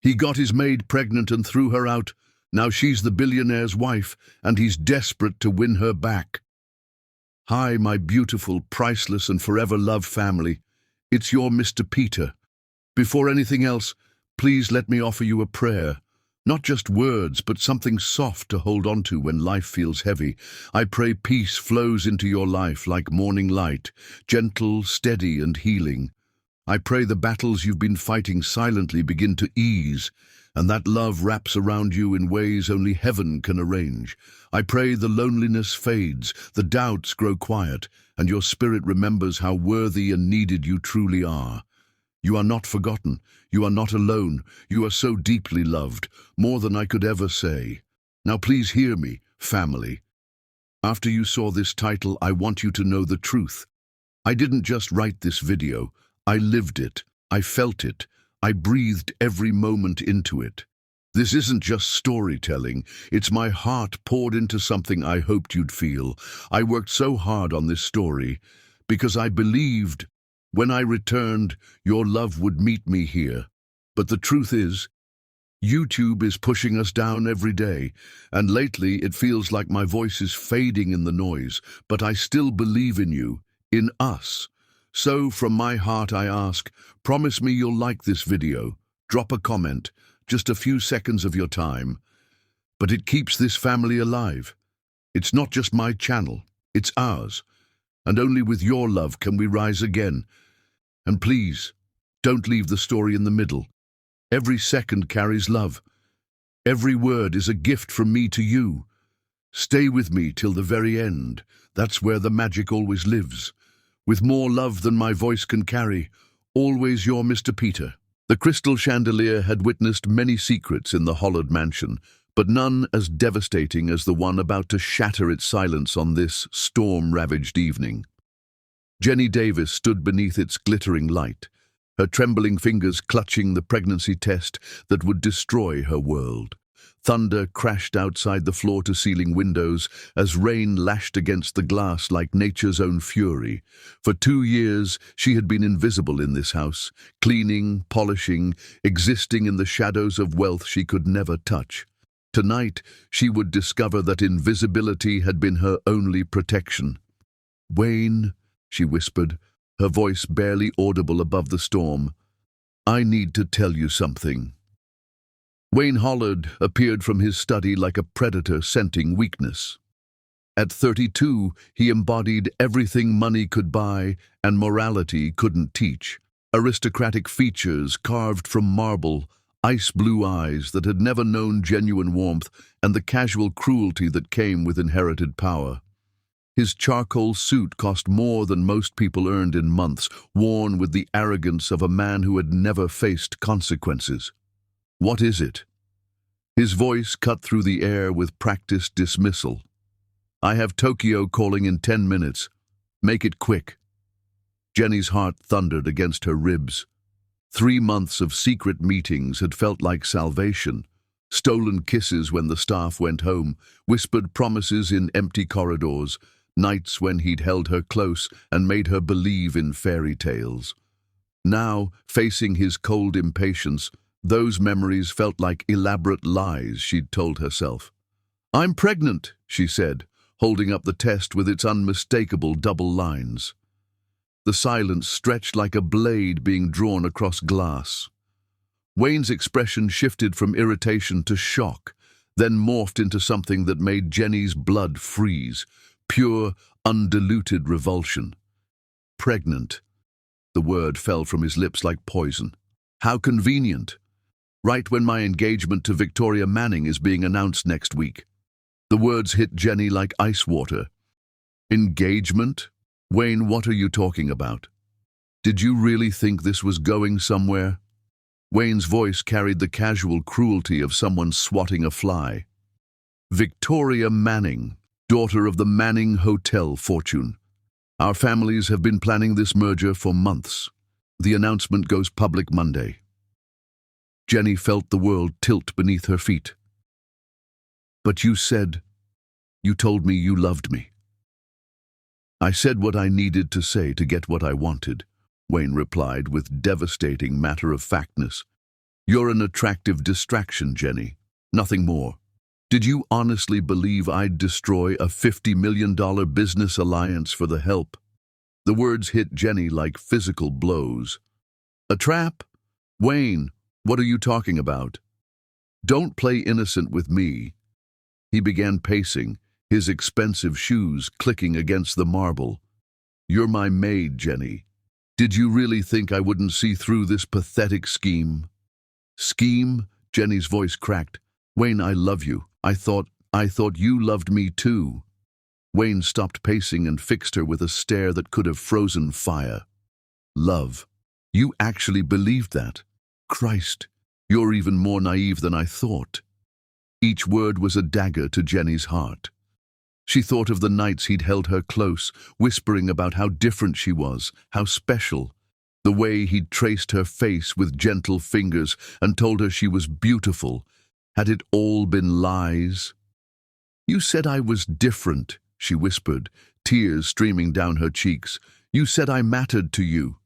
He got his maid pregnant and threw her out. Now she's the billionaire's wife, and he's desperate to win her back. Hi, my beautiful, priceless, and forever loved family. It's your Mr. Peter. Before anything else, please let me offer you a prayer. Not just words, but something soft to hold on to when life feels heavy. I pray peace flows into your life like morning light, gentle, steady, and healing. I pray the battles you've been fighting silently begin to ease, and that love wraps around you in ways only heaven can arrange. I pray the loneliness fades, the doubts grow quiet, and your spirit remembers how worthy and needed you truly are. You are not forgotten. You are not alone. You are so deeply loved, more than I could ever say. Now please hear me, family. After you saw this title, I want you to know the truth. I didn't just write this video. I lived it. I felt it. I breathed every moment into it. This isn't just storytelling. It's my heart poured into something I hoped you'd feel. I worked so hard on this story because I believed when I returned, your love would meet me here. But the truth is, YouTube is pushing us down every day, and lately it feels like my voice is fading in the noise, but I still believe in you, in us. So from my heart I ask, promise me you'll like this video, drop a comment, just a few seconds of your time. But it keeps this family alive. It's not just my channel, it's ours. And only with your love can we rise again. And please, don't leave the story in the middle. Every second carries love. Every word is a gift from me to you. Stay with me till the very end. That's where the magic always lives. With more love than my voice can carry, always your Mr. Peter. The crystal chandelier had witnessed many secrets in the Hollard mansion, but none as devastating as the one about to shatter its silence on this storm-ravaged evening. Jenny Davis stood beneath its glittering light, her trembling fingers clutching the pregnancy test that would destroy her world. Thunder crashed outside the floor-to-ceiling windows as rain lashed against the glass like nature's own fury. For 2 years, she had been invisible in this house, cleaning, polishing, existing in the shadows of wealth she could never touch. Tonight, she would discover that invisibility had been her only protection. "Wayne," she whispered, her voice barely audible above the storm, "I need to tell you something." Wayne Hollard appeared from his study like a predator scenting weakness. At 32, he embodied everything money could buy and morality couldn't teach. Aristocratic features carved from marble, ice-blue eyes that had never known genuine warmth, and the casual cruelty that came with inherited power. His charcoal suit cost more than most people earned in months, worn with the arrogance of a man who had never faced consequences. "What is it?" His voice cut through the air with practiced dismissal. "I have Tokyo calling in 10 minutes. Make it quick." Jenny's heart thundered against her ribs. 3 months of secret meetings had felt like salvation. Stolen kisses when the staff went home, whispered promises in empty corridors, nights when he'd held her close and made her believe in fairy tales. Now, facing his cold impatience, those memories felt like elaborate lies she'd told herself. "I'm pregnant," she said, holding up the test with its unmistakable double lines. The silence stretched like a blade being drawn across glass. Wayne's expression shifted from irritation to shock, then morphed into something that made Jenny's blood freeze. Pure, undiluted revulsion. "Pregnant." The word fell from his lips like poison. "How convenient. Right when my engagement to Victoria Manning is being announced next week." The words hit Jenny like ice water. "Engagement? Wayne, what are you talking about? Did you really think this was going somewhere?" Wayne's voice carried the casual cruelty of someone swatting a fly. "Victoria Manning, daughter of the Manning Hotel fortune. Our families have been planning this merger for months. The announcement goes public Monday." Jenny felt the world tilt beneath her feet. "But you told me you loved me." "I said what I needed to say to get what I wanted," Wayne replied with devastating matter-of-factness. You're an attractive distraction, Jenny. Nothing more. Did you honestly believe I'd destroy a $50 million business alliance for the help? The words hit Jenny like physical blows. A trap? Wayne, what are you talking about? Don't play innocent with me. He began pacing, his expensive shoes clicking against the marble. You're my maid, Jenny. Did you really think I wouldn't see through this pathetic scheme? Scheme? Jenny's voice cracked. Wayne, I love you. I thought you loved me too. Wayne stopped pacing and fixed her with a stare that could have frozen fire. Love. You actually believed that? Christ, you're even more naive than I thought. Each word was a dagger to Jenny's heart. She thought of the nights he'd held her close, whispering about how different she was, how special. The way he'd traced her face with gentle fingers and told her she was beautiful. Had it all been lies? You said I was different, she whispered, tears streaming down her cheeks. You said I mattered to you.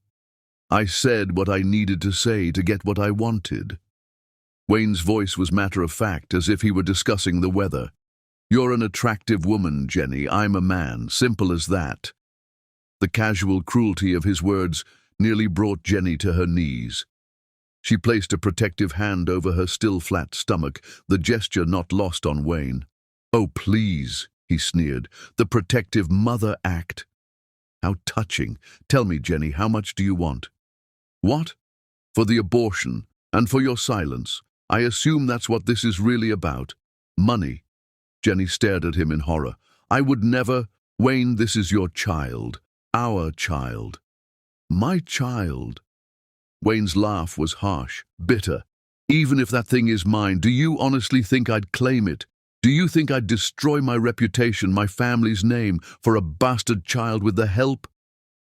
I said what I needed to say to get what I wanted. Wayne's voice was matter-of-fact, as if he were discussing the weather. You're an attractive woman, Jenny. I'm a man. Simple as that. The casual cruelty of his words nearly brought Jenny to her knees. She placed a protective hand over her still flat stomach, the gesture not lost on Wayne. Oh, please, he sneered. The protective mother act. How touching. Tell me, Jenny, how much do you want? What? For the abortion, and for your silence. I assume that's what this is really about. Money. Jenny stared at him in horror. I would never. Wayne, this is your child. Our child. My child. Wayne's laugh was harsh, bitter. Even if that thing is mine, do you honestly think I'd claim it? Do you think I'd destroy my reputation, my family's name, for a bastard child with the help?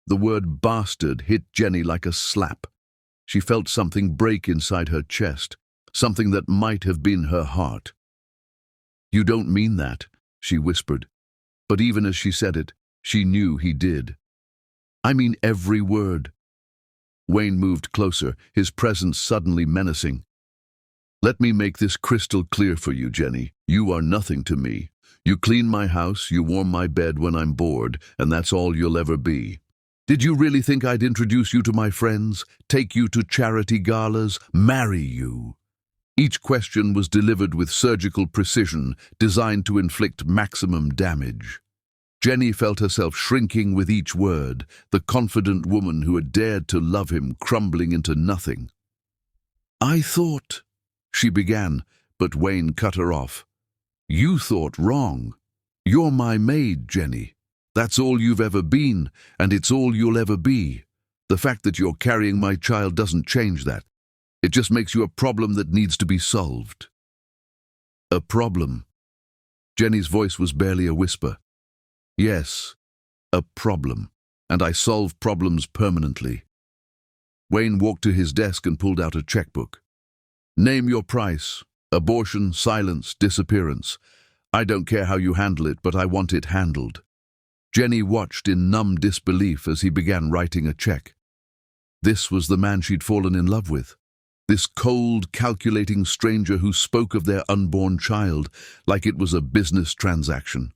The word bastard hit Jenny like a slap. She felt something break inside her chest, something that might have been her heart. You don't mean that, she whispered. But even as she said it, she knew he did. I mean every word. Wayne moved closer, his presence suddenly menacing. Let me make this crystal clear for you, Jenny. You are nothing to me. You clean my house, you warm my bed when I'm bored, and that's all you'll ever be. Did you really think I'd introduce you to my friends, take you to charity galas, marry you? Each question was delivered with surgical precision, designed to inflict maximum damage. Jenny felt herself shrinking with each word, the confident woman who had dared to love him crumbling into nothing. I thought, she began, but Wayne cut her off. You thought wrong. You're my maid, Jenny. That's all you've ever been, and it's all you'll ever be. The fact that you're carrying my child doesn't change that. It just makes you a problem that needs to be solved. A problem. Jenny's voice was barely a whisper. Yes, a problem, and I solve problems permanently. Wayne walked to his desk and pulled out a checkbook. Name your price. Abortion, silence, disappearance. I don't care how you handle it, but I want it handled. Jenny watched in numb disbelief as he began writing a check. This was the man she'd fallen in love with. This cold, calculating stranger who spoke of their unborn child like it was a business transaction.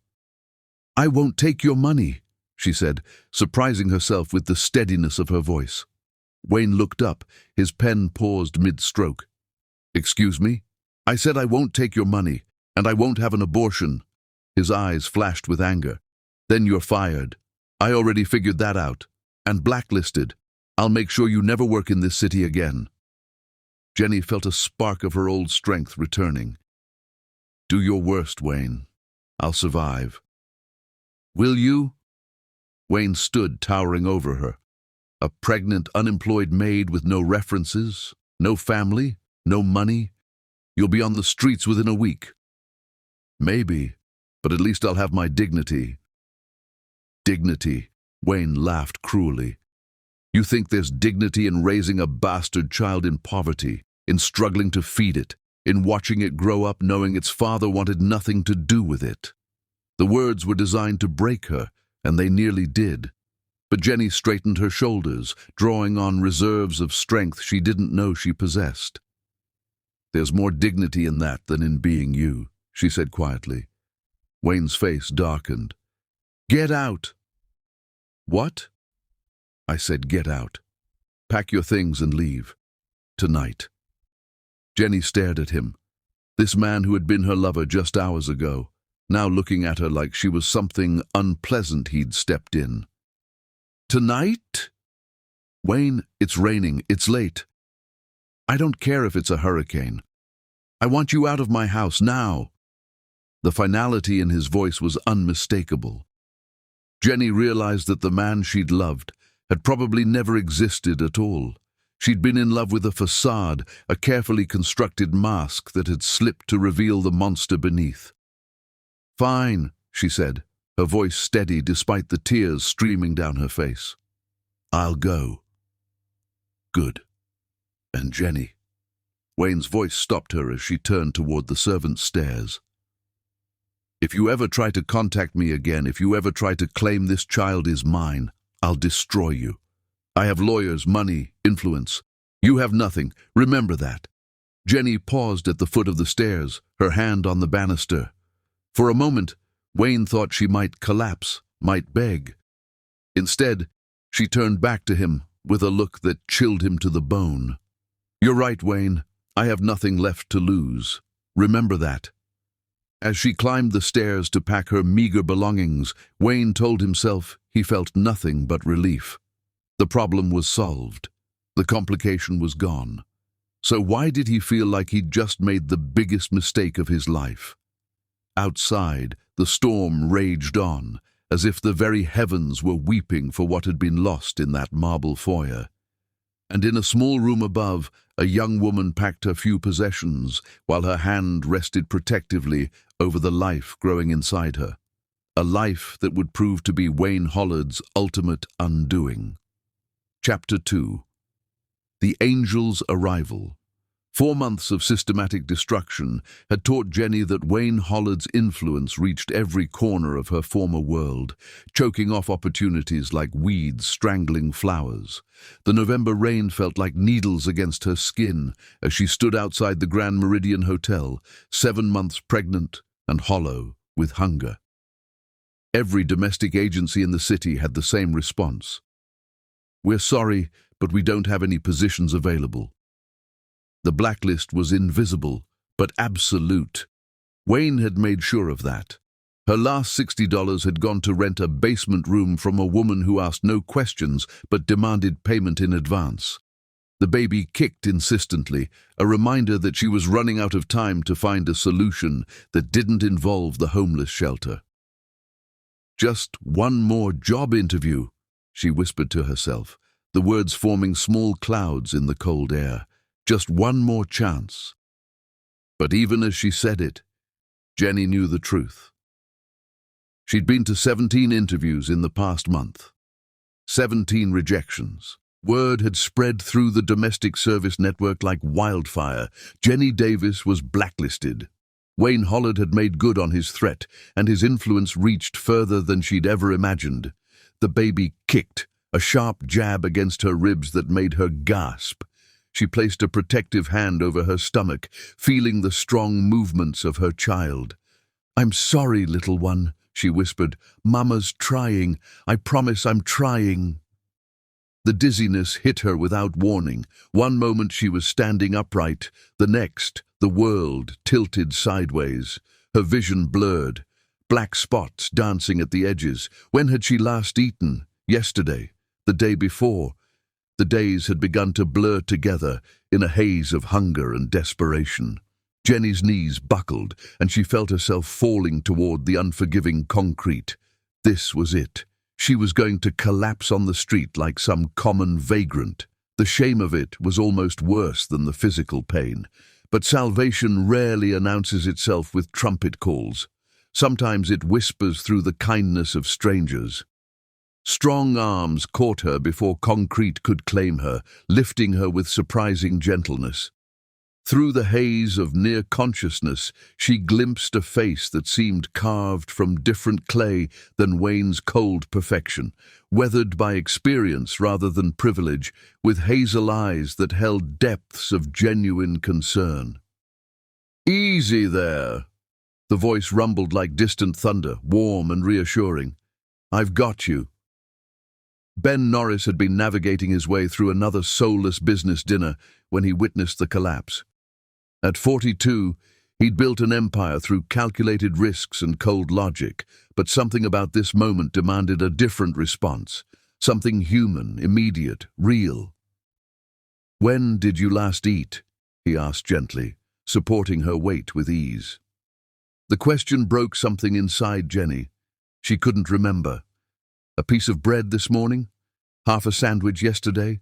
I won't take your money, she said, surprising herself with the steadiness of her voice. Wayne looked up, his pen paused mid-stroke. Excuse me? I said I won't take your money, and I won't have an abortion. His eyes flashed with anger. Then you're fired. I already figured that out. And blacklisted. I'll make sure you never work in this city again. Jenny felt a spark of her old strength returning. Do your worst, Wayne. I'll survive. Will you? Wayne stood towering over her. A pregnant, unemployed maid with no references, no family, no money. You'll be on the streets within a week. Maybe, but at least I'll have my dignity. Dignity, Wayne laughed cruelly. You think there's dignity in raising a bastard child in poverty, in struggling to feed it, in watching it grow up knowing its father wanted nothing to do with it. The words were designed to break her, and they nearly did. But Jenny straightened her shoulders, drawing on reserves of strength she didn't know she possessed. "There's more dignity in that than in being you," she said quietly. Wayne's face darkened. "Get out." "What?" I said, "Get out. Pack your things and leave. Tonight." Jenny stared at him. This man who had been her lover just hours ago, now looking at her like she was something unpleasant he'd stepped in. "Tonight?" "Wayne, it's raining. It's late. I don't care if it's a hurricane. I want you out of my house now." The finality in his voice was unmistakable. Jenny realized that the man she'd loved had probably never existed at all. She'd been in love with a facade, a carefully constructed mask that had slipped to reveal the monster beneath. "Fine," she said, her voice steady despite the tears streaming down her face. "I'll go." "Good." "And Jenny." Wayne's voice stopped her as she turned toward the servants' stairs. "If you ever try to contact me again, if you ever try to claim this child is mine, I'll destroy you. I have lawyers, money, influence. You have nothing. Remember that." Jenny paused at the foot of the stairs, her hand on the banister. For a moment, Wayne thought she might collapse, might beg. Instead, she turned back to him with a look that chilled him to the bone. "You're right, Wayne. I have nothing left to lose. Remember that." As she climbed the stairs to pack her meager belongings, Wayne told himself he felt nothing but relief. The problem was solved. The complication was gone. So why did he feel like he'd just made the biggest mistake of his life? Outside, the storm raged on, as if the very heavens were weeping for what had been lost in that marble foyer. And in a small room above, a young woman packed her few possessions, while her hand rested protectively over the life growing inside her. A life that would prove to be Wayne Hollard's ultimate undoing. Chapter 2. The Angel's Arrival. 4 months of systematic destruction had taught Jenny that Wayne Hollard's influence reached every corner of her former world, choking off opportunities like weeds strangling flowers. The November rain felt like needles against her skin as she stood outside the Grand Meridian Hotel, 7 months pregnant and hollow with hunger. Every domestic agency in the city had the same response. "We're sorry, but we don't have any positions available." The blacklist was invisible, but absolute. Wayne had made sure of that. Her last $60 had gone to rent a basement room from a woman who asked no questions but demanded payment in advance. The baby kicked insistently, a reminder that she was running out of time to find a solution that didn't involve the homeless shelter. "Just one more job interview," she whispered to herself, the words forming small clouds in the cold air. Just one more chance. But even as she said it, Jenny knew the truth. She'd been to 17 interviews in the past month. 17 rejections. Word had spread through the domestic service network like wildfire. Jenny Davis was blacklisted. Wayne Hollard had made good on his threat, and his influence reached further than she'd ever imagined. The baby kicked, a sharp jab against her ribs that made her gasp. She placed a protective hand over her stomach, feeling the strong movements of her child. "I'm sorry, little one," she whispered. "Mama's trying. I promise I'm trying." The dizziness hit her without warning. One moment she was standing upright, the next, the world tilted sideways. Her vision blurred, black spots dancing at the edges. When had she last eaten? Yesterday? The day before? The days had begun to blur together in a haze of hunger and desperation. Jenny's knees buckled, and she felt herself falling toward the unforgiving concrete. This was it. She was going to collapse on the street like some common vagrant. The shame of it was almost worse than the physical pain. But salvation rarely announces itself with trumpet calls. Sometimes it whispers through the kindness of strangers. Strong arms caught her before concrete could claim her, lifting her with surprising gentleness. Through the haze of near consciousness, she glimpsed a face that seemed carved from different clay than Wayne's cold perfection, weathered by experience rather than privilege, with hazel eyes that held depths of genuine concern. Easy there. The voice rumbled like distant thunder, warm and reassuring. I've got you. Ben Norris had been navigating his way through another soulless business dinner when he witnessed the collapse. At 42, he'd built an empire through calculated risks and cold logic, but something about this moment demanded a different response, something human, immediate, real. "When did you last eat?" he asked gently, supporting her weight with ease. The question broke something inside Jenny. She couldn't remember. A piece of bread this morning? Half a sandwich yesterday?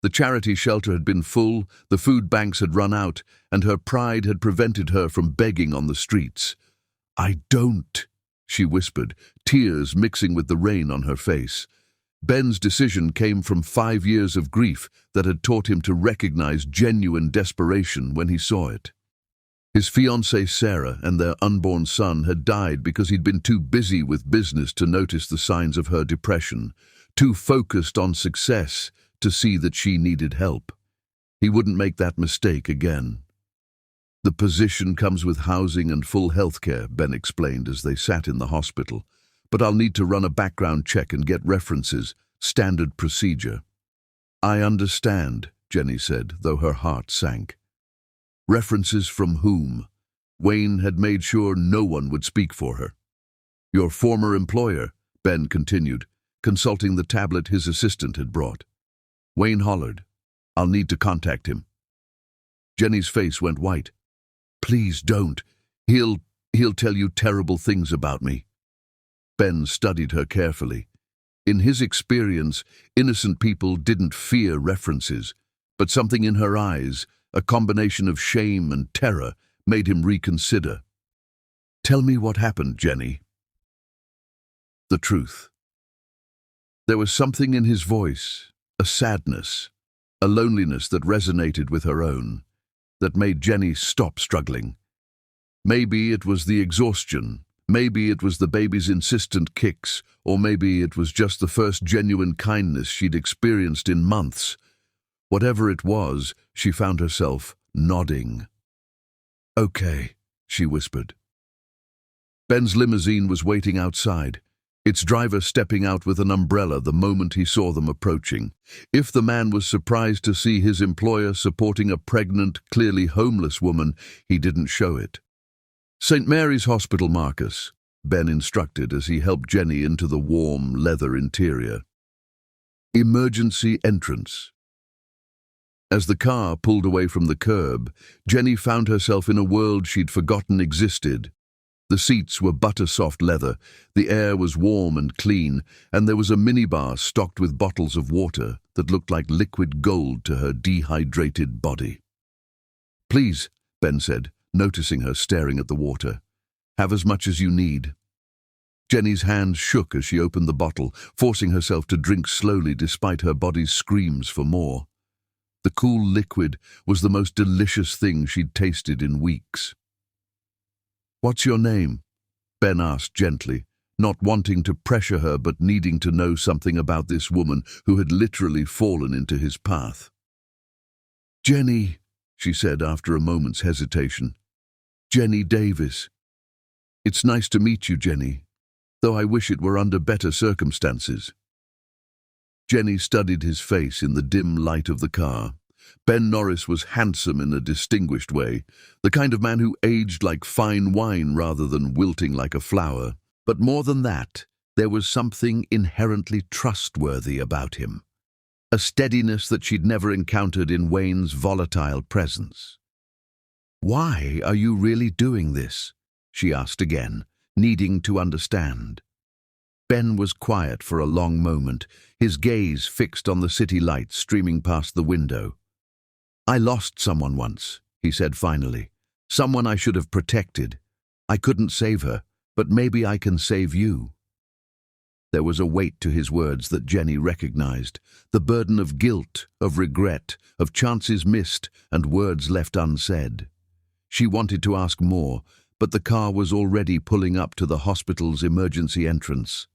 The charity shelter had been full, the food banks had run out, and her pride had prevented her from begging on the streets. "I don't," she whispered, tears mixing with the rain on her face. Ben's decision came from 5 years of grief that had taught him to recognize genuine desperation when he saw it. His fiancée Sarah and their unborn son had died because he'd been too busy with business to notice the signs of her depression, too focused on success to see that she needed help. He wouldn't make that mistake again. "The position comes with housing and full health care," Ben explained as they sat in the hospital. "But I'll need to run a background check and get references, standard procedure." "I understand," Jenny said, though her heart sank. References from whom? Wayne had made sure no one would speak for her. "Your former employer," Ben continued, consulting the tablet his assistant had brought. "Wayne Hollard. I'll need to contact him." Jenny's face went white. "Please don't. He'll tell you terrible things about me." Ben studied her carefully. In his experience, innocent people didn't fear references, but something in her eyes, a combination of shame and terror, made him reconsider. "Tell me what happened, Jenny." The truth. There was something in his voice, a sadness, a loneliness that resonated with her own, that made Jenny stop struggling. Maybe it was the exhaustion, maybe it was the baby's insistent kicks, or maybe it was just the first genuine kindness she'd experienced in months. Whatever it was, she found herself nodding. "Okay," she whispered. Ben's limousine was waiting outside, its driver stepping out with an umbrella the moment he saw them approaching. If the man was surprised to see his employer supporting a pregnant, clearly homeless woman, he didn't show it. "St. Mary's Hospital, Marcus," Ben instructed as he helped Jenny into the warm, leather interior. Emergency entrance. As the car pulled away from the curb, Jenny found herself in a world she'd forgotten existed. The seats were butter-soft leather, the air was warm and clean, and there was a minibar stocked with bottles of water that looked like liquid gold to her dehydrated body. "Please," Ben said, noticing her staring at the water. "Have as much as you need." Jenny's hands shook as she opened the bottle, forcing herself to drink slowly despite her body's screams for more. The cool liquid was the most delicious thing she'd tasted in weeks. "What's your name?" Ben asked gently, not wanting to pressure her but needing to know something about this woman who had literally fallen into his path. "Jenny," she said after a moment's hesitation. "Jenny Davis." "It's nice to meet you, Jenny, though I wish it were under better circumstances." Jenny studied his face in the dim light of the car. Ben Norris was handsome in a distinguished way, the kind of man who aged like fine wine rather than wilting like a flower. But more than that, there was something inherently trustworthy about him, a steadiness that she'd never encountered in Wayne's volatile presence. "Why are you really doing this?" she asked again, needing to understand. Ben was quiet for a long moment, his gaze fixed on the city lights streaming past the window. "I lost someone once," he said finally. "Someone I should have protected. I couldn't save her, but maybe I can save you." There was a weight to his words that Jenny recognized, the burden of guilt, of regret, of chances missed and words left unsaid. She wanted to ask more, but the car was already pulling up to the hospital's emergency entrance.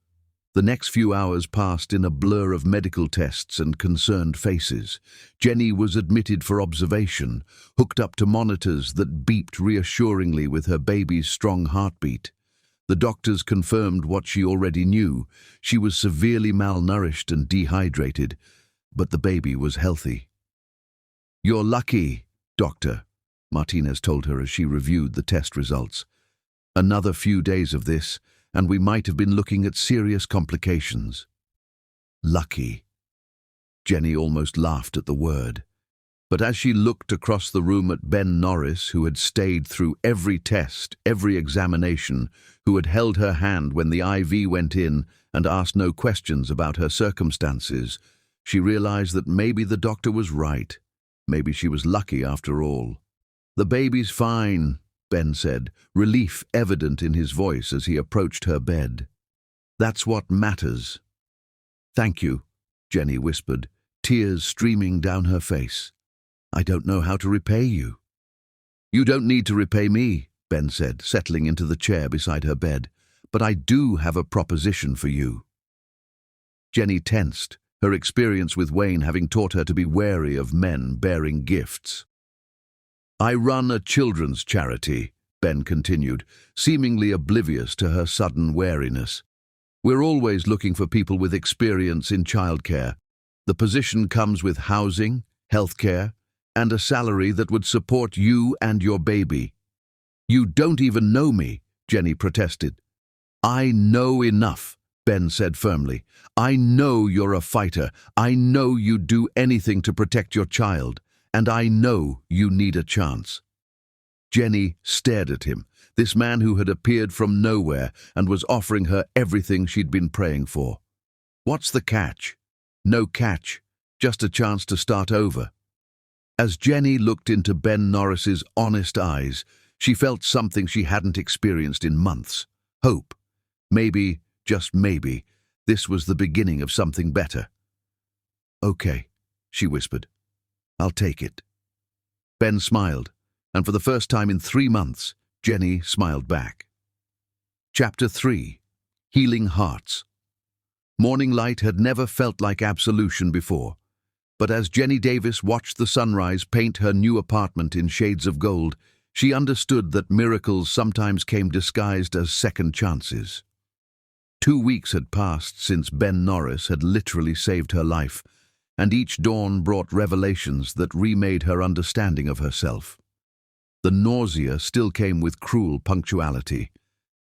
The next few hours passed in a blur of medical tests and concerned faces. Jenny was admitted for observation, hooked up to monitors that beeped reassuringly with her baby's strong heartbeat. The doctors confirmed what she already knew. She was severely malnourished and dehydrated, but the baby was healthy. "You're lucky, doctor," Martinez told her as she reviewed the test results. "Another few days of this, and we might have been looking at serious complications." Lucky. Jenny almost laughed at the word. But as she looked across the room at Ben Norris, who had stayed through every test, every examination, who had held her hand when the IV went in and asked no questions about her circumstances, she realized that maybe the doctor was right. Maybe she was lucky after all. "The baby's fine," Ben said, relief evident in his voice as he approached her bed. "That's what matters." "Thank you," Jenny whispered, tears streaming down her face. "I don't know how to repay you." "You don't need to repay me," Ben said, settling into the chair beside her bed. "But I do have a proposition for you." Jenny tensed, her experience with Wayne having taught her to be wary of men bearing gifts. "I run a children's charity," Ben continued, seemingly oblivious to her sudden wariness. "We're always looking for people with experience in childcare. The position comes with housing, healthcare, and a salary that would support you and your baby." "You don't even know me," Jenny protested. "I know enough," Ben said firmly. "I know you're a fighter. I know you'd do anything to protect your child. And I know you need a chance." Jenny stared at him, this man who had appeared from nowhere and was offering her everything she'd been praying for. What's the catch? No catch, just a chance to start over. As Jenny looked into Ben Norris's honest eyes, she felt something she hadn't experienced in months. Hope. Maybe, just maybe, this was the beginning of something better. "Okay," she whispered. "I'll take it." Ben smiled, and for the first time in 3 months, Jenny smiled back. Chapter 3. Healing Hearts. Morning light had never felt like absolution before, but as Jenny Davis watched the sunrise paint her new apartment in shades of gold, she understood that miracles sometimes came disguised as second chances. 2 weeks had passed since Ben Norris had literally saved her life, and each dawn brought revelations that remade her understanding of herself. The nausea still came with cruel punctuality,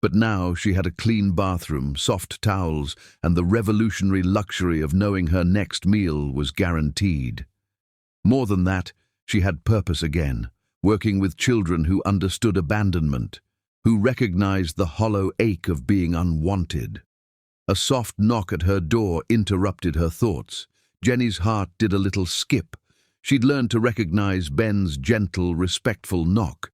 but now she had a clean bathroom, soft towels, and the revolutionary luxury of knowing her next meal was guaranteed. More than that, she had purpose again, working with children who understood abandonment, who recognized the hollow ache of being unwanted. A soft knock at her door interrupted her thoughts. Jenny's heart did a little skip. She'd learned to recognize Ben's gentle, respectful knock.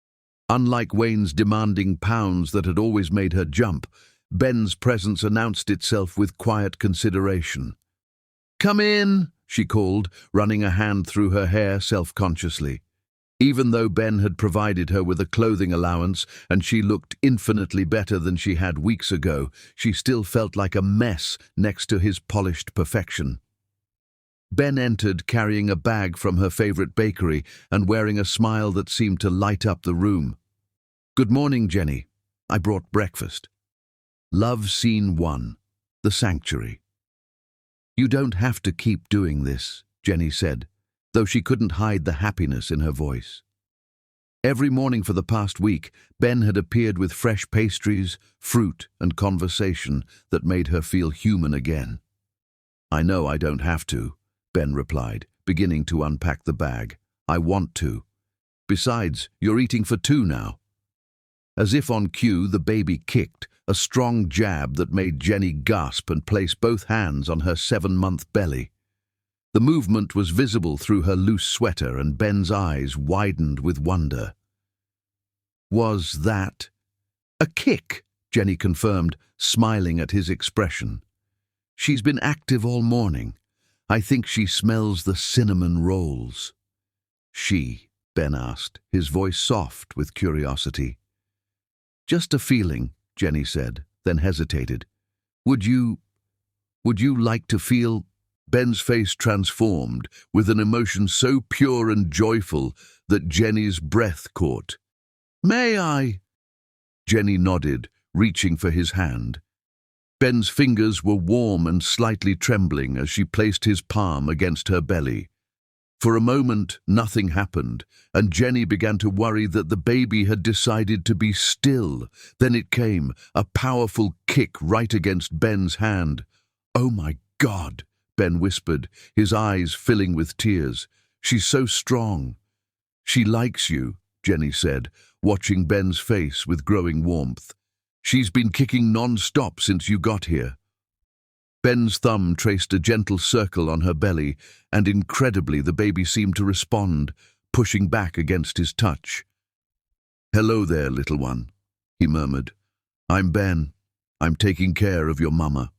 Unlike Wayne's demanding pounds that had always made her jump, Ben's presence announced itself with quiet consideration. "Come in," she called, running a hand through her hair self-consciously. Even though Ben had provided her with a clothing allowance and she looked infinitely better than she had weeks ago, she still felt like a mess next to his polished perfection. Ben entered carrying a bag from her favorite bakery and wearing a smile that seemed to light up the room. "Good morning, Jenny. I brought breakfast." Love Scene 1. The Sanctuary. "You don't have to keep doing this," Jenny said, though she couldn't hide the happiness in her voice. Every morning for the past week, Ben had appeared with fresh pastries, fruit, and conversation that made her feel human again. "I know I don't have to," Ben replied, beginning to unpack the bag. "I want to. Besides, you're eating for 2 now." As if on cue, the baby kicked, a strong jab that made Jenny gasp and place both hands on her 7-month belly. The movement was visible through her loose sweater, and Ben's eyes widened with wonder. "Was that—" "A kick," Jenny confirmed, smiling at his expression. "She's been active all morning. I think she smells the cinnamon rolls." "She?" Ben asked, his voice soft with curiosity. "Just a feeling," Jenny said, then hesitated. "Would you—" Would you like to feel? Ben's face transformed with an emotion so pure and joyful that Jenny's breath caught. May I? Jenny nodded, reaching for his hand. Ben's fingers were warm and slightly trembling as she placed his palm against her belly. For a moment, nothing happened, and Jenny began to worry that the baby had decided to be still. Then it came, a powerful kick right against Ben's hand. "Oh my God," Ben whispered, his eyes filling with tears. "She's so strong." "She likes you," Jenny said, watching Ben's face with growing warmth. "She's been kicking non-stop since you got here." Ben's thumb traced a gentle circle on her belly, and incredibly the baby seemed to respond, pushing back against his touch. "Hello there, little one," he murmured. "I'm Ben. I'm taking care of your mama."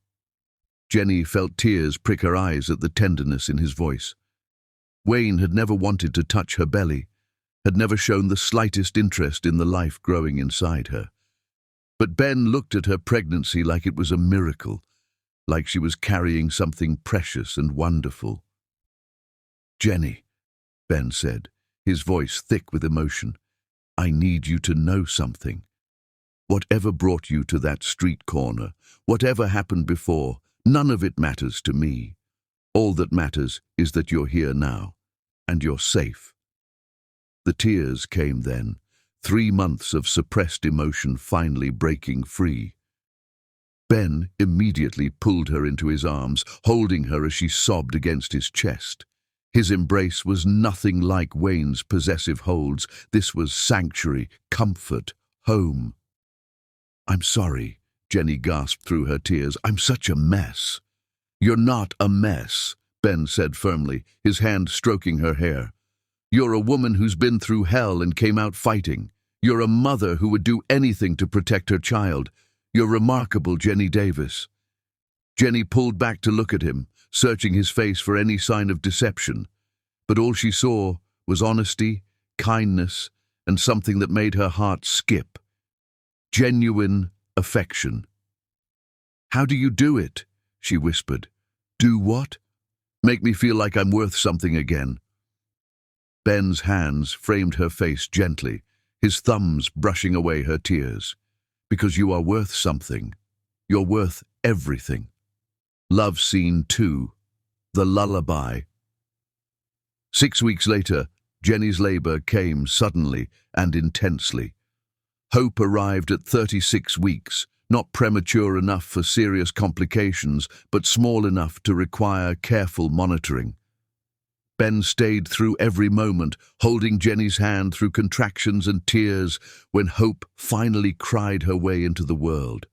Jenny felt tears prick her eyes at the tenderness in his voice. Wayne had never wanted to touch her belly, had never shown the slightest interest in the life growing inside her. But Ben looked at her pregnancy like it was a miracle, like she was carrying something precious and wonderful. "Jenny," Ben said, his voice thick with emotion, "I need you to know something. Whatever brought you to that street corner, whatever happened before, none of it matters to me. All that matters is that you're here now, and you're safe." The tears came then, 3 months of suppressed emotion finally breaking free. Ben immediately pulled her into his arms, holding her as she sobbed against his chest. His embrace was nothing like Wayne's possessive holds. This was sanctuary, comfort, home. "I'm sorry," Jenny gasped through her tears. "I'm such a mess." "You're not a mess," Ben said firmly, his hand stroking her hair. "You're a woman who's been through hell and came out fighting. You're a mother who would do anything to protect her child. You're remarkable, Jenny Davis." Jenny pulled back to look at him, searching his face for any sign of deception. But all she saw was honesty, kindness, and something that made her heart skip. Genuine affection. "How do you do it?" she whispered. "Do what?" "Make me feel like I'm worth something again." Ben's hands framed her face gently, his thumbs brushing away her tears. "Because you are worth something. You're worth everything." Love Scene 2. The Lullaby. 6 weeks later, Jenny's labor came suddenly and intensely. Hope arrived at 36 weeks, not premature enough for serious complications, but small enough to require careful monitoring. Ben stayed through every moment, holding Jenny's hand through contractions and tears when Hope finally cried her way into the world.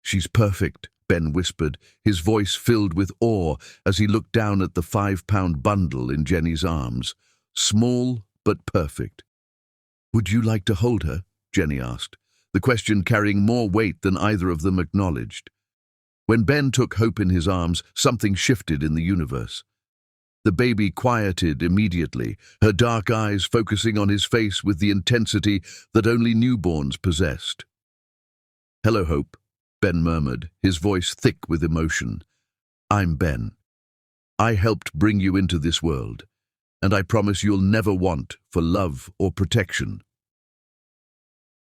"She's perfect," Ben whispered, his voice filled with awe as he looked down at the 5-pound bundle in Jenny's arms. Small but perfect. "Would you like to hold her?" Jenny asked, the question carrying more weight than either of them acknowledged. When Ben took Hope in his arms, something shifted in the universe. The baby quieted immediately, her dark eyes focusing on his face with the intensity that only newborns possessed. "Hello, Hope," Ben murmured, his voice thick with emotion. "I'm Ben. I helped bring you into this world, and I promise you'll never want for love or protection."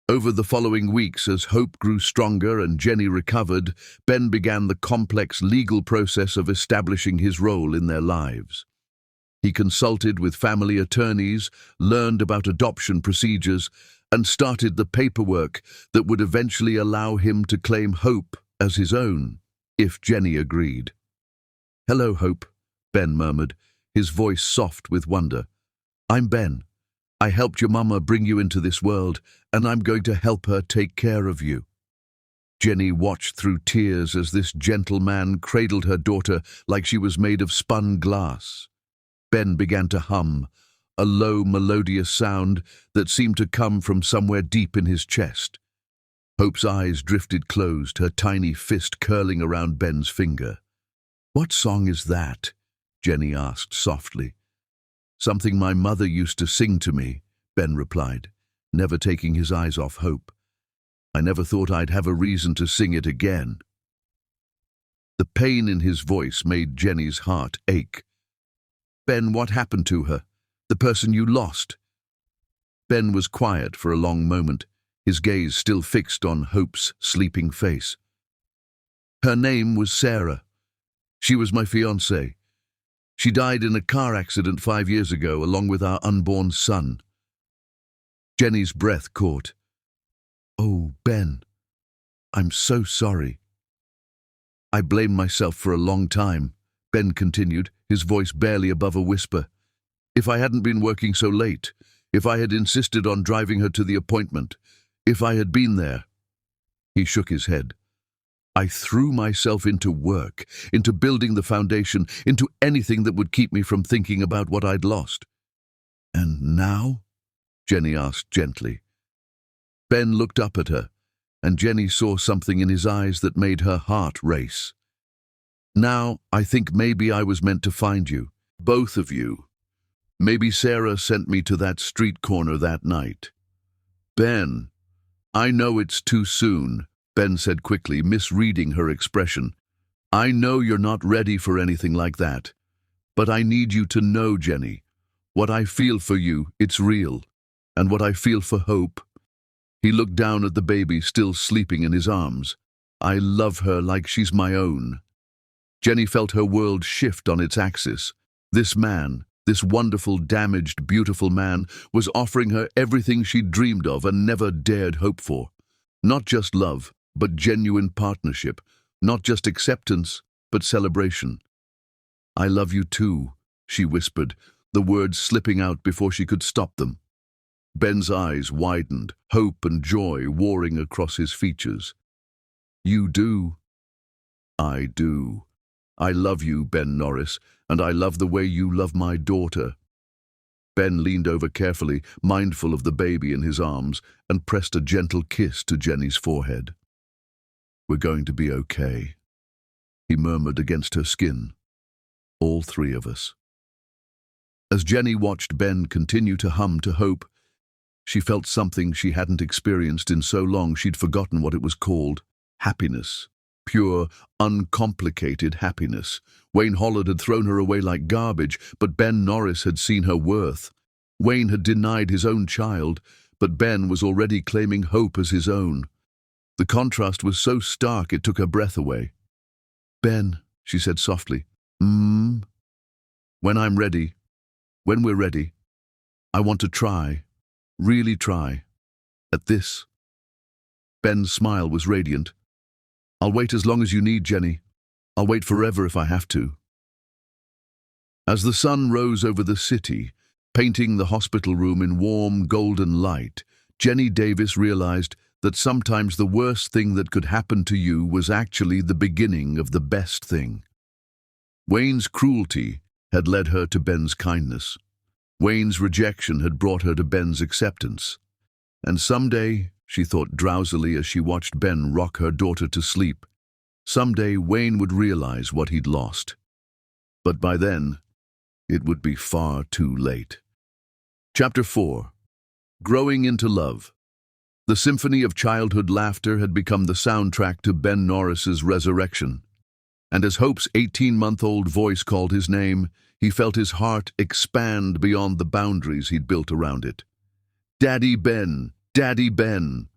Over the following weeks, as Hope grew stronger and Jenny recovered, Ben began the complex legal process of establishing his role in their lives. He consulted with family attorneys, learned about adoption procedures, and started the paperwork that would eventually allow him to claim Hope as his own, if Jenny agreed. "Hello, Hope," Ben murmured, his voice soft with wonder. "I'm Ben. I helped your mama bring you into this world, and I'm going to help her take care of you." Jenny watched through tears as this gentle man cradled her daughter like she was made of spun glass. Ben began to hum, a low, melodious sound that seemed to come from somewhere deep in his chest. Hope's eyes drifted closed, her tiny fist curling around Ben's finger. "What song is that?" Jenny asked softly. "Something my mother used to sing to me," Ben replied, never taking his eyes off Hope. "I never thought I'd have a reason to sing it again." The pain in his voice made Jenny's heart ache. "Ben, what happened to her? The person you lost?" Ben was quiet for a long moment, his gaze still fixed on Hope's sleeping face. "Her name was Sarah. She was my fiancée. She died in a car accident 5 years ago, along with our unborn son." Jenny's breath caught. "Oh, Ben, I'm so sorry." "I blamed myself for a long time," Ben continued, his voice barely above a whisper. "If I hadn't been working so late, if I had insisted on driving her to the appointment, if I had been there." He shook his head. "I threw myself into work, into building the foundation, into anything that would keep me from thinking about what I'd lost." "And now?" Jenny asked gently. Ben looked up at her, and Jenny saw something in his eyes that made her heart race. "Now, I think maybe I was meant to find you, both of you. Maybe Sarah sent me to that street corner that night." "Ben, I know it's too soon," Ben said quickly, misreading her expression. "I know you're not ready for anything like that. But I need you to know, Jenny, what I feel for you, it's real. And what I feel for Hope." He looked down at the baby still sleeping in his arms. "I love her like she's my own." Jenny felt her world shift on its axis. This man, this wonderful, damaged, beautiful man, was offering her everything she'd dreamed of and never dared hope for. Not just love, but genuine partnership. Not just acceptance, but celebration. "I love you too," she whispered, the words slipping out before she could stop them. Ben's eyes widened, hope and joy warring across his features. "You do?" "I do. I love you, Ben Norris, and I love the way you love my daughter." Ben leaned over carefully, mindful of the baby in his arms, and pressed a gentle kiss to Jenny's forehead. "We're going to be okay," he murmured against her skin. "All three of us." As Jenny watched Ben continue to hum to Hope, she felt something she hadn't experienced in so long she'd forgotten what it was called. Happiness. Pure, uncomplicated happiness. Wayne Hollard had thrown her away like garbage, but Ben Norris had seen her worth. Wayne had denied his own child, but Ben was already claiming Hope as his own. The contrast was so stark it took her breath away. "Ben," she said softly, "When I'm ready, when we're ready, I want to try, really try, at this." Ben's smile was radiant. "I'll wait as long as you need, Jenny. I'll wait forever if I have to." As the sun rose over the city, painting the hospital room in warm, golden light, Jenny Davis realized that sometimes the worst thing that could happen to you was actually the beginning of the best thing. Wayne's cruelty had led her to Ben's kindness. Wayne's rejection had brought her to Ben's acceptance. And someday, she thought drowsily as she watched Ben rock her daughter to sleep, someday Wayne would realize what he'd lost. But by then, it would be far too late. Chapter 4. Growing into Love. The symphony of childhood laughter had become the soundtrack to Ben Norris's resurrection. And as Hope's 18-month-old voice called his name, he felt his heart expand beyond the boundaries he'd built around it. "Daddy Ben! Daddy Ben!"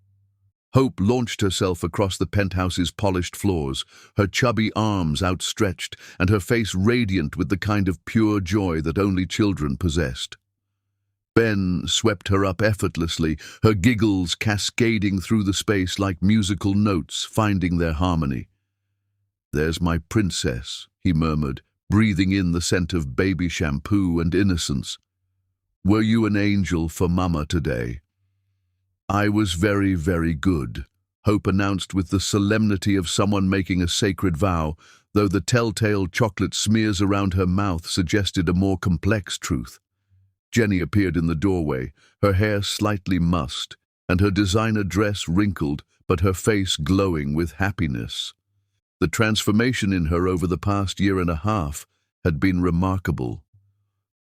Hope launched herself across the penthouse's polished floors, her chubby arms outstretched and her face radiant with the kind of pure joy that only children possessed. Ben swept her up effortlessly, her giggles cascading through the space like musical notes finding their harmony. "There's my princess," he murmured, breathing in the scent of baby shampoo and innocence. "Were you an angel for Mama today?" "I was very, very good," Hope announced with the solemnity of someone making a sacred vow, though the telltale chocolate smears around her mouth suggested a more complex truth. Jenny appeared in the doorway, her hair slightly mussed, and her designer dress wrinkled, but her face glowing with happiness. The transformation in her over the past year and a half had been remarkable.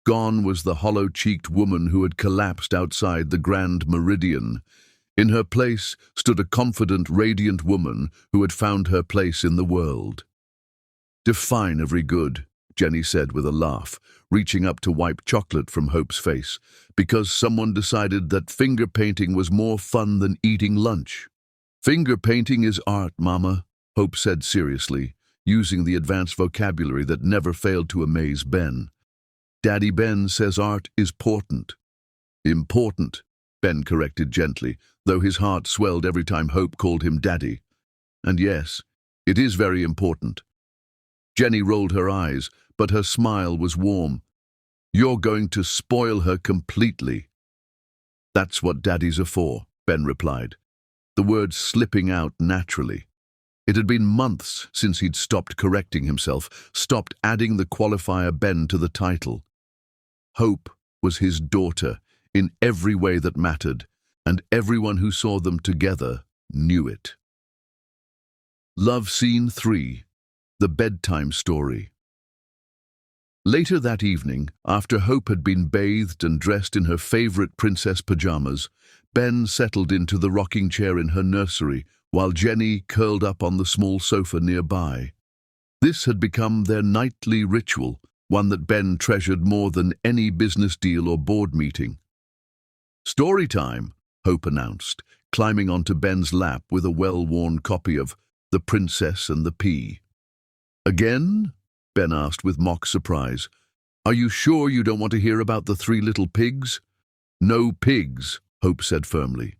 Gone was the hollow-cheeked woman who had collapsed outside the Grand Meridian. In her place stood a confident, radiant woman who had found her place in the world. Define every good, Jenny said with a laugh, reaching up to wipe chocolate from Hope's face, because someone decided that finger painting was more fun than eating lunch. Finger painting is art, Mama, Hope said seriously, using the advanced vocabulary that never failed to amaze Ben. Daddy Ben says art is portent. Important, Ben corrected gently, though his heart swelled every time Hope called him Daddy. And yes, it is very important. Jenny rolled her eyes, but her smile was warm. You're going to spoil her completely. That's what daddies are for, Ben replied, the words slipping out naturally. It had been months since he'd stopped correcting himself, stopped adding the qualifier Ben to the title. Hope was his daughter in every way that mattered, and everyone who saw them together knew it. Love Scene 3. The Bedtime Story. Later that evening, after Hope had been bathed and dressed in her favorite princess pajamas, Ben settled into the rocking chair in her nursery while Jenny curled up on the small sofa nearby. This had become their nightly ritual, one that Ben treasured more than any business deal or board meeting. Story time, Hope announced, climbing onto Ben's lap with a well-worn copy of The Princess and the Pea. Again? Ben asked with mock surprise. Are you sure you don't want to hear about the 3 little pigs? No pigs, Hope said firmly.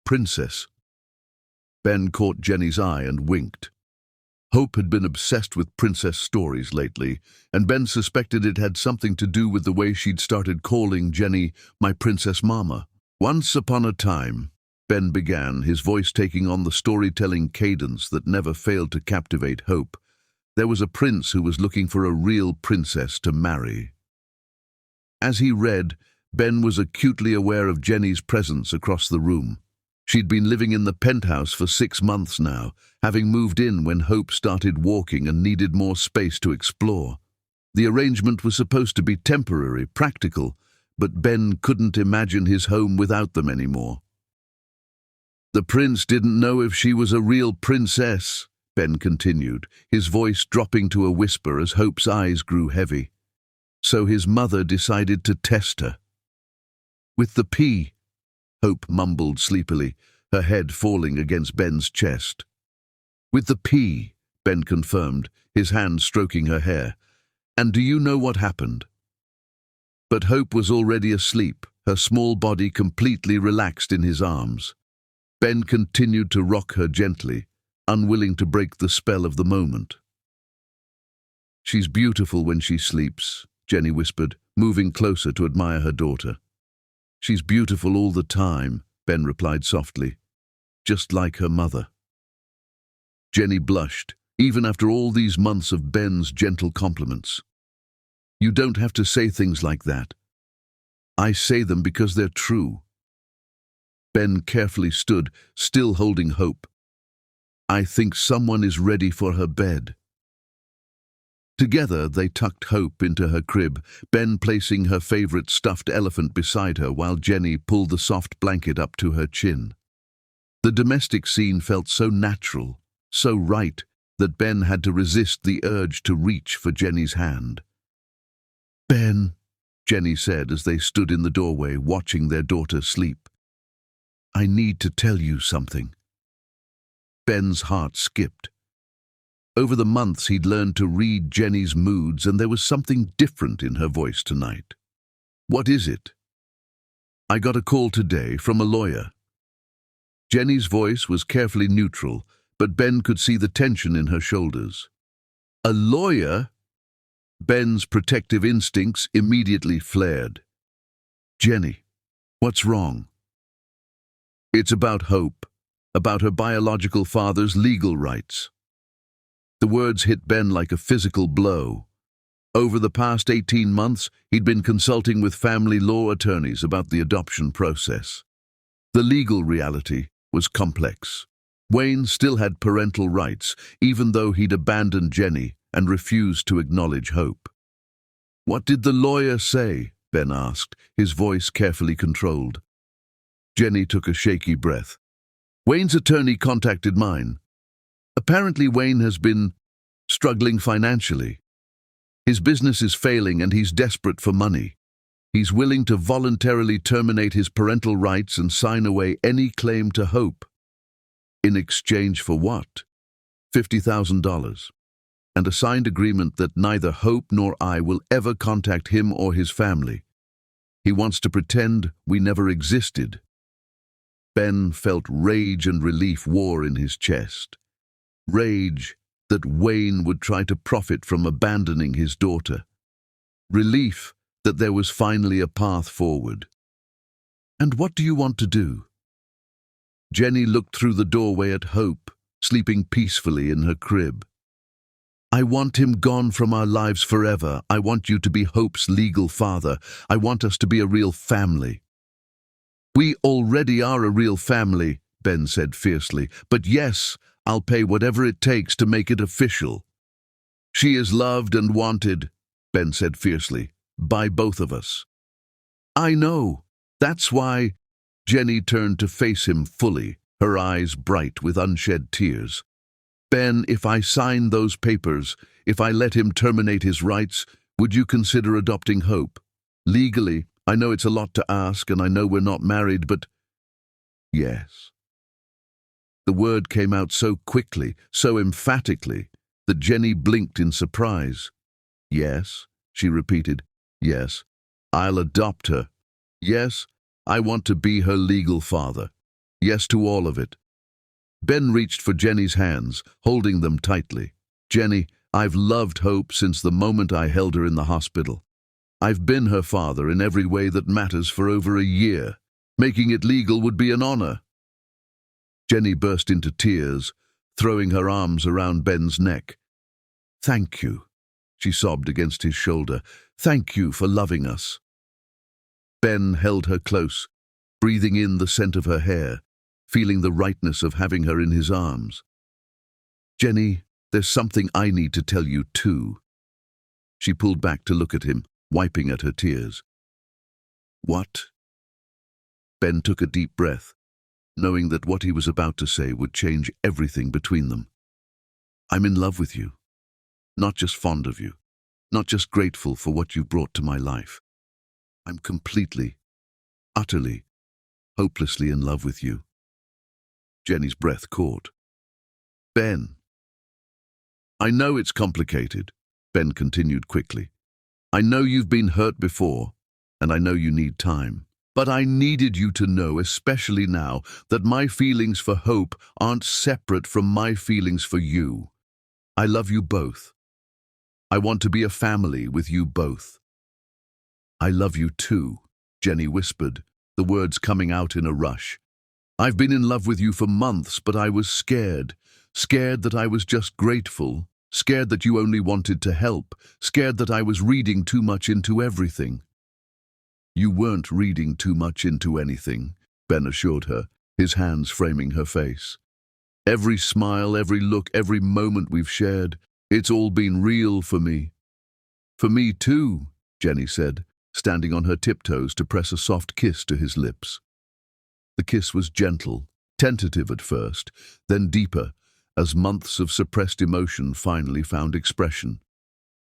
Princess. Ben caught Jenny's eye and winked. Hope had been obsessed with princess stories lately, and Ben suspected it had something to do with the way she'd started calling Jenny my princess mama. Once upon a time, Ben began, his voice taking on the storytelling cadence that never failed to captivate Hope. There was a prince who was looking for a real princess to marry. As he read, Ben was acutely aware of Jenny's presence across the room. She'd been living in the penthouse for 6 months now, having moved in when Hope started walking and needed more space to explore. The arrangement was supposed to be temporary, practical, but Ben couldn't imagine his home without them anymore. The prince didn't know if she was a real princess, Ben continued, his voice dropping to a whisper as Hope's eyes grew heavy. So his mother decided to test her. With the pea, Hope mumbled sleepily, her head falling against Ben's chest. With the pea, Ben confirmed, his hand stroking her hair. And do you know what happened? But Hope was already asleep, her small body completely relaxed in his arms. Ben continued to rock her gently, unwilling to break the spell of the moment. She's beautiful when she sleeps, Jenny whispered, moving closer to admire her daughter. She's beautiful all the time, Ben replied softly, just like her mother. Jenny blushed, even after all these months of Ben's gentle compliments. You don't have to say things like that. I say them because they're true. Ben carefully stood, still holding Hope. I think someone is ready for her bed. Together they tucked Hope into her crib, Ben placing her favorite stuffed elephant beside her while Jenny pulled the soft blanket up to her chin. The domestic scene felt so natural, so right, that Ben had to resist the urge to reach for Jenny's hand. Ben, Jenny said as they stood in the doorway watching their daughter sleep. I need to tell you something. Ben's heart skipped. Over the months he'd learned to read Jenny's moods, and there was something different in her voice tonight. What is it? I got a call today from a lawyer. Jenny's voice was carefully neutral, but Ben could see the tension in her shoulders. A lawyer? Ben's protective instincts immediately flared. Jenny, what's wrong? It's about Hope, about her biological father's legal rights. The words hit Ben like a physical blow. Over the past 18 months, he'd been consulting with family law attorneys about the adoption process. The legal reality was complex. Wayne still had parental rights, even though he'd abandoned Jenny and refused to acknowledge Hope. What did the lawyer say? Ben asked, his voice carefully controlled. Jenny took a shaky breath. Wayne's attorney contacted mine. Apparently Wayne has been struggling financially. His business is failing and he's desperate for money. He's willing to voluntarily terminate his parental rights and sign away any claim to Hope. In exchange for what? $50,000. And a signed agreement that neither Hope nor I will ever contact him or his family. He wants to pretend we never existed. Ben felt rage and relief war in his chest. Rage that Wayne would try to profit from abandoning his daughter. Relief that there was finally a path forward. "And what do you want to do?" Jenny looked through the doorway at Hope, sleeping peacefully in her crib. "I want him gone from our lives forever. I want you to be Hope's legal father. I want us to be a real family." "We already are a real family," Ben said fiercely. "But yes, I'll pay whatever it takes to make it official." "She is loved and wanted," Ben said fiercely, "by both of us." "I know. That's why—" Jenny turned to face him fully, her eyes bright with unshed tears. "Ben, if I sign those papers, if I let him terminate his rights, would you consider adopting Hope? Legally, I know it's a lot to ask and I know we're not married, but—" "Yes." The word came out so quickly, so emphatically, that Jenny blinked in surprise. "Yes," she repeated. "Yes, I'll adopt her. Yes, I want to be her legal father. Yes to all of it." Ben reached for Jenny's hands, holding them tightly. "Jenny, I've loved Hope since the moment I held her in the hospital. I've been her father in every way that matters for over a year. Making it legal would be an honor." Jenny burst into tears, throwing her arms around Ben's neck. "Thank you," she sobbed against his shoulder. "Thank you for loving us." Ben held her close, breathing in the scent of her hair, feeling the rightness of having her in his arms. "Jenny, there's something I need to tell you too." She pulled back to look at him, wiping at her tears. "What?" Ben took a deep breath, knowing that what he was about to say would change everything between them. "I'm in love with you. Not just fond of you. Not just grateful for what you've brought to my life. I'm completely, utterly, hopelessly in love with you." Jenny's breath caught. "Ben." "I know it's complicated," Ben continued quickly. "I know you've been hurt before, and I know you need time. But I needed you to know, especially now, that my feelings for Hope aren't separate from my feelings for you. I love you both. I want to be a family with you both." "I love you too," Jenny whispered, the words coming out in a rush. "I've been in love with you for months, but I was scared. Scared that I was just grateful. Scared that you only wanted to help. Scared that I was reading too much into everything." "You weren't reading too much into anything," Ben assured her, his hands framing her face. "Every smile, every look, every moment we've shared, it's all been real for me." "For me too," Jenny said, standing on her tiptoes to press a soft kiss to his lips. The kiss was gentle, tentative at first, then deeper, as months of suppressed emotion finally found expression.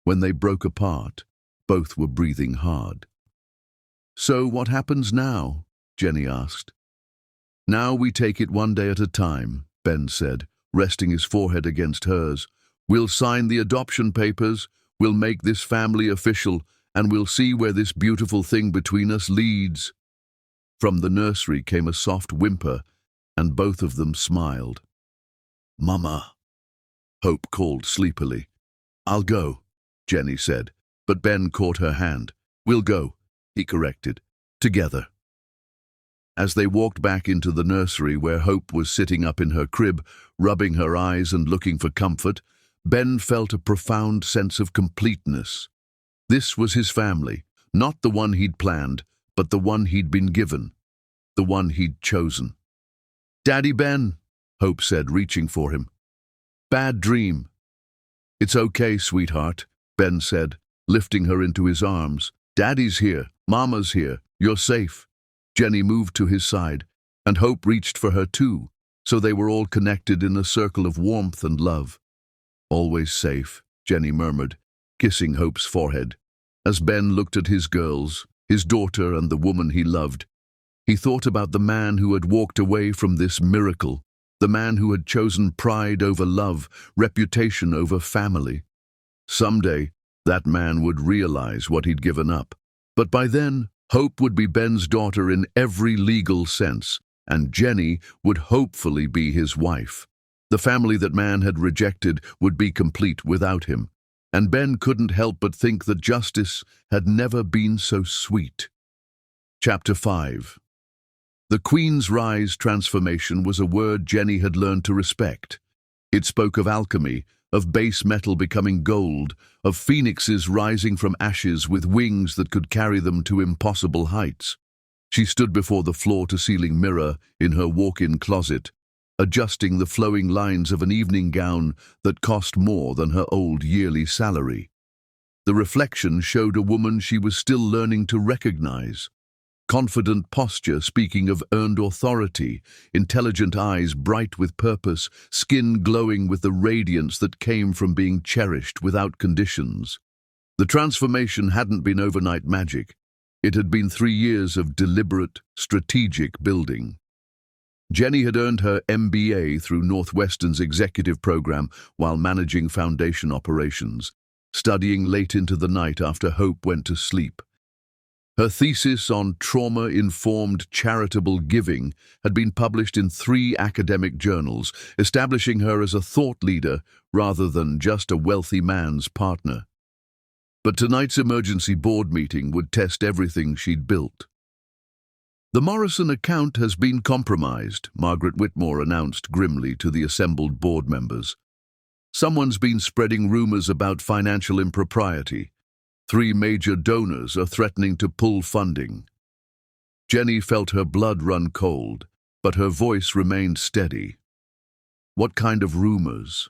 When they broke apart, both were breathing hard. "So what happens now?" Jenny asked. "Now we take it one day at a time," Ben said, resting his forehead against hers. "We'll sign the adoption papers, we'll make this family official, and we'll see where this beautiful thing between us leads." From the nursery came a soft whimper, and both of them smiled. "Mama," Hope called sleepily. "I'll go," Jenny said, but Ben caught her hand. "We'll go," he corrected, "together." As they walked back into the nursery where Hope was sitting up in her crib, rubbing her eyes and looking for comfort, Ben felt a profound sense of completeness. This was his family, not the one he'd planned, but the one he'd been given, the one he'd chosen. "Daddy Ben," Hope said, reaching for him. "Bad dream." "It's okay, sweetheart," Ben said, lifting her into his arms. "Daddy's here, Mama's here, you're safe." Jenny moved to his side, and Hope reached for her too, so they were all connected in a circle of warmth and love. Always safe, Jenny murmured, kissing Hope's forehead. As Ben looked at his girls, his daughter and the woman he loved, he thought about the man who had walked away from this miracle, the man who had chosen pride over love, reputation over family. Someday, that man would realize what he'd given up. But by then, Hope would be Ben's daughter in every legal sense, and Jenny would hopefully be his wife. The family that man had rejected would be complete without him, and Ben couldn't help but think that justice had never been so sweet. Chapter 5. The Queen's Rise transformation was a word Jenny had learned to respect. It spoke of alchemy, of base metal becoming gold, of phoenixes rising from ashes with wings that could carry them to impossible heights. She stood before the floor-to-ceiling mirror in her walk-in closet, adjusting the flowing lines of an evening gown that cost more than her old yearly salary. The reflection showed a woman she was still learning to recognize. Confident posture speaking of earned authority, intelligent eyes bright with purpose, skin glowing with the radiance that came from being cherished without conditions. The transformation hadn't been overnight magic. It had been 3 years of deliberate, strategic building. Jenny had earned her MBA through Northwestern's executive program while managing foundation operations, studying late into the night after Hope went to sleep. Her thesis on trauma-informed charitable giving had been published in 3 academic journals, establishing her as a thought leader rather than just a wealthy man's partner. But tonight's emergency board meeting would test everything she'd built. "The Morrison account has been compromised," Margaret Whitmore announced grimly to the assembled board members. "Someone's been spreading rumors about financial impropriety. 3 major donors are threatening to pull funding." Jenny felt her blood run cold, but her voice remained steady. "What kind of rumors?"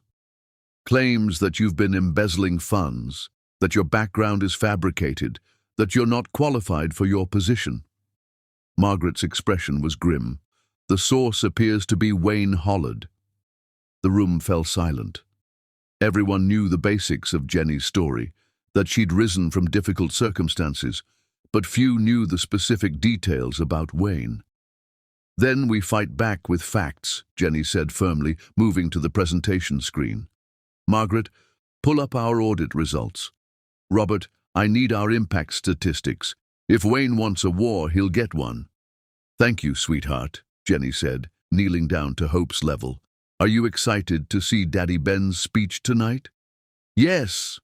"Claims that you've been embezzling funds, that your background is fabricated, that you're not qualified for your position." Margaret's expression was grim. "The source appears to be Wayne Hollard." The room fell silent. Everyone knew the basics of Jenny's story, that she'd risen from difficult circumstances, but few knew the specific details about Wayne. "Then we fight back with facts," Jenny said firmly, moving to the presentation screen. "Margaret, pull up our audit results. Robert, I need our impact statistics. If Wayne wants a war, he'll get one." "Thank you, sweetheart," Jenny said, kneeling down to Hope's level. "Are you excited to see Daddy Ben's speech tonight?" "Yes."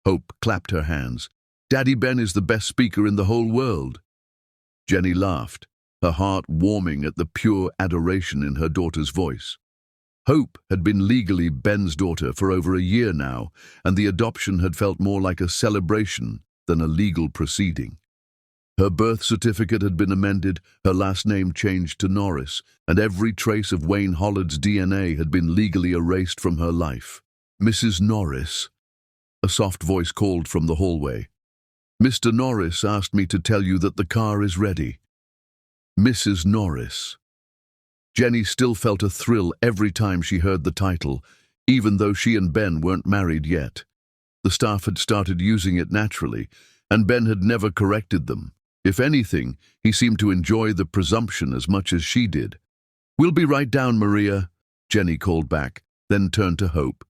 Hope clapped her hands. "Daddy Ben is the best speaker in the whole world." Jenny laughed, her heart warming at the pure adoration in her daughter's voice. Hope had been legally Ben's daughter for over a year now, and the adoption had felt more like a celebration than a legal proceeding. Her birth certificate had been amended, her last name changed to Norris, and every trace of Wayne Hollard's DNA had been legally erased from her life. "Mrs. Norris," a soft voice called from the hallway. "Mr. Norris asked me to tell you that the car is ready." Mrs. Norris. Jenny still felt a thrill every time she heard the title, even though she and Ben weren't married yet. The staff had started using it naturally, and Ben had never corrected them. If anything, he seemed to enjoy the presumption as much as she did. "We'll be right down, Maria," Jenny called back, then turned to Hope.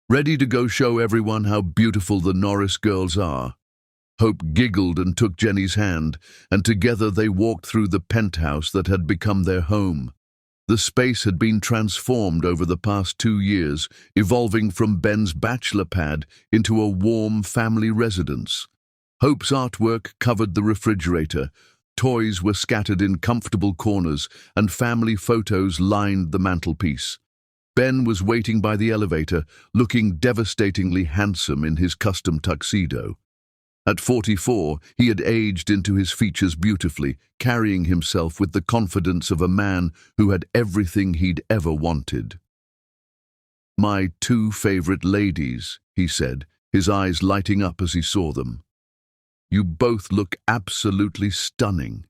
"Ready to go show everyone how beautiful the Norris girls are?" Hope giggled and took Jenny's hand, and together they walked through the penthouse that had become their home. The space had been transformed over the past 2 years, evolving from Ben's bachelor pad into a warm family residence. Hope's artwork covered the refrigerator, toys were scattered in comfortable corners, and family photos lined the mantelpiece. Ben was waiting by the elevator, looking devastatingly handsome in his custom tuxedo. At 44, he had aged into his features beautifully, carrying himself with the confidence of a man who had everything he'd ever wanted. "My 2 favorite ladies," he said, his eyes lighting up as he saw them. "You both look absolutely stunning.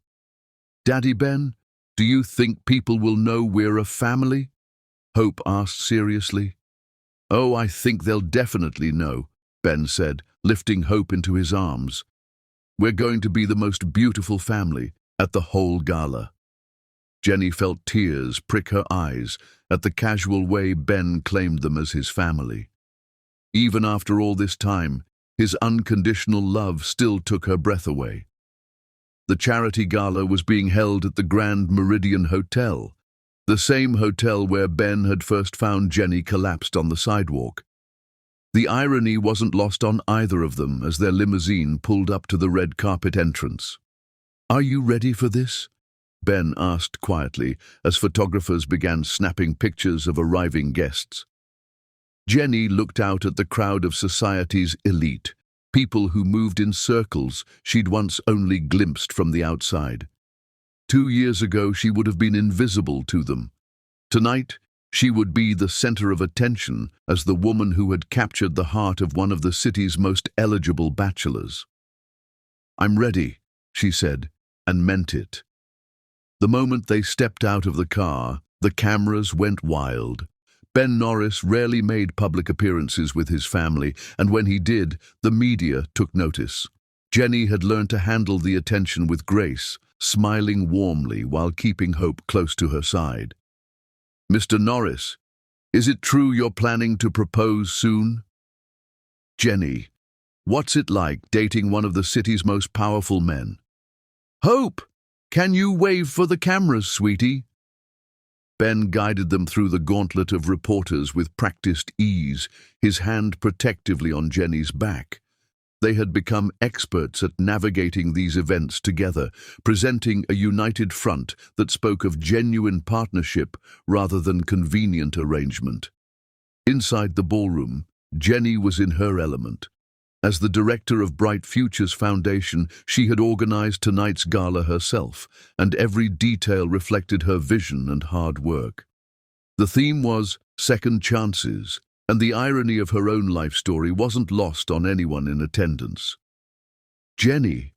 Daddy Ben, do you think people will know we're a family?" Hope asked seriously. "Oh, I think they'll definitely know," Ben said, lifting Hope into his arms. "We're going to be the most beautiful family at the whole gala." Jenny felt tears prick her eyes at the casual way Ben claimed them as his family. Even after all this time, his unconditional love still took her breath away. The charity gala was being held at the Grand Meridian Hotel, the same hotel where Ben had first found Jenny collapsed on the sidewalk. The irony wasn't lost on either of them as their limousine pulled up to the red carpet entrance. "Are you ready for this?" Ben asked quietly as photographers began snapping pictures of arriving guests. Jenny looked out at the crowd of society's elite, people who moved in circles she'd once only glimpsed from the outside. 2 years ago, she would have been invisible to them. Tonight, she would be the center of attention as the woman who had captured the heart of one of the city's most eligible bachelors. "I'm ready," she said, and meant it. The moment they stepped out of the car, the cameras went wild. Ben Norris rarely made public appearances with his family, and when he did, the media took notice. Jenny had learned to handle the attention with grace, smiling warmly while keeping Hope close to her side. "Mr. Norris, is it true you're planning to propose soon?" "Jenny, what's it like dating one of the city's most powerful men?" "Hope, can you wave for the cameras, sweetie?" Ben guided them through the gauntlet of reporters with practiced ease, his hand protectively on Jenny's back. They had become experts at navigating these events together, presenting a united front that spoke of genuine partnership rather than convenient arrangement. Inside the ballroom, Jenny was in her element. As the director of Bright Futures Foundation, she had organized tonight's gala herself, and every detail reflected her vision and hard work. The theme was second chances, and the irony of her own life story wasn't lost on anyone in attendance. "Jenny."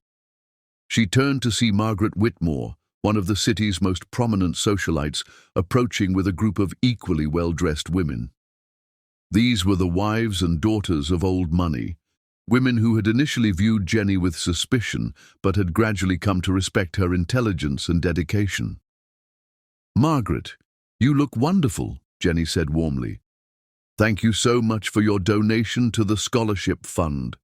She turned to see Margaret Whitmore, one of the city's most prominent socialites, approaching with a group of equally well-dressed women. These were the wives and daughters of old money, women who had initially viewed Jenny with suspicion but had gradually come to respect her intelligence and dedication. "Margaret, you look wonderful," Jenny said warmly. "Thank you so much for your donation to the scholarship fund."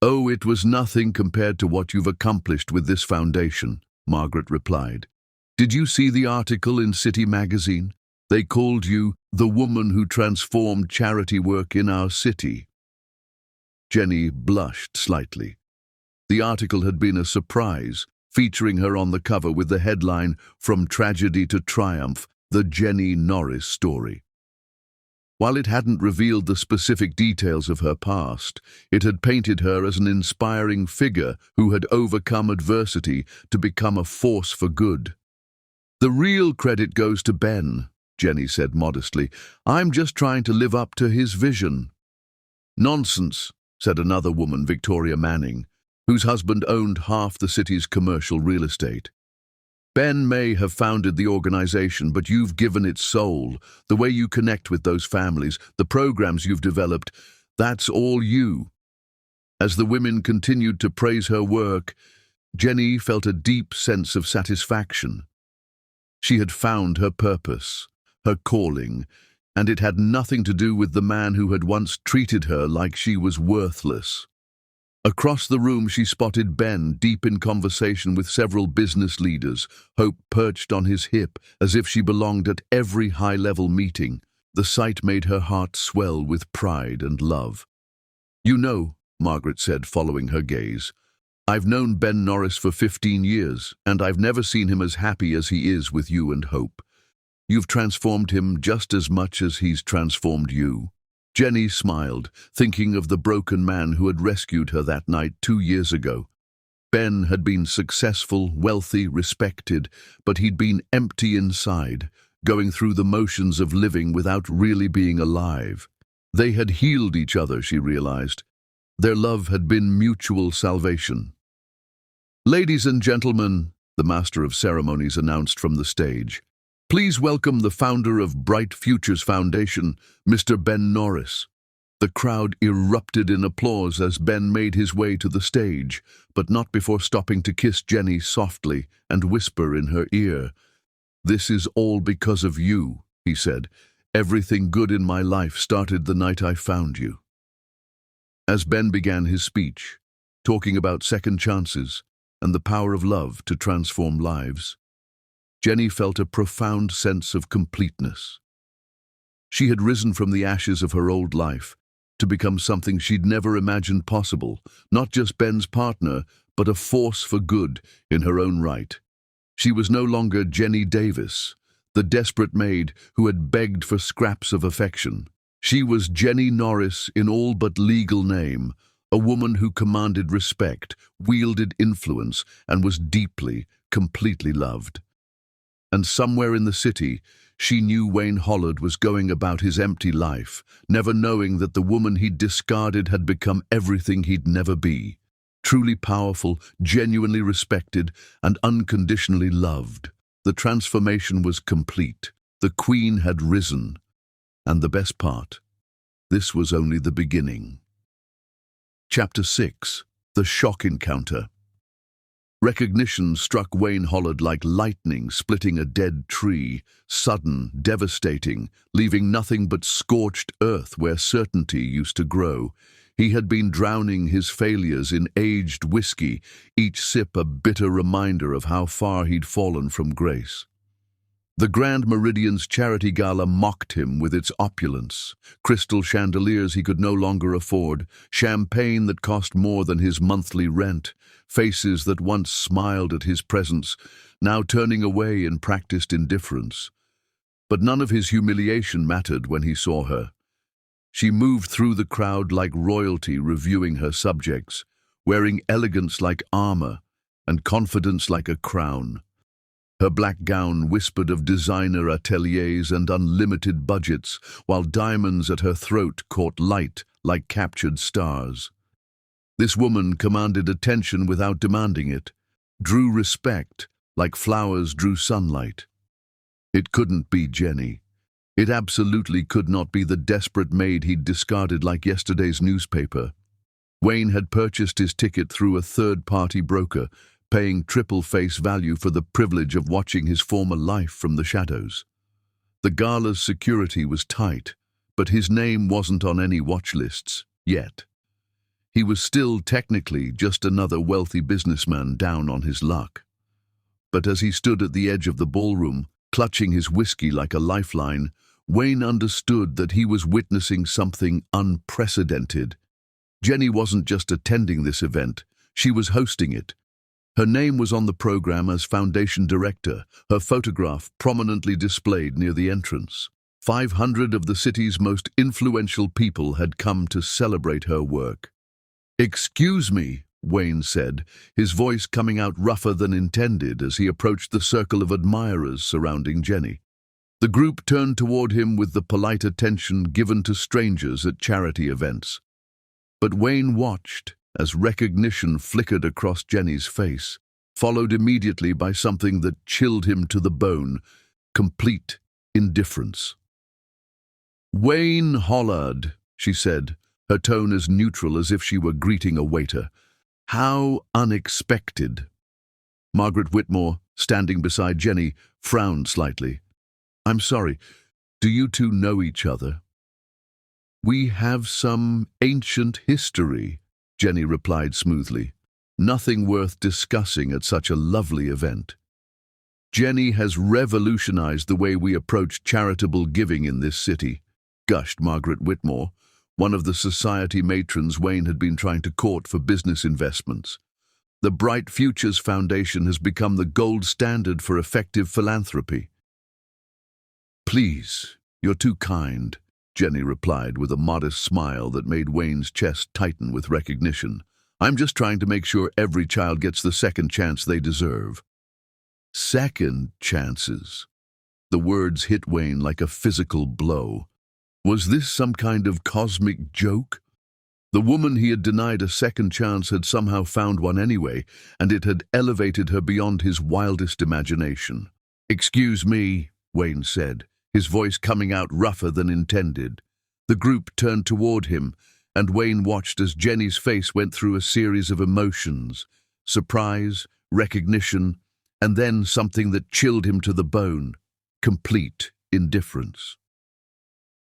"Oh, it was nothing compared to what you've accomplished with this foundation," Margaret replied. "Did you see the article in City magazine? They called you the woman who transformed charity work in our city." Jenny blushed slightly. The article had been a surprise, featuring her on the cover with the headline, "From Tragedy to Triumph, the Jenny Norris Story." While it hadn't revealed the specific details of her past, it had painted her as an inspiring figure who had overcome adversity to become a force for good. "The real credit goes to Ben," Jenny said modestly. "I'm just trying to live up to his vision." "Nonsense," said another woman, Victoria Manning, whose husband owned half the city's commercial real estate. "Ben may have founded the organization, but you've given it soul. The way you connect with those families, the programs you've developed, that's all you." As the women continued to praise her work, Jenny felt a deep sense of satisfaction. She had found her purpose, her calling, and it had nothing to do with the man who had once treated her like she was worthless. Across the room she spotted Ben, deep in conversation with several business leaders, Hope perched on his hip as if she belonged at every high-level meeting. The sight made her heart swell with pride and love. "You know," Margaret said, following her gaze, "I've known Ben Norris for 15 years, and I've never seen him as happy as he is with you and Hope. You've transformed him just as much as he's transformed you." Jenny smiled, thinking of the broken man who had rescued her that night 2 years ago. Ben had been successful, wealthy, respected, but he'd been empty inside, going through the motions of living without really being alive. They had healed each other, she realized. Their love had been mutual salvation. "Ladies and gentlemen," the Master of Ceremonies announced from the stage, "please welcome the founder of Bright Futures Foundation, Mr. Ben Norris." The crowd erupted in applause as Ben made his way to the stage, but not before stopping to kiss Jenny softly and whisper in her ear. "This is all because of you," he said. "Everything good in my life started the night I found you." As Ben began his speech, talking about second chances and the power of love to transform lives, Jenny felt a profound sense of completeness. She had risen from the ashes of her old life to become something she'd never imagined possible, not just Ben's partner, but a force for good in her own right. She was no longer Jenny Davis, the desperate maid who had begged for scraps of affection. She was Jenny Norris in all but legal name, a woman who commanded respect, wielded influence, and was deeply, completely loved. And somewhere in the city, she knew Wayne Hollard was going about his empty life, never knowing that the woman he'd discarded had become everything he'd never be. Truly powerful, genuinely respected, and unconditionally loved. The transformation was complete. The Queen had risen. And the best part, this was only the beginning. Chapter 6. The Shock Encounter. Recognition struck Wayne Hollard like lightning splitting a dead tree, sudden, devastating, leaving nothing but scorched earth where certainty used to grow. He had been drowning his failures in aged whiskey, each sip a bitter reminder of how far he'd fallen from grace. The Grand Meridian's charity gala mocked him with its opulence, crystal chandeliers he could no longer afford, champagne that cost more than his monthly rent, faces that once smiled at his presence, now turning away in practiced indifference. But none of his humiliation mattered when he saw her. She moved through the crowd like royalty reviewing her subjects, wearing elegance like armor and confidence like a crown. Her black gown whispered of designer ateliers and unlimited budgets, while diamonds at her throat caught light like captured stars. This woman commanded attention without demanding it, drew respect like flowers drew sunlight. It couldn't be Jenny. It absolutely could not be the desperate maid he'd discarded like yesterday's newspaper. Wayne had purchased his ticket through a third-party broker, paying triple face value for the privilege of watching his former life from the shadows. The gala's security was tight, but his name wasn't on any watch lists, yet. He was still technically just another wealthy businessman down on his luck. But as he stood at the edge of the ballroom, clutching his whiskey like a lifeline, Wayne understood that he was witnessing something unprecedented. Jenny wasn't just attending this event, she was hosting it. Her name was on the program as foundation director, her photograph prominently displayed near the entrance. 500 of the city's most influential people had come to celebrate her work. "Excuse me," Wayne said, his voice coming out rougher than intended as he approached the circle of admirers surrounding Jenny. The group turned toward him with the polite attention given to strangers at charity events. But Wayne watched as recognition flickered across Jenny's face, followed immediately by something that chilled him to the bone, complete indifference. "Wayne Hollard," she said, her tone as neutral as if she were greeting a waiter. "How unexpected." Margaret Whitmore, standing beside Jenny, frowned slightly. "I'm sorry, do you two know each other?" "We have some ancient history," Jenny replied smoothly. "Nothing worth discussing at such a lovely event." "Jenny has revolutionized the way we approach charitable giving in this city," gushed Margaret Whitmore, one of the society matrons Wayne had been trying to court for business investments. "The Bright Futures Foundation has become the gold standard for effective philanthropy." "Please, you're too kind," Jenny replied with a modest smile that made Wayne's chest tighten with recognition. "I'm just trying to make sure every child gets the second chance they deserve." Second chances. The words hit Wayne like a physical blow. Was this some kind of cosmic joke? The woman he had denied a second chance had somehow found one anyway, and it had elevated her beyond his wildest imagination. "Excuse me," Wayne said, his voice coming out rougher than intended. The group turned toward him, and Wayne watched as Jenny's face went through a series of emotions: surprise, recognition, and then something that chilled him to the bone: complete indifference.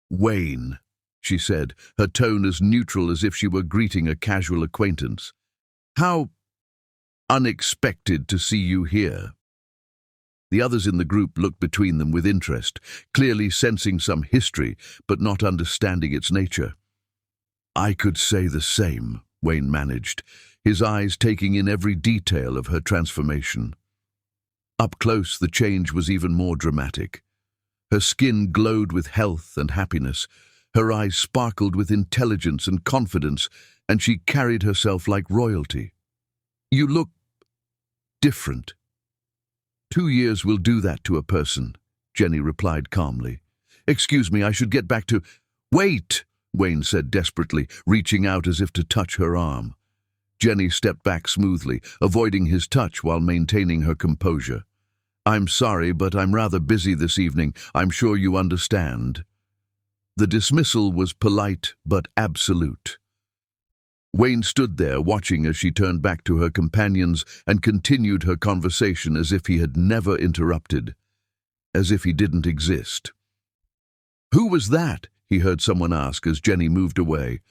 "Wayne," she said, her tone as neutral as if she were greeting a casual acquaintance. "How unexpected to see you here." The others in the group looked between them with interest, clearly sensing some history, but not understanding its nature. "I could say the same," Wayne managed, his eyes taking in every detail of her transformation. Up close, the change was even more dramatic. Her skin glowed with health and happiness, her eyes sparkled with intelligence and confidence, and she carried herself like royalty. "You look different." 2 years will do that to a person," Jenny replied calmly. "Excuse me, I should get back to—" "Wait!" Wayne said desperately, reaching out as if to touch her arm. Jenny stepped back smoothly, avoiding his touch while maintaining her composure. "I'm sorry, but I'm rather busy this evening. I'm sure you understand." The dismissal was polite but absolute. Wayne stood there, watching as she turned back to her companions and continued her conversation as if he had never interrupted, as if he didn't exist. "Who was that?" he heard someone ask as Jenny moved away.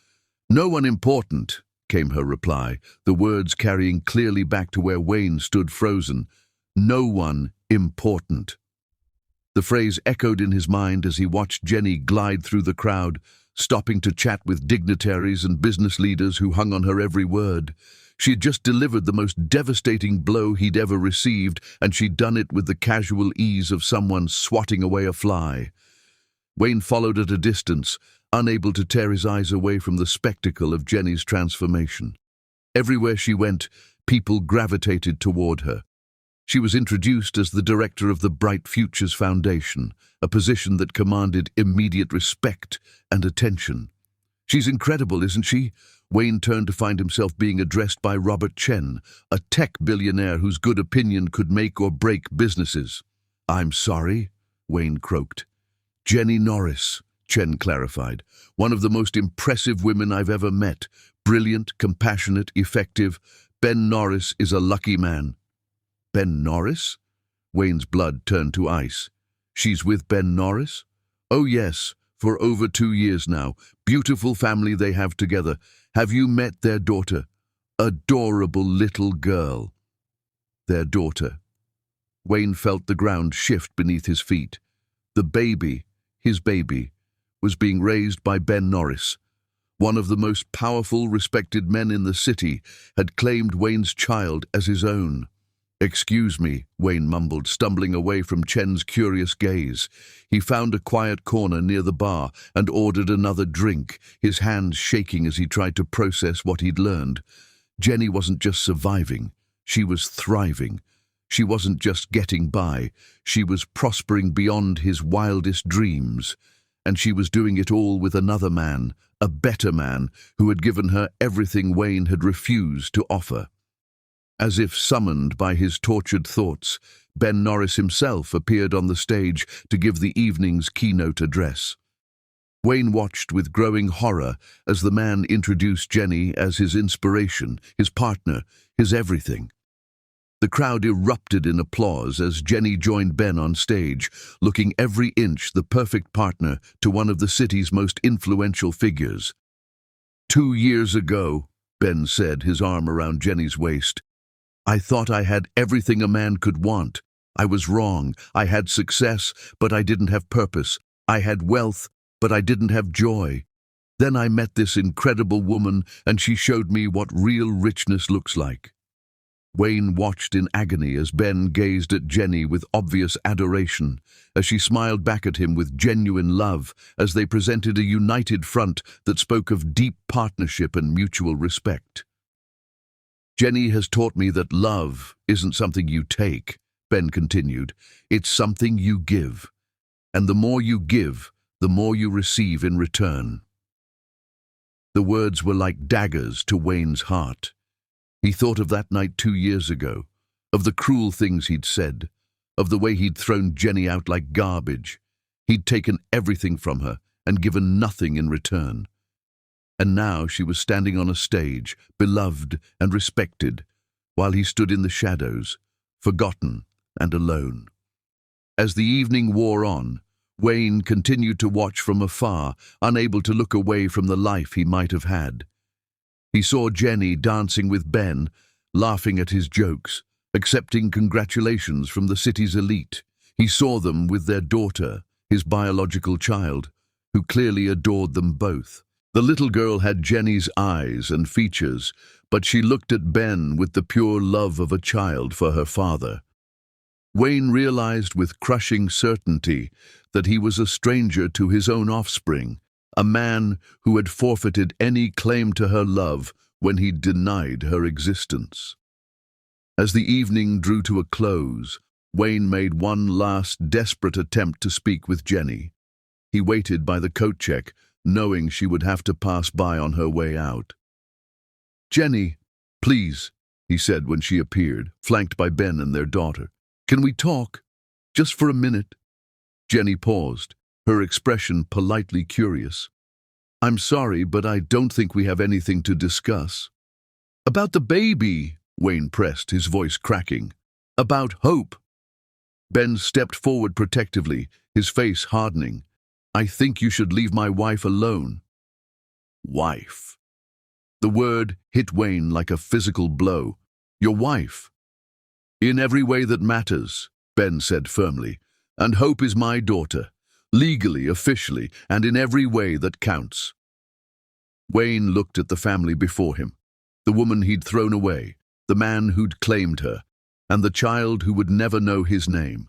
"No one important," came her reply, the words carrying clearly back to where Wayne stood frozen. "No one important." The phrase echoed in his mind as he watched Jenny glide through the crowd, stopping to chat with dignitaries and business leaders who hung on her every word. She had just delivered the most devastating blow he'd ever received, and she'd done it with the casual ease of someone swatting away a fly. Wayne followed at a distance, unable to tear his eyes away from the spectacle of Jenny's transformation. Everywhere she went, people gravitated toward her. She was introduced as the director of the Bright Futures Foundation, a position that commanded immediate respect and attention. "She's incredible, isn't she?" Wayne turned to find himself being addressed by Robert Chen, a tech billionaire whose good opinion could make or break businesses. "I'm sorry," Wayne croaked. "Jenny Norris," Chen clarified. "One of the most impressive women I've ever met. Brilliant, compassionate, effective. Ben Norris is a lucky man." "Ben Norris?" Wayne's blood turned to ice. "She's with Ben Norris?" "Oh yes, for over 2 years now. Beautiful family they have together. Have you met their daughter? Adorable little girl." Their daughter. Wayne felt the ground shift beneath his feet. The baby, his baby, was being raised by Ben Norris. One of the most powerful, respected men in the city had claimed Wayne's child as his own. "Excuse me," Wayne mumbled, stumbling away from Chen's curious gaze. He found a quiet corner near the bar and ordered another drink, his hands shaking as he tried to process what he'd learned. Jenny wasn't just surviving, she was thriving. She wasn't just getting by, she was prospering beyond his wildest dreams. And she was doing it all with another man, a better man, who had given her everything Wayne had refused to offer. As if summoned by his tortured thoughts, Ben Norris himself appeared on the stage to give the evening's keynote address. Wayne watched with growing horror as the man introduced Jenny as his inspiration, his partner, his everything. The crowd erupted in applause as Jenny joined Ben on stage, looking every inch the perfect partner to one of the city's most influential figures. 2 years ago," Ben said, his arm around Jenny's waist, "I thought I had everything a man could want. I was wrong. I had success, but I didn't have purpose. I had wealth, but I didn't have joy. Then I met this incredible woman, and she showed me what real richness looks like." Wayne watched in agony as Ben gazed at Jenny with obvious adoration, as she smiled back at him with genuine love, as they presented a united front that spoke of deep partnership and mutual respect. "Jenny has taught me that love isn't something you take," Ben continued. "It's something you give. And the more you give, the more you receive in return." The words were like daggers to Wayne's heart. He thought of that night 2 years ago, of the cruel things he'd said, of the way he'd thrown Jenny out like garbage. He'd taken everything from her, and given nothing in return. And now she was standing on a stage, beloved and respected, while he stood in the shadows, forgotten and alone. As the evening wore on, Wayne continued to watch from afar, unable to look away from the life he might have had. He saw Jenny dancing with Ben, laughing at his jokes, accepting congratulations from the city's elite. He saw them with their daughter, his biological child, who clearly adored them both. The little girl had Jenny's eyes and features, but she looked at Ben with the pure love of a child for her father. Wayne realized with crushing certainty that he was a stranger to his own offspring, a man who had forfeited any claim to her love when he denied her existence. As the evening drew to a close, Wayne made one last desperate attempt to speak with Jenny. He waited by the coat check, knowing she would have to pass by on her way out. "Jenny, please," he said when she appeared, flanked by Ben and their daughter. "Can we talk? Just for a minute?" Jenny paused, her expression politely curious. "I'm sorry, but I don't think we have anything to discuss." "About the baby," Wayne pressed, his voice cracking. "About Hope." Ben stepped forward protectively, his face hardening. "I think you should leave my wife alone." Wife. The word hit Wayne like a physical blow. "Your wife?" "In every way that matters," Ben said firmly. "And Hope is my daughter, legally, officially, and in every way that counts." Wayne looked at the family before him, the woman he'd thrown away, the man who'd claimed her, and the child who would never know his name.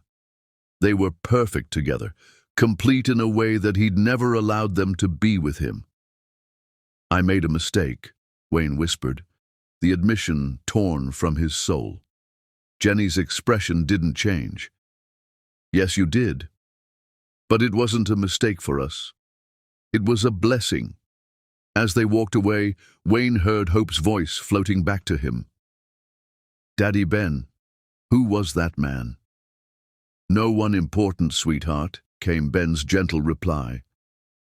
They were perfect together, complete in a way that he'd never allowed them to be with him. "I made a mistake," Wayne whispered, the admission torn from his soul. Jenny's expression didn't change. "Yes, you did. But it wasn't a mistake for us. It was a blessing." As they walked away, Wayne heard Hope's voice floating back to him. "Daddy Ben, who was that man?" "No one important, sweetheart," came Ben's gentle reply.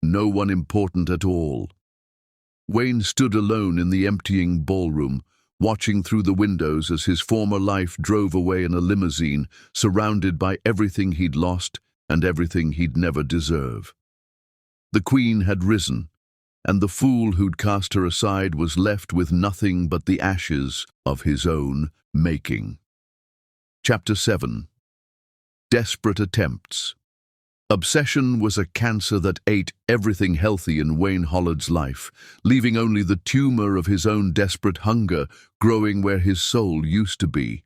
"No one important at all." Wayne stood alone in the emptying ballroom, watching through the windows as his former life drove away in a limousine, surrounded by everything he'd lost and everything he'd never deserve. The Queen had risen, and the fool who'd cast her aside was left with nothing but the ashes of his own making. Chapter 7. Desperate Attempts. Obsession was a cancer that ate everything healthy in Wayne Hollard's life, leaving only the tumor of his own desperate hunger growing where his soul used to be.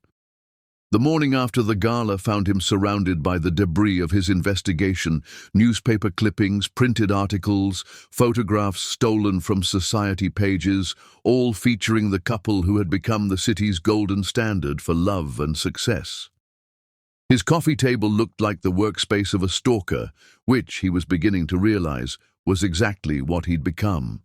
The morning after the gala found him surrounded by the debris of his investigation, newspaper clippings, printed articles, photographs stolen from society pages, all featuring the couple who had become the city's golden standard for love and success. His coffee table looked like the workspace of a stalker, which, he was beginning to realize, was exactly what he'd become.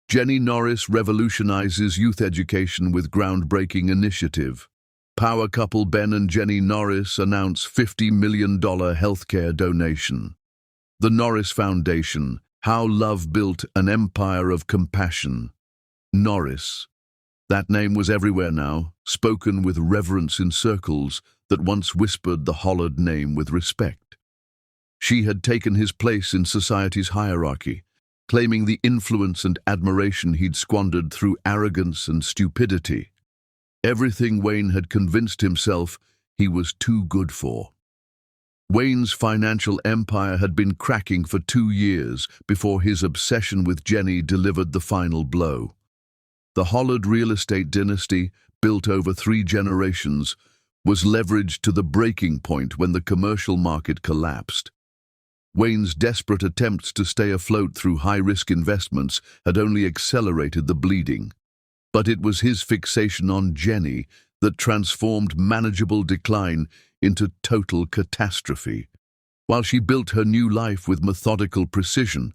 Jenny Norris revolutionizes youth education with groundbreaking initiative. Power couple Ben and Jenny Norris announce $50 million healthcare donation. The Norris Foundation, how love built an empire of compassion. Norris. That name was everywhere now, spoken with reverence in circles that once whispered the Hollard name with respect. She had taken his place in society's hierarchy, claiming the influence and admiration he'd squandered through arrogance and stupidity. Everything Wayne had convinced himself he was too good for. Wayne's financial empire had been cracking for 2 years before his obsession with Jenny delivered the final blow. The Hollard real estate dynasty, built over 3 generations, was leveraged to the breaking point when the commercial market collapsed. Wayne's desperate attempts to stay afloat through high-risk investments had only accelerated the bleeding. But it was his fixation on Jenny that transformed manageable decline into total catastrophe. While she built her new life with methodical precision,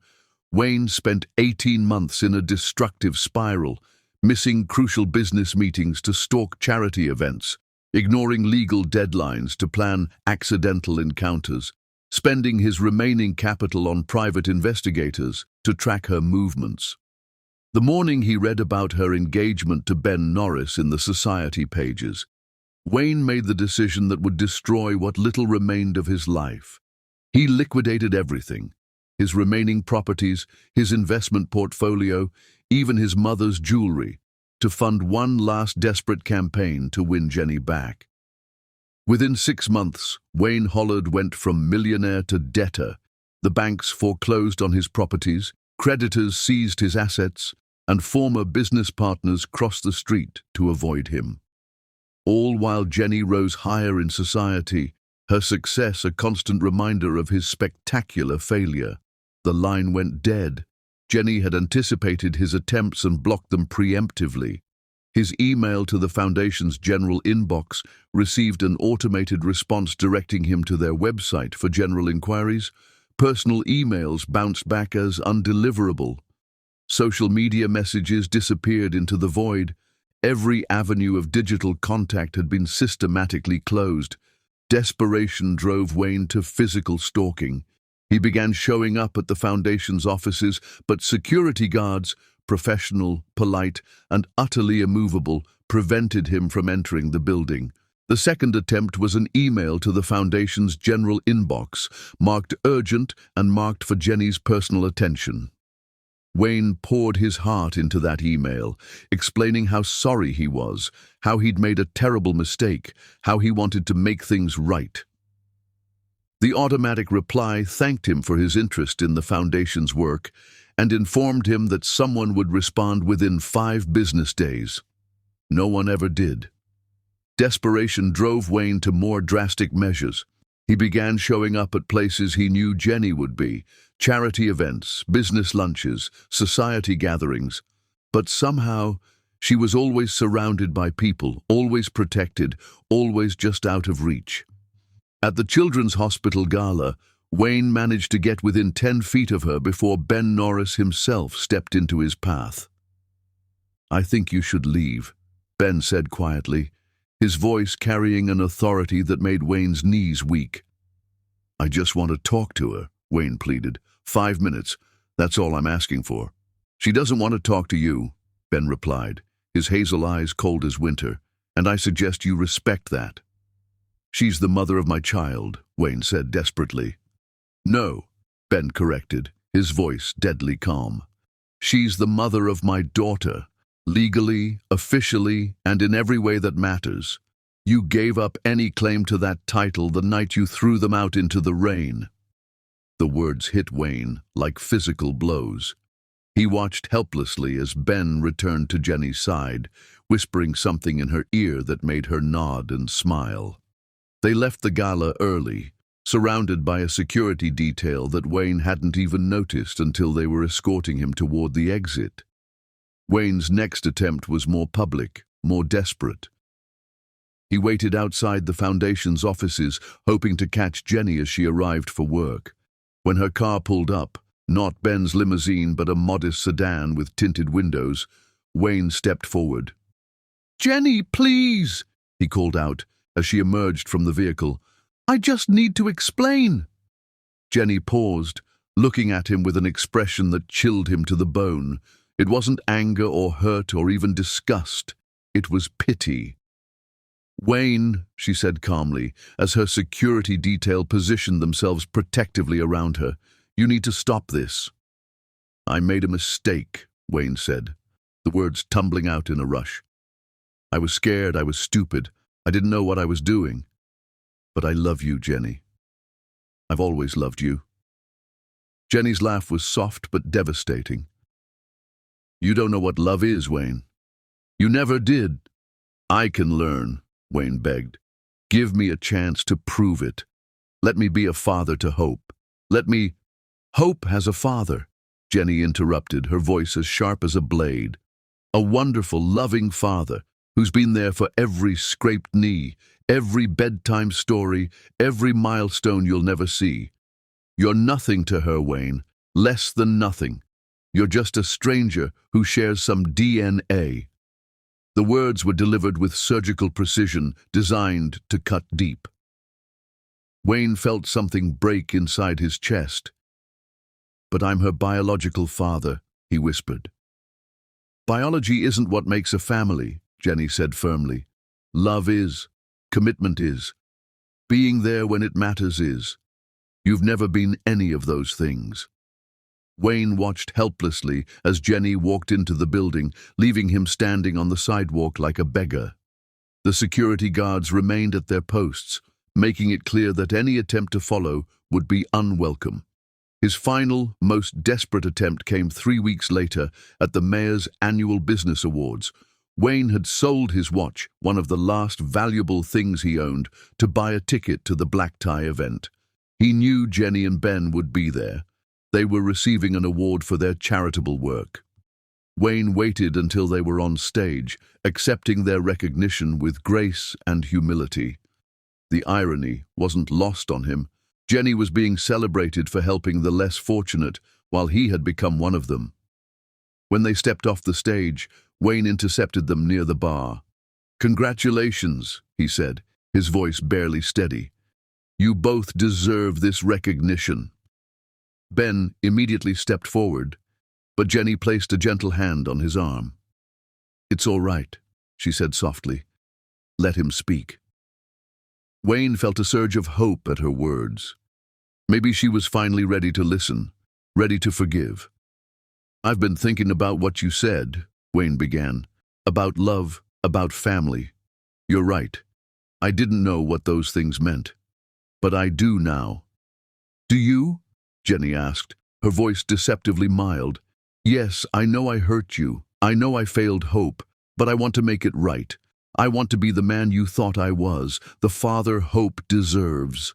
Wayne spent 18 months in a destructive spiral, missing crucial business meetings to stalk charity events, ignoring legal deadlines to plan accidental encounters, spending his remaining capital on private investigators to track her movements. The morning he read about her engagement to Ben Norris in the society pages, Wayne made the decision that would destroy what little remained of his life. He liquidated everything: his remaining properties, his investment portfolio, even his mother's jewelry, to fund one last desperate campaign to win Jenny back. Within 6 months, Wayne Hollard went from millionaire to debtor. The banks foreclosed on his properties, creditors seized his assets, and former business partners crossed the street to avoid him. All while Jenny rose higher in society, her success a constant reminder of his spectacular failure. The line went dead. Jenny had anticipated his attempts and blocked them preemptively. His email to the Foundation's general inbox received an automated response directing him to their website for general inquiries. Personal emails bounced back as undeliverable. Social media messages disappeared into the void. Every avenue of digital contact had been systematically closed. Desperation drove Wayne to physical stalking. He began showing up at the Foundation's offices, but security guards, professional, polite, and utterly immovable, prevented him from entering the building. The second attempt was an email to the Foundation's general inbox, marked urgent and marked for Jenny's personal attention. Wayne poured his heart into that email, explaining how sorry he was, how he'd made a terrible mistake, how he wanted to make things right. The automatic reply thanked him for his interest in the Foundation's work and informed him that someone would respond within 5 business days. No one ever did. Desperation drove Wayne to more drastic measures. He began showing up at places he knew Jenny would be: charity events, business lunches, society gatherings. But somehow, she was always surrounded by people, always protected, always just out of reach. At the Children's Hospital Gala, Wayne managed to get within 10 feet of her before Ben Norris himself stepped into his path. "I think you should leave," Ben said quietly, his voice carrying an authority that made Wayne's knees weak. "I just want to talk to her," Wayne pleaded. 5 minutes, that's all I'm asking for." "She doesn't want to talk to you," Ben replied, his hazel eyes cold as winter, "and I suggest you respect that." "She's the mother of my child," Wayne said desperately. "No," Ben corrected, his voice deadly calm. "She's the mother of my daughter, legally, officially, and in every way that matters. You gave up any claim to that title the night you threw them out into the rain." The words hit Wayne like physical blows. He watched helplessly as Ben returned to Jenny's side, whispering something in her ear that made her nod and smile. They left the gala early, surrounded by a security detail that Wayne hadn't even noticed until they were escorting him toward the exit. Wayne's next attempt was more public, more desperate. He waited outside the Foundation's offices, hoping to catch Jenny as she arrived for work. When her car pulled up, not Ben's limousine but a modest sedan with tinted windows, Wayne stepped forward. "Jenny, please," he called out as she emerged from the vehicle. "I just need to explain." Jenny paused, looking at him with an expression that chilled him to the bone. It wasn't anger or hurt or even disgust. It was pity. "Wayne," she said calmly, as her security detail positioned themselves protectively around her, "you need to stop this." "I made a mistake," Wayne said, the words tumbling out in a rush. "I was scared, I was stupid, I didn't know what I was doing. But I love you, Jenny. I've always loved you." Jenny's laugh was soft but devastating. "You don't know what love is, Wayne. You never did." "I can learn," Wayne begged. "Give me a chance to prove it. Let me be a father to Hope. Let me—" "Hope has a father," Jenny interrupted, her voice as sharp as a blade. "A wonderful, loving father who's been there for every scraped knee, every bedtime story, every milestone you'll never see. You're nothing to her, Wayne, less than nothing. You're just a stranger who shares some DNA." The words were delivered with surgical precision, designed to cut deep. Wayne felt something break inside his chest. "But I'm her biological father," he whispered. "Biology isn't what makes a family," Jenny said firmly. "Love is. Commitment is. Being there when it matters is. You've never been any of those things." Wayne watched helplessly as Jenny walked into the building, leaving him standing on the sidewalk like a beggar. The security guards remained at their posts, making it clear that any attempt to follow would be unwelcome. His final, most desperate attempt came 3 weeks later at the mayor's annual business awards. Wayne had sold his watch, one of the last valuable things he owned, to buy a ticket to the black tie event. He knew Jenny and Ben would be there. They were receiving an award for their charitable work. Wayne waited until they were on stage, accepting their recognition with grace and humility. The irony wasn't lost on him. Jenny was being celebrated for helping the less fortunate, while he had become one of them. When they stepped off the stage, Wayne intercepted them near the bar. "Congratulations," he said, his voice barely steady. "You both deserve this recognition." Ben immediately stepped forward, but Jenny placed a gentle hand on his arm. "It's all right," she said softly. "Let him speak." Wayne felt a surge of hope at her words. Maybe she was finally ready to listen, ready to forgive. "I've been thinking about what you said," Wayne began. "About love, about family. You're right. I didn't know what those things meant. But I do now." "Do you?" Jenny asked, her voice deceptively mild. "Yes, I know I hurt you. I know I failed hope, but I want to make it right. I want to be the man you thought I was, the father hope deserves."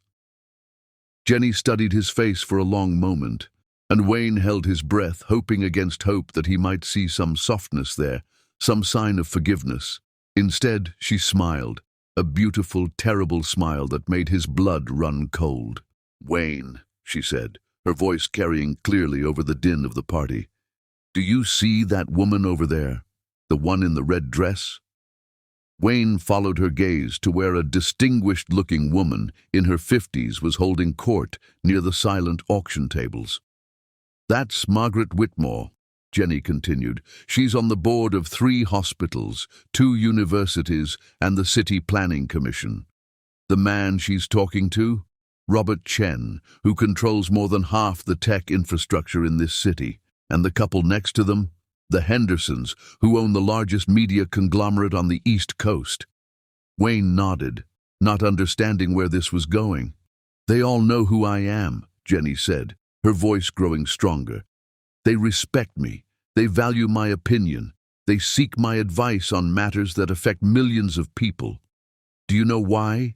Jenny studied his face for a long moment, and Wayne held his breath, hoping against hope that he might see some softness there, some sign of forgiveness. Instead, she smiled, a beautiful, terrible smile that made his blood run cold. "Wayne," she said, her voice carrying clearly over the din of the party, "do you see that woman over there, the one in the red dress?" Wayne followed her gaze to where a distinguished-looking woman in her 50s was holding court near the silent auction tables. "That's Margaret Whitmore," Jenny continued. "She's on the board of 3 hospitals, 2 universities, and the City Planning Commission. The man she's talking to? Robert Chen, who controls more than half the tech infrastructure in this city. And the couple next to them? The Hendersons, who own the largest media conglomerate on the East Coast." Wayne nodded, not understanding where this was going. "They all know who I am," Jenny said, her voice growing stronger. "They respect me. They value my opinion. They seek my advice on matters that affect millions of people. Do you know why?"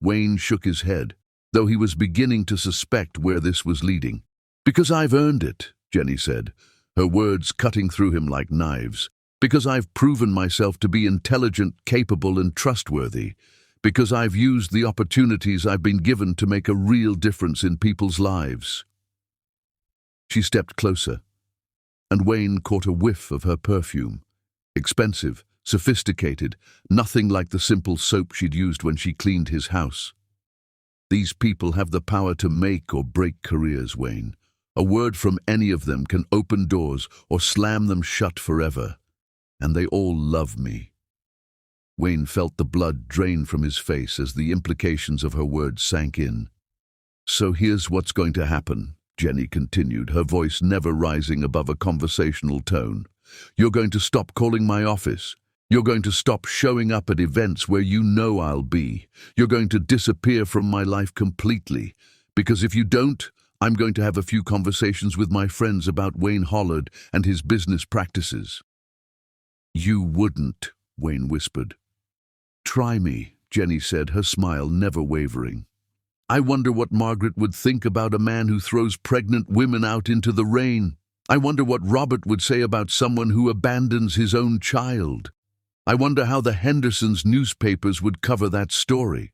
Wayne shook his head, though he was beginning to suspect where this was leading. "Because I've earned it," Jenny said, her words cutting through him like knives. "Because I've proven myself to be intelligent, capable, and trustworthy. Because I've used the opportunities I've been given to make a real difference in people's lives." She stepped closer, and Wayne caught a whiff of her perfume. Expensive, sophisticated, nothing like the simple soap she'd used when she cleaned his house. "These people have the power to make or break careers, Wayne. A word from any of them can open doors or slam them shut forever. And they all love me." Wayne felt the blood drain from his face as the implications of her words sank in. "So here's what's going to happen," Jenny continued, her voice never rising above a conversational tone. "You're going to stop calling my office. You're going to stop showing up at events where you know I'll be. You're going to disappear from my life completely. Because if you don't, I'm going to have a few conversations with my friends about Wayne Hollard and his business practices." "You wouldn't," Wayne whispered. "Try me," Jenny said, her smile never wavering. "I wonder what Margaret would think about a man who throws pregnant women out into the rain. I wonder what Robert would say about someone who abandons his own child. I wonder how the Hendersons' newspapers would cover that story."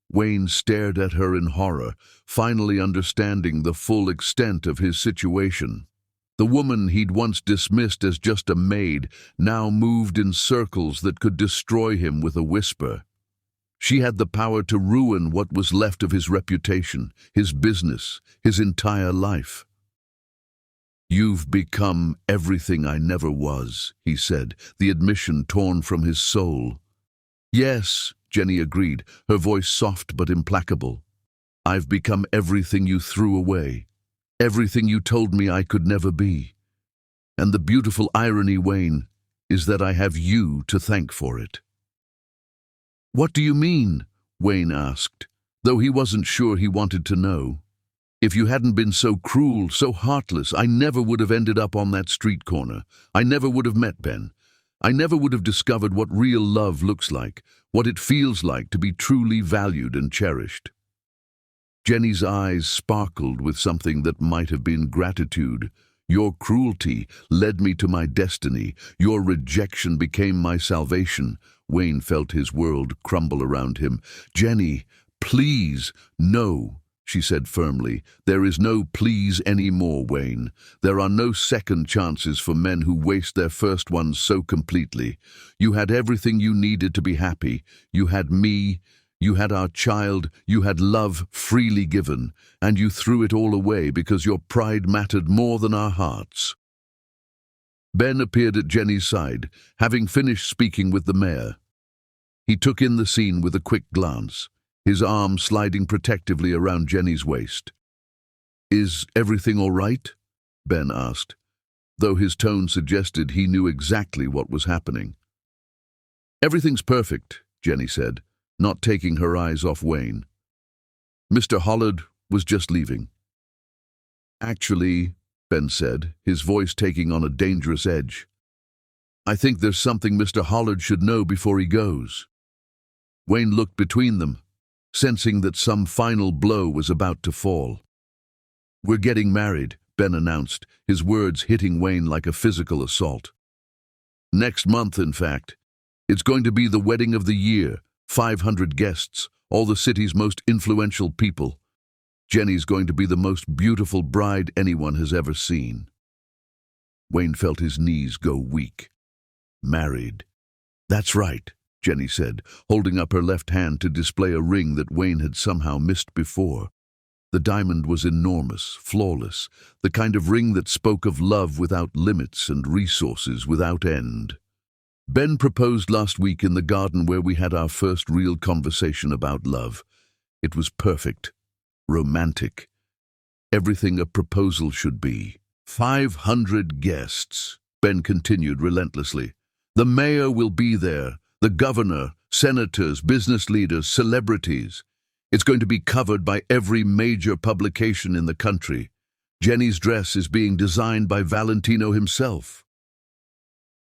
Wayne stared at her in horror, finally understanding the full extent of his situation. The woman he'd once dismissed as just a maid now moved in circles that could destroy him with a whisper. She had the power to ruin what was left of his reputation, his business, his entire life. "You've become everything I never was," he said, the admission torn from his soul. "Yes," Jenny agreed, her voice soft but implacable. "I've become everything you threw away, everything you told me I could never be. And the beautiful irony, Wayne, is that I have you to thank for it." "What do you mean?" Wayne asked, though he wasn't sure he wanted to know. "If you hadn't been so cruel, so heartless, I never would have ended up on that street corner. I never would have met Ben. I never would have discovered what real love looks like, what it feels like to be truly valued and cherished." Jenny's eyes sparkled with something that might have been gratitude. "Your cruelty led me to my destiny. Your rejection became my salvation." Wayne felt his world crumble around him. "Jenny, please, no," she said firmly. "There is no please anymore, Wayne. There are no second chances for men who waste their first ones so completely. You had everything you needed to be happy. You had me. You had our child, you had love freely given, and you threw it all away because your pride mattered more than our hearts." Ben appeared at Jenny's side, having finished speaking with the mayor. He took in the scene with a quick glance, his arm sliding protectively around Jenny's waist. "Is everything all right?" Ben asked, though his tone suggested he knew exactly what was happening. "Everything's perfect," Jenny said, not taking her eyes off Wayne. "Mr. Hollard was just leaving." "Actually," Ben said, his voice taking on a dangerous edge, "I think there's something Mr. Hollard should know before he goes." Wayne looked between them, sensing that some final blow was about to fall. "We're getting married," Ben announced, his words hitting Wayne like a physical assault. "Next month, in fact. It's going to be the wedding of the year. 500 guests, all the city's most influential people. Jenny's going to be the most beautiful bride anyone has ever seen." Wayne felt his knees go weak. "Married. That's right," Jenny said, holding up her left hand to display a ring that Wayne had somehow missed before. The diamond was enormous, flawless, the kind of ring that spoke of love without limits and resources without end. "Ben proposed last week in the garden where we had our first real conversation about love. It was perfect, romantic, everything a proposal should be. 500 guests," Ben continued relentlessly. "The mayor will be there, the governor, senators, business leaders, celebrities. It's going to be covered by every major publication in the country. Jenny's dress is being designed by Valentino himself."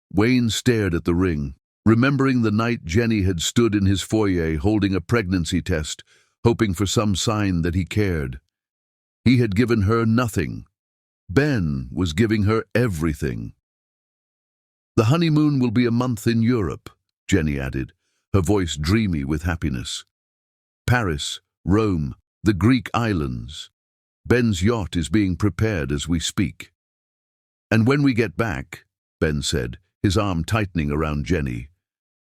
Wayne stared at the ring, remembering the night Jenny had stood in his foyer holding a pregnancy test, hoping for some sign that he cared. He had given her nothing. Ben was giving her everything. "The honeymoon will be a month in Europe," Jenny added, her voice dreamy with happiness. "Paris, Rome, the Greek islands. Ben's yacht is being prepared as we speak." "And when we get back," Ben said, his arm tightening around Jenny,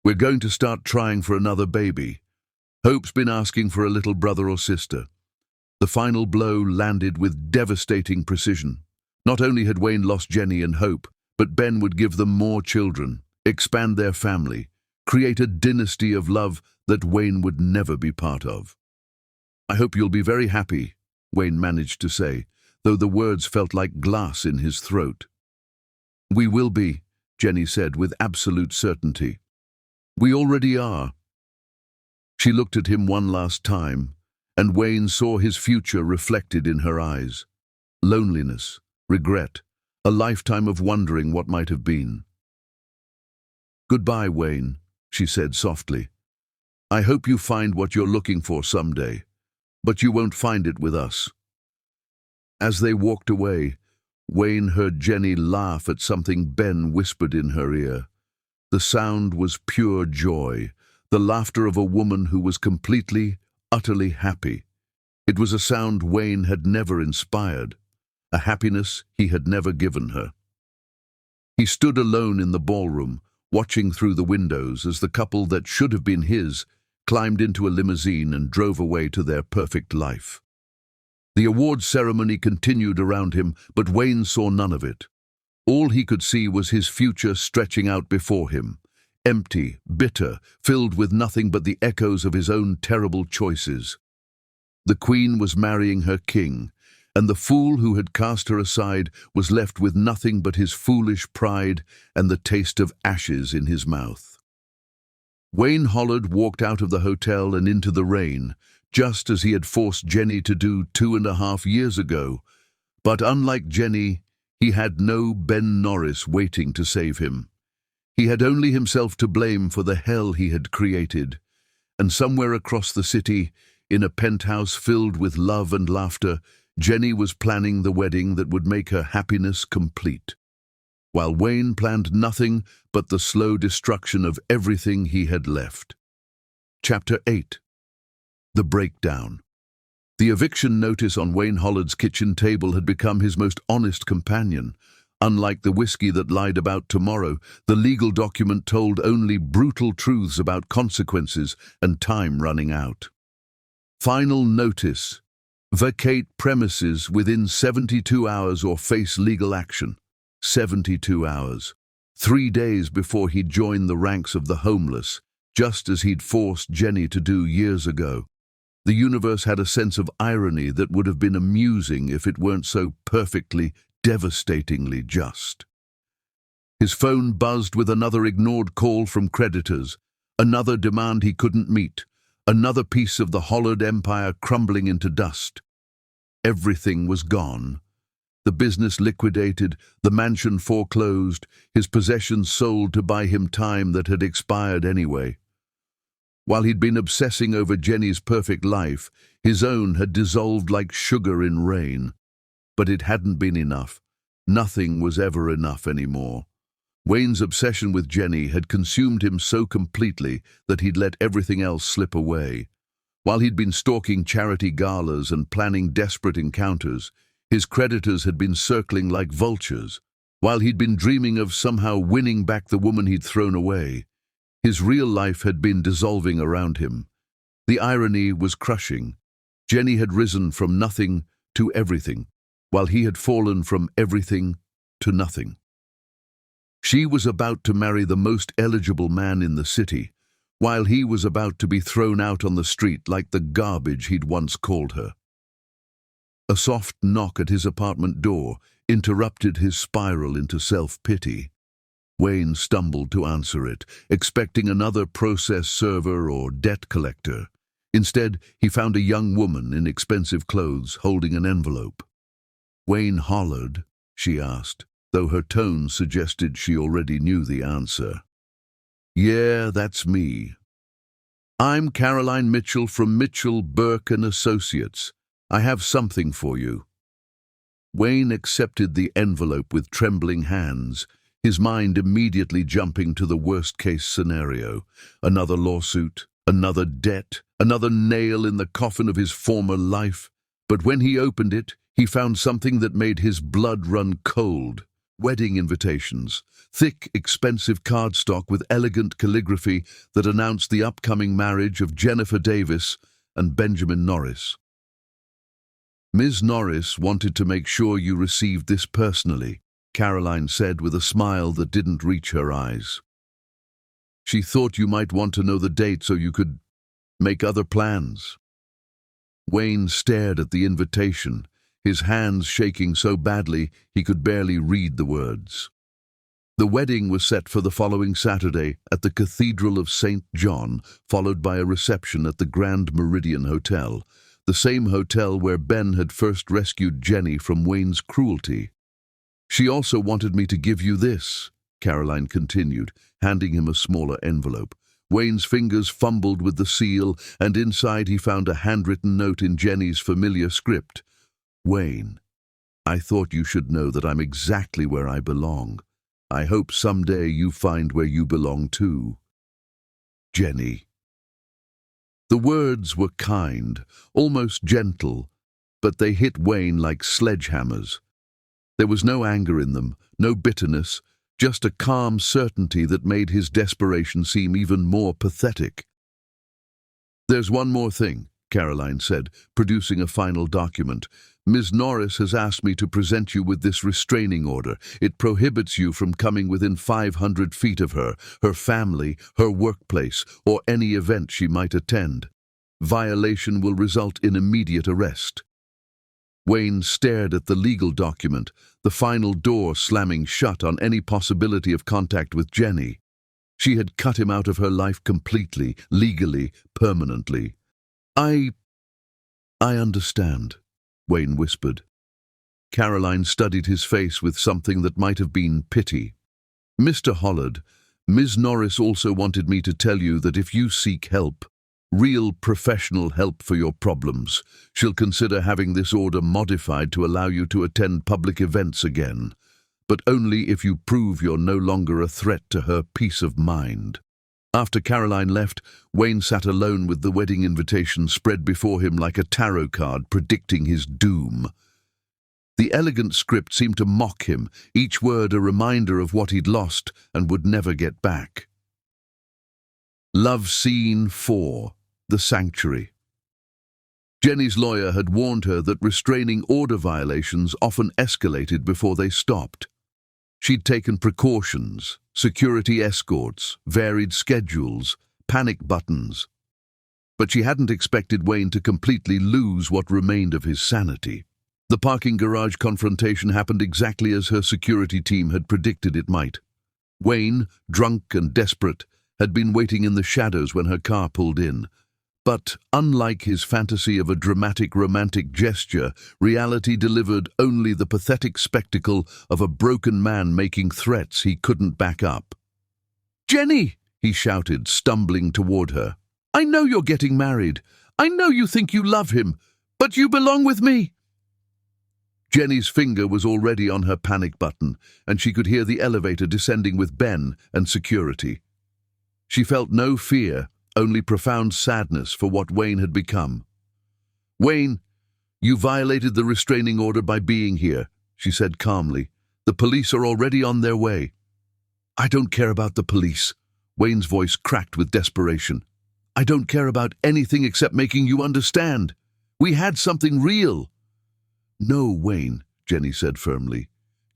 "we're going to start trying for another baby. Hope's been asking for a little brother or sister." The final blow landed with devastating precision. Not only had Wayne lost Jenny and Hope, but Ben would give them more children, expand their family, create a dynasty of love that Wayne would never be part of. "I hope you'll be very happy," Wayne managed to say, though the words felt like glass in his throat. "We will be," Jenny said with absolute certainty. "We already are." She looked at him one last time, and Wayne saw his future reflected in her eyes. Loneliness, regret, a lifetime of wondering what might have been. "Goodbye, Wayne," she said softly. "I hope you find what you're looking for someday, but you won't find it with us." As they walked away, Wayne heard Jenny laugh at something Ben whispered in her ear. The sound was pure joy, the laughter of a woman who was completely, utterly happy. It was a sound Wayne had never inspired, a happiness he had never given her. He stood alone in the ballroom, watching through the windows as the couple that should have been his climbed into a limousine and drove away to their perfect life. The awards ceremony continued around him, but Wayne saw none of it. All he could see was his future stretching out before him, empty, bitter, filled with nothing but the echoes of his own terrible choices. The Queen was marrying her king, and the fool who had cast her aside was left with nothing but his foolish pride and the taste of ashes in his mouth. Wayne Hollard walked out of the hotel and into the rain, just as he had forced Jenny to do 2.5 years ago. But unlike Jenny, he had no Ben Norris waiting to save him. He had only himself to blame for the hell he had created. And somewhere across the city, in a penthouse filled with love and laughter, Jenny was planning the wedding that would make her happiness complete, while Wayne planned nothing but the slow destruction of everything he had left. Chapter 8. The Breakdown. The eviction notice on Wayne Hollard's kitchen table had become his most honest companion. Unlike the whiskey that lied about tomorrow, the legal document told only brutal truths about consequences and time running out. Final notice. Vacate premises within 72 hours or face legal action. 72 hours. 3 days before he'd joined the ranks of the homeless, just as he'd forced Jenny to do years ago. The universe had a sense of irony that would have been amusing if it weren't so perfectly, devastatingly just. His phone buzzed with another ignored call from creditors, another demand he couldn't meet, another piece of the Hollard empire crumbling into dust. Everything was gone. The business liquidated, the mansion foreclosed, his possessions sold to buy him time that had expired anyway. While he'd been obsessing over Jenny's perfect life, his own had dissolved like sugar in rain. But it hadn't been enough. Nothing was ever enough anymore. Wayne's obsession with Jenny had consumed him so completely that he'd let everything else slip away. While he'd been stalking charity galas and planning desperate encounters, his creditors had been circling like vultures. While he'd been dreaming of somehow winning back the woman he'd thrown away, his real life had been dissolving around him. The irony was crushing. Jenny had risen from nothing to everything, while he had fallen from everything to nothing. She was about to marry the most eligible man in the city, while he was about to be thrown out on the street like the garbage he'd once called her. A soft knock at his apartment door interrupted his spiral into self-pity. Wayne stumbled to answer it, expecting another process server or debt collector. Instead, he found a young woman in expensive clothes holding an envelope. "Wayne Hollard?" she asked, though her tone suggested she already knew the answer. "Yeah, that's me. I'm Caroline Mitchell from Mitchell, Burke and Associates. I have something for you." Wayne accepted the envelope with trembling hands, his mind immediately jumping to the worst-case scenario. Another lawsuit, another debt, another nail in the coffin of his former life. But when he opened it, he found something that made his blood run cold. Wedding invitations, thick, expensive cardstock with elegant calligraphy that announced the upcoming marriage of Jennifer Davis and Benjamin Norris. "Ms. Norris wanted to make sure you received this personally," Caroline said with a smile that didn't reach her eyes. "She thought you might want to know the date so you could make other plans." Wayne stared at the invitation, his hands shaking so badly he could barely read the words. The wedding was set for the following Saturday at the Cathedral of St. John, followed by a reception at the Grand Meridian Hotel, the same hotel where Ben had first rescued Jenny from Wayne's cruelty. "She also wanted me to give you this," Caroline continued, handing him a smaller envelope. Wayne's fingers fumbled with the seal, and inside he found a handwritten note in Jenny's familiar script. "Wayne, I thought you should know that I'm exactly where I belong. I hope someday you find where you belong too. Jenny." The words were kind, almost gentle, but they hit Wayne like sledgehammers. There was no anger in them, no bitterness, just a calm certainty that made his desperation seem even more pathetic. There's one more thing, Caroline said, producing a final document. Ms. Norris has asked me to present you with this restraining order. It prohibits you from coming within 500 feet of her, her family, her workplace, or any event she might attend. Violation will result in immediate arrest. Wayne stared at the legal document, the final door slamming shut on any possibility of contact with Jenny. She had cut him out of her life completely, legally, permanently. I understand, Wayne whispered. Caroline studied his face with something that might have been pity. Mr. Hollard, Ms. Norris also wanted me to tell you that if you seek help, real professional help for your problems, she'll consider having this order modified to allow you to attend public events again, but only if you prove you're no longer a threat to her peace of mind. After Caroline left, Wayne sat alone with the wedding invitation spread before him like a tarot card predicting his doom. The elegant script seemed to mock him, each word a reminder of what he'd lost and would never get back. Love Scene 4. The Sanctuary. Jenny's lawyer had warned her that restraining order violations often escalated before they stopped. She'd taken precautions, security escorts, varied schedules, panic buttons. But she hadn't expected Wayne to completely lose what remained of his sanity. The parking garage confrontation happened exactly as her security team had predicted it might. Wayne, drunk and desperate, had been waiting in the shadows when her car pulled in. But, unlike his fantasy of a dramatic romantic gesture, reality delivered only the pathetic spectacle of a broken man making threats he couldn't back up. "Jenny!" he shouted, stumbling toward her. "I know you're getting married. I know you think you love him, but you belong with me." Jenny's finger was already on her panic button, and she could hear the elevator descending with Ben and security. She felt no fear, only profound sadness for what Wayne had become. "Wayne, you violated the restraining order by being here," she said calmly. "The police are already on their way." "I don't care about the police," Wayne's voice cracked with desperation. "I don't care about anything except making you understand. We had something real." "No, Wayne," Jenny said firmly.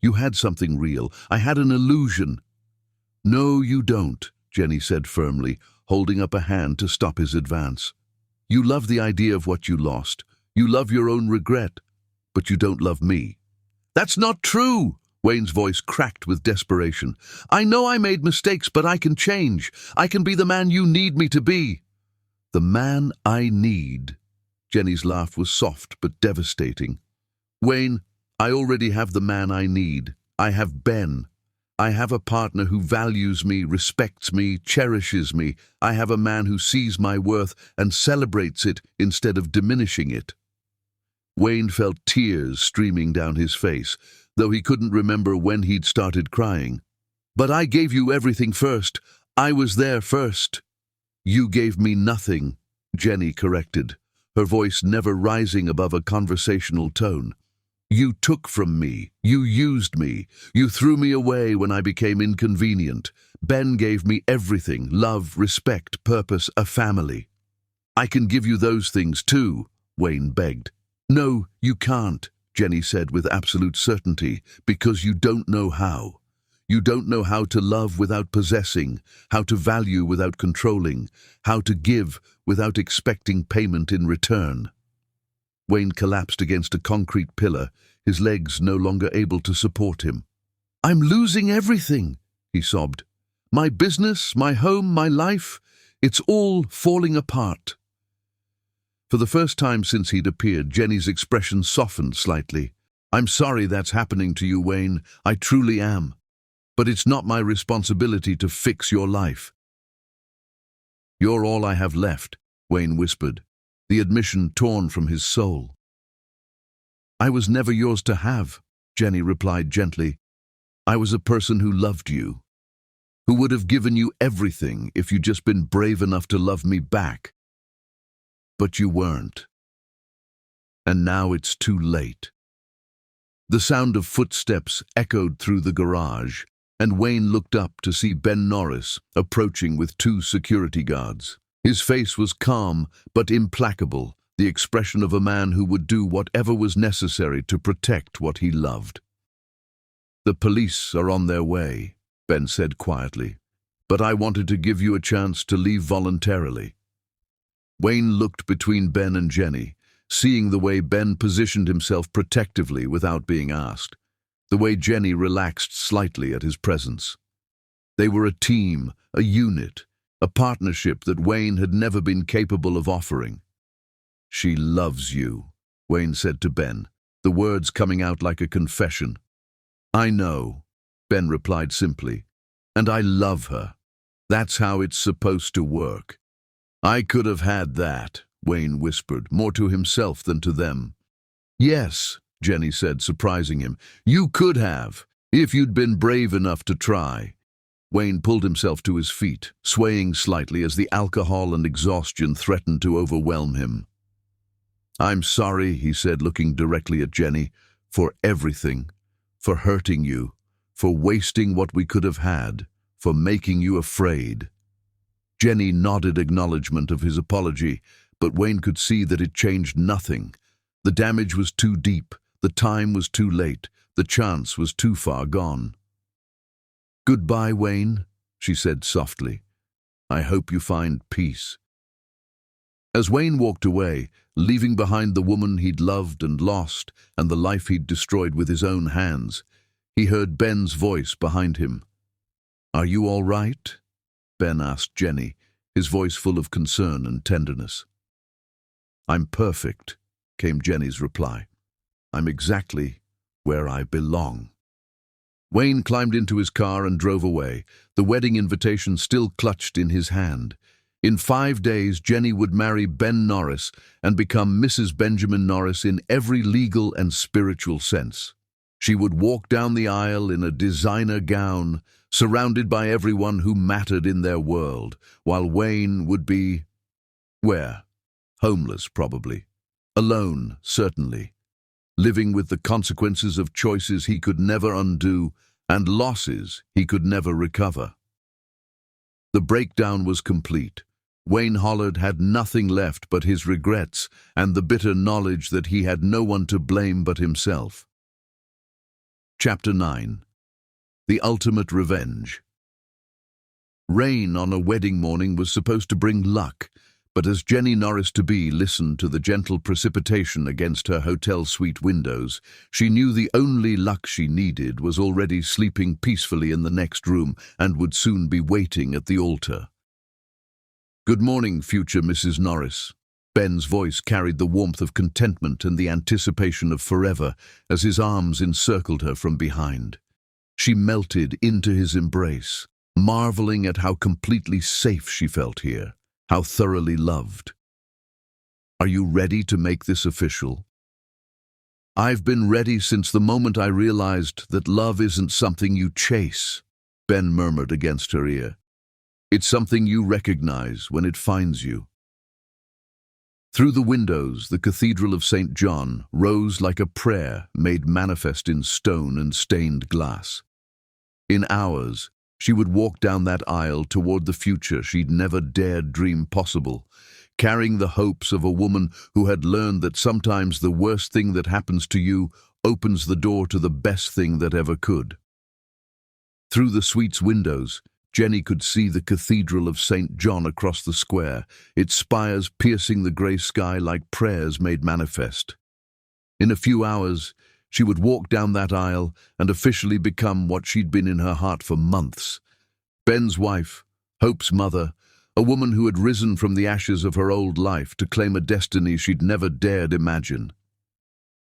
"You had something real. I had an illusion." "No, you don't," Jenny said firmly, holding up a hand to stop his advance. "You love the idea of what you lost. You love your own regret, but you don't love me." "That's not true," Wayne's voice cracked with desperation. "I know I made mistakes, but I can change. I can be the man you need me to be." "The man I need." Jenny's laugh was soft but devastating. "Wayne, I already have the man I need. I have Ben. I have a partner who values me, respects me, cherishes me. I have a man who sees my worth and celebrates it instead of diminishing it." Wayne felt tears streaming down his face, though he couldn't remember when he'd started crying. "But I gave you everything first. I was there first." "You gave me nothing," Jenny corrected, her voice never rising above a conversational tone. "You took from me. You used me. You threw me away when I became inconvenient. Ben gave me everything: love, respect, purpose, a family." "I can give you those things too," Wayne begged. "No, you can't," Jenny said with absolute certainty, "because you don't know how. You don't know how to love without possessing, how to value without controlling, how to give without expecting payment in return." Wayne collapsed against a concrete pillar, his legs no longer able to support him. "I'm losing everything," he sobbed. "My business, my home, my life, it's all falling apart." For the first time since he'd appeared, Jenny's expression softened slightly. "I'm sorry that's happening to you, Wayne. I truly am. But it's not my responsibility to fix your life." "You're all I have left," Wayne whispered, the admission torn from his soul. "I was never yours to have," Jenny replied gently. "I was a person who loved you, who would have given you everything if you'd just been brave enough to love me back. But you weren't. And now it's too late." The sound of footsteps echoed through the garage, and Wayne looked up to see Ben Norris approaching with 2 security guards. His face was calm but implacable, the expression of a man who would do whatever was necessary to protect what he loved. "The police are on their way," Ben said quietly, "but I wanted to give you a chance to leave voluntarily." Wayne looked between Ben and Jenny, seeing the way Ben positioned himself protectively without being asked, the way Jenny relaxed slightly at his presence. They were a team, a unit, a partnership that Wayne had never been capable of offering. "She loves you," Wayne said to Ben, the words coming out like a confession. "I know," Ben replied simply, "and I love her. That's how it's supposed to work." "I could have had that," Wayne whispered, more to himself than to them. "Yes," Jenny said, surprising him. "You could have, if you'd been brave enough to try." Wayne pulled himself to his feet, swaying slightly as the alcohol and exhaustion threatened to overwhelm him. "I'm sorry," he said, looking directly at Jenny, "for everything, for hurting you, for wasting what we could have had, for making you afraid." Jenny nodded acknowledgement of his apology, but Wayne could see that it changed nothing. The damage was too deep, the time was too late, the chance was too far gone. "Goodbye, Wayne," she said softly. "I hope you find peace." As Wayne walked away, leaving behind the woman he'd loved and lost and the life he'd destroyed with his own hands, he heard Ben's voice behind him. "Are you all right?" Ben asked Jenny, his voice full of concern and tenderness. "I'm perfect," came Jenny's reply. "I'm exactly where I belong." Wayne climbed into his car and drove away, the wedding invitation still clutched in his hand. In 5 days, Jenny would marry Ben Norris and become Mrs. Benjamin Norris in every legal and spiritual sense. She would walk down the aisle in a designer gown, surrounded by everyone who mattered in their world, while Wayne would be, where? Homeless, probably. Alone, certainly. Living with the consequences of choices he could never undo and losses he could never recover. The breakdown was complete. Wayne Hollard had nothing left but his regrets and the bitter knowledge that he had no one to blame but himself. Chapter 9. The Ultimate Revenge. Rain on a wedding morning was supposed to bring luck, but as Jenny Norris-to-be listened to the gentle precipitation against her hotel suite windows, she knew the only luck she needed was already sleeping peacefully in the next room and would soon be waiting at the altar. "Good morning, future Mrs. Norris." Ben's voice carried the warmth of contentment and the anticipation of forever as his arms encircled her from behind. She melted into his embrace, marveling at how completely safe she felt here, how thoroughly loved. "Are you ready to make this official?" "I've been ready since the moment I realized that love isn't something you chase," Ben murmured against her ear. "It's something you recognize when it finds you." Through the windows, the Cathedral of St. John rose like a prayer made manifest in stone and stained glass. In hours, she would walk down that aisle toward the future she'd never dared dream possible, carrying the hopes of a woman who had learned that sometimes the worst thing that happens to you opens the door to the best thing that ever could. Through the suite's windows, Jenny could see the Cathedral of St. John across the square, its spires piercing the grey sky like prayers made manifest. In a few hours, she would walk down that aisle and officially become what she'd been in her heart for months. Ben's wife, Hope's mother, a woman who had risen from the ashes of her old life to claim a destiny she'd never dared imagine.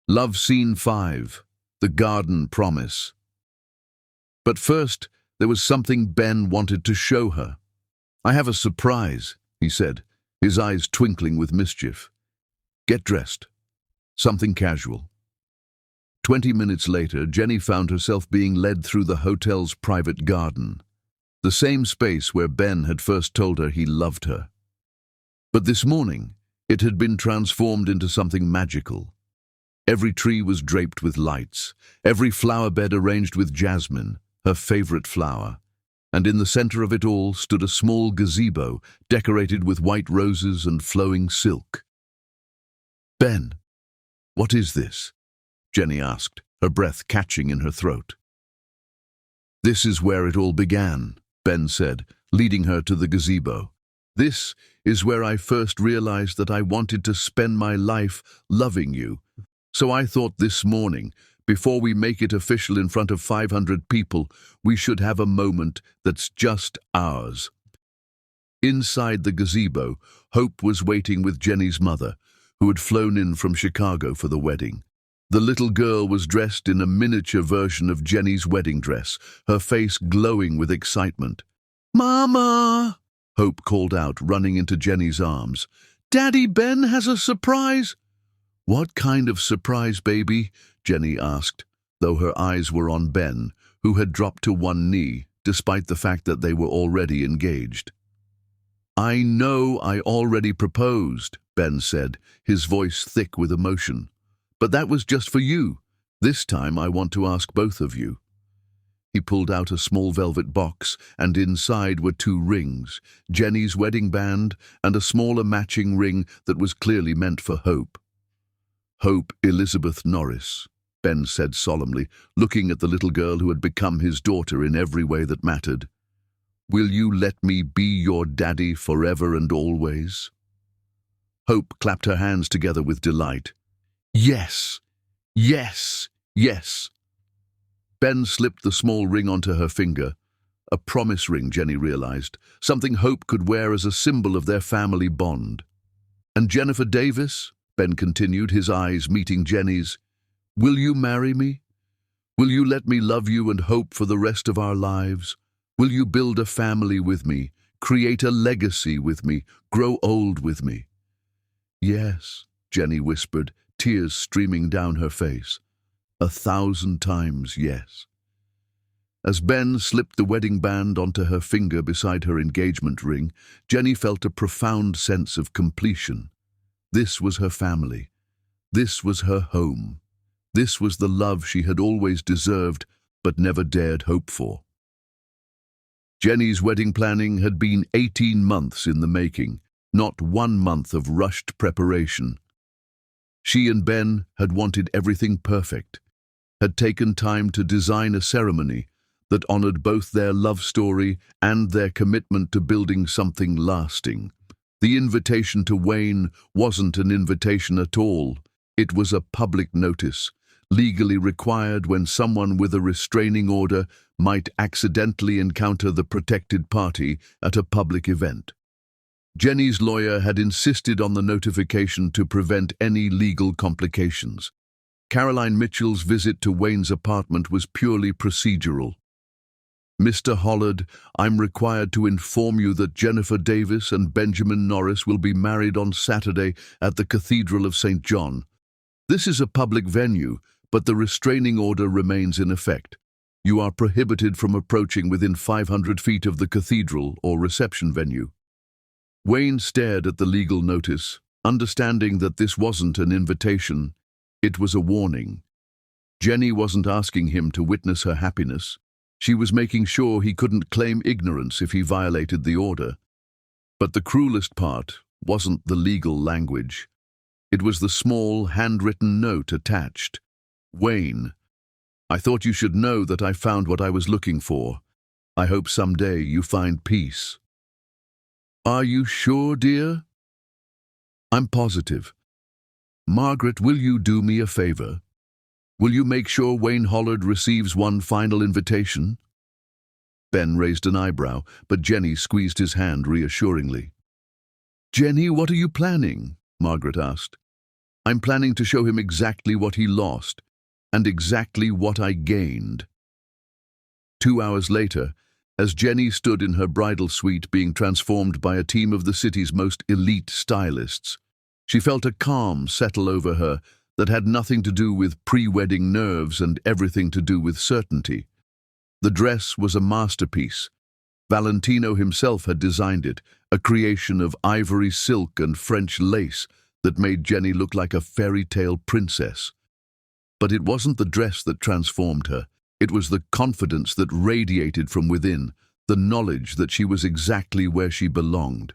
Love Scene 5, The Garden Promise. But first, there was something Ben wanted to show her. "I have a surprise," he said, his eyes twinkling with mischief. "Get dressed. Something casual." 20 minutes later, Jenny found herself being led through the hotel's private garden, the same space where Ben had first told her he loved her. But this morning, it had been transformed into something magical. Every tree was draped with lights, every flower bed arranged with jasmine, her favorite flower. and in the center of it all stood a small gazebo decorated with white roses and flowing silk. "Ben, what is this?" Jenny asked, her breath catching in her throat. "This is where it all began," Ben said, leading her to the gazebo. "This is where I first realized that I wanted to spend my life loving you. So I thought this morning, before we make it official in front of 500 people, we should have a moment that's just ours." Inside the gazebo, Hope was waiting with Jenny's mother, who had flown in from Chicago for the wedding. The little girl was dressed in a miniature version of Jenny's wedding dress, her face glowing with excitement. "Mama!" Hope called out, running into Jenny's arms. "Daddy Ben has a surprise!" "What kind of surprise, baby?" Jenny asked, though her eyes were on Ben, who had dropped to one knee, despite the fact that they were already engaged. "I know I already proposed," Ben said, his voice thick with emotion. "But that was just for you. This time I want to ask both of you." He pulled out a small velvet box, and inside were 2 rings, Jenny's wedding band and a smaller matching ring that was clearly meant for Hope. "Hope Elizabeth Norris," Ben said solemnly, looking at the little girl who had become his daughter in every way that mattered. "Will you let me be your daddy forever and always?" Hope clapped her hands together with delight. "Yes, yes, yes." Ben slipped the small ring onto her finger. A promise ring, Jenny realized, something Hope could wear as a symbol of their family bond. "And Jennifer Davis," Ben continued, his eyes meeting Jenny's, "will you marry me? Will you let me love you and Hope for the rest of our lives? Will you build a family with me, create a legacy with me, grow old with me?" "Yes," Jenny whispered, tears streaming down her face. 1,000 times yes. As Ben slipped the wedding band onto her finger beside her engagement ring, Jenny felt a profound sense of completion. This was her family. This was her home. This was the love she had always deserved but never dared hope for. Jenny's wedding planning had been 18 months in the making, not 1 month of rushed preparation. She and Ben had wanted everything perfect, had taken time to design a ceremony that honored both their love story and their commitment to building something lasting. The invitation to Wayne wasn't an invitation at all. It was a public notice, legally required when someone with a restraining order might accidentally encounter the protected party at a public event. Jenny's lawyer had insisted on the notification to prevent any legal complications. Caroline Mitchell's visit to Wayne's apartment was purely procedural. "Mr. Hollard, I'm required to inform you that Jennifer Davis and Benjamin Norris will be married on Saturday at the Cathedral of St. John. This is a public venue, but the restraining order remains in effect. You are prohibited from approaching within 500 feet of the cathedral or reception venue." Wayne stared at the legal notice, understanding that this wasn't an invitation, it was a warning. Jenny wasn't asking him to witness her happiness. She was making sure he couldn't claim ignorance if he violated the order. But the cruelest part wasn't the legal language. It was the small, handwritten note attached. "Wayne, I thought you should know that I found what I was looking for. I hope someday you find peace." "Are you sure, dear?" "I'm positive. Margaret, will you do me a favor? Will you make sure Wayne Hollard receives one final invitation?" Ben raised an eyebrow, but Jenny squeezed his hand reassuringly. "Jenny, what are you planning?" Margaret asked. "I'm planning to show him exactly what he lost, and exactly what I gained." 2 hours later, as Jenny stood in her bridal suite being transformed by a team of the city's most elite stylists, she felt a calm settle over her that had nothing to do with pre-wedding nerves and everything to do with certainty. The dress was a masterpiece. Valentino himself had designed it, a creation of ivory silk and French lace that made Jenny look like a fairy tale princess. But it wasn't the dress that transformed her. It was the confidence that radiated from within, the knowledge that she was exactly where she belonged.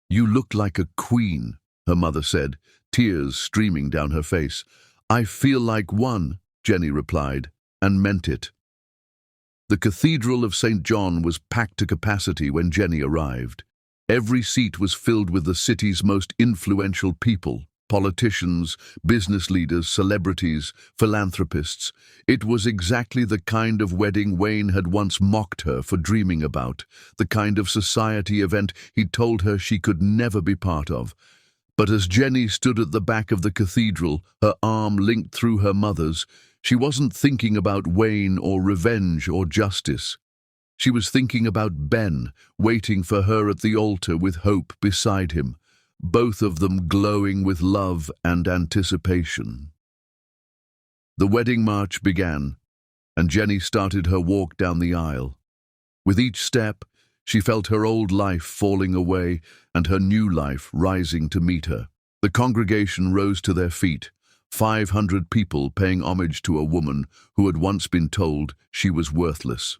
"You look like a queen," her mother said, tears streaming down her face. "I feel like one," Jenny replied, and meant it. The Cathedral of St. John was packed to capacity when Jenny arrived. Every seat was filled with the city's most influential people, politicians, business leaders, celebrities, philanthropists. It was exactly the kind of wedding Wayne had once mocked her for dreaming about, the kind of society event he'd told her she could never be part of. But as Jenny stood at the back of the cathedral, her arm linked through her mother's, she wasn't thinking about Wayne or revenge or justice. She was thinking about Ben, waiting for her at the altar with hope beside him, both of them glowing with love and anticipation. The wedding march began, and Jenny started her walk down the aisle. With each step, she felt her old life falling away and her new life rising to meet her. The congregation rose to their feet, 500 people paying homage to a woman who had once been told she was worthless.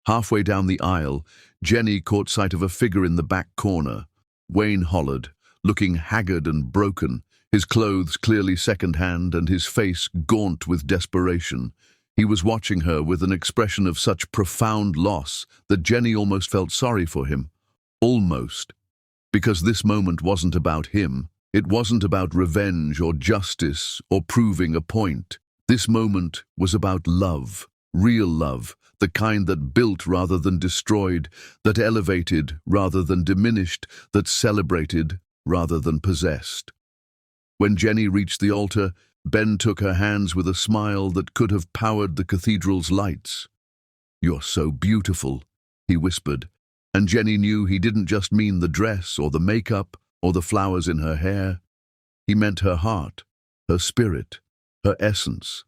Halfway down the aisle, Jenny caught sight of a figure in the back corner, Wayne Hollard, looking haggard and broken, his clothes clearly second-hand and his face gaunt with desperation. He was watching her with an expression of such profound loss that Jenny almost felt sorry for him. Almost. Because this moment wasn't about him. It wasn't about revenge or justice or proving a point. This moment was about love, real love, the kind that built rather than destroyed, that elevated rather than diminished, that celebrated rather than possessed. When Jenny reached the altar, Ben took her hands with a smile that could have powered the cathedral's lights. "You're so beautiful," he whispered, and Jenny knew he didn't just mean the dress or the makeup or the flowers in her hair. He meant her heart, her spirit, her essence.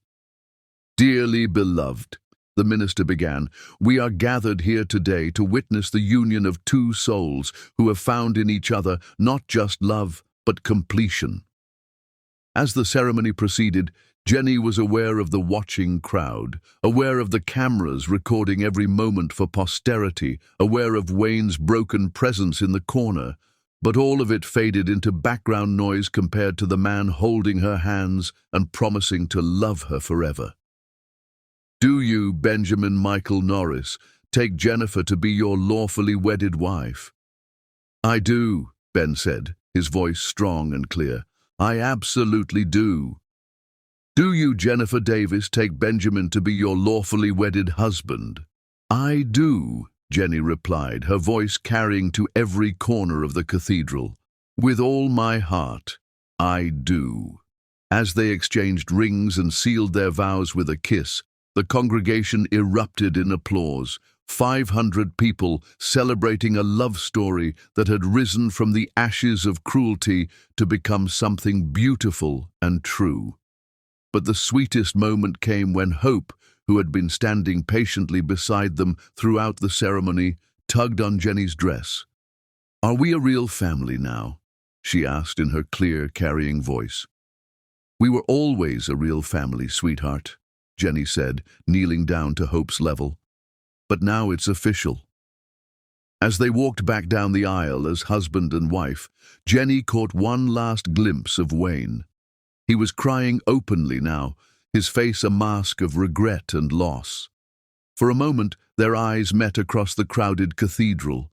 "Dearly beloved," the minister began, "we are gathered here today to witness the union of two souls who have found in each other not just love, but completion." As the ceremony proceeded, Jenny was aware of the watching crowd, aware of the cameras recording every moment for posterity, aware of Wayne's broken presence in the corner, but all of it faded into background noise compared to the man holding her hands and promising to love her forever. "Do you, Benjamin Michael Norris, take Jennifer to be your lawfully wedded wife?" "I do," Ben said, his voice strong and clear. "I absolutely do." "Do you, Jennifer Davis, take Benjamin to be your lawfully wedded husband?" "I do," Jenny replied, her voice carrying to every corner of the cathedral. "With all my heart, I do." As they exchanged rings and sealed their vows with a kiss, the congregation erupted in applause, 500 people celebrating a love story that had risen from the ashes of cruelty to become something beautiful and true. But the sweetest moment came when Hope, who had been standing patiently beside them throughout the ceremony, tugged on Jenny's dress. "Are we a real family now?" she asked in her clear, carrying voice. "We were always a real family, sweetheart," Jenny said, kneeling down to Hope's level. "But now it's official." As they walked back down the aisle as husband and wife, Jenny caught one last glimpse of Wayne. He was crying openly now, his face a mask of regret and loss. For a moment, their eyes met across the crowded cathedral.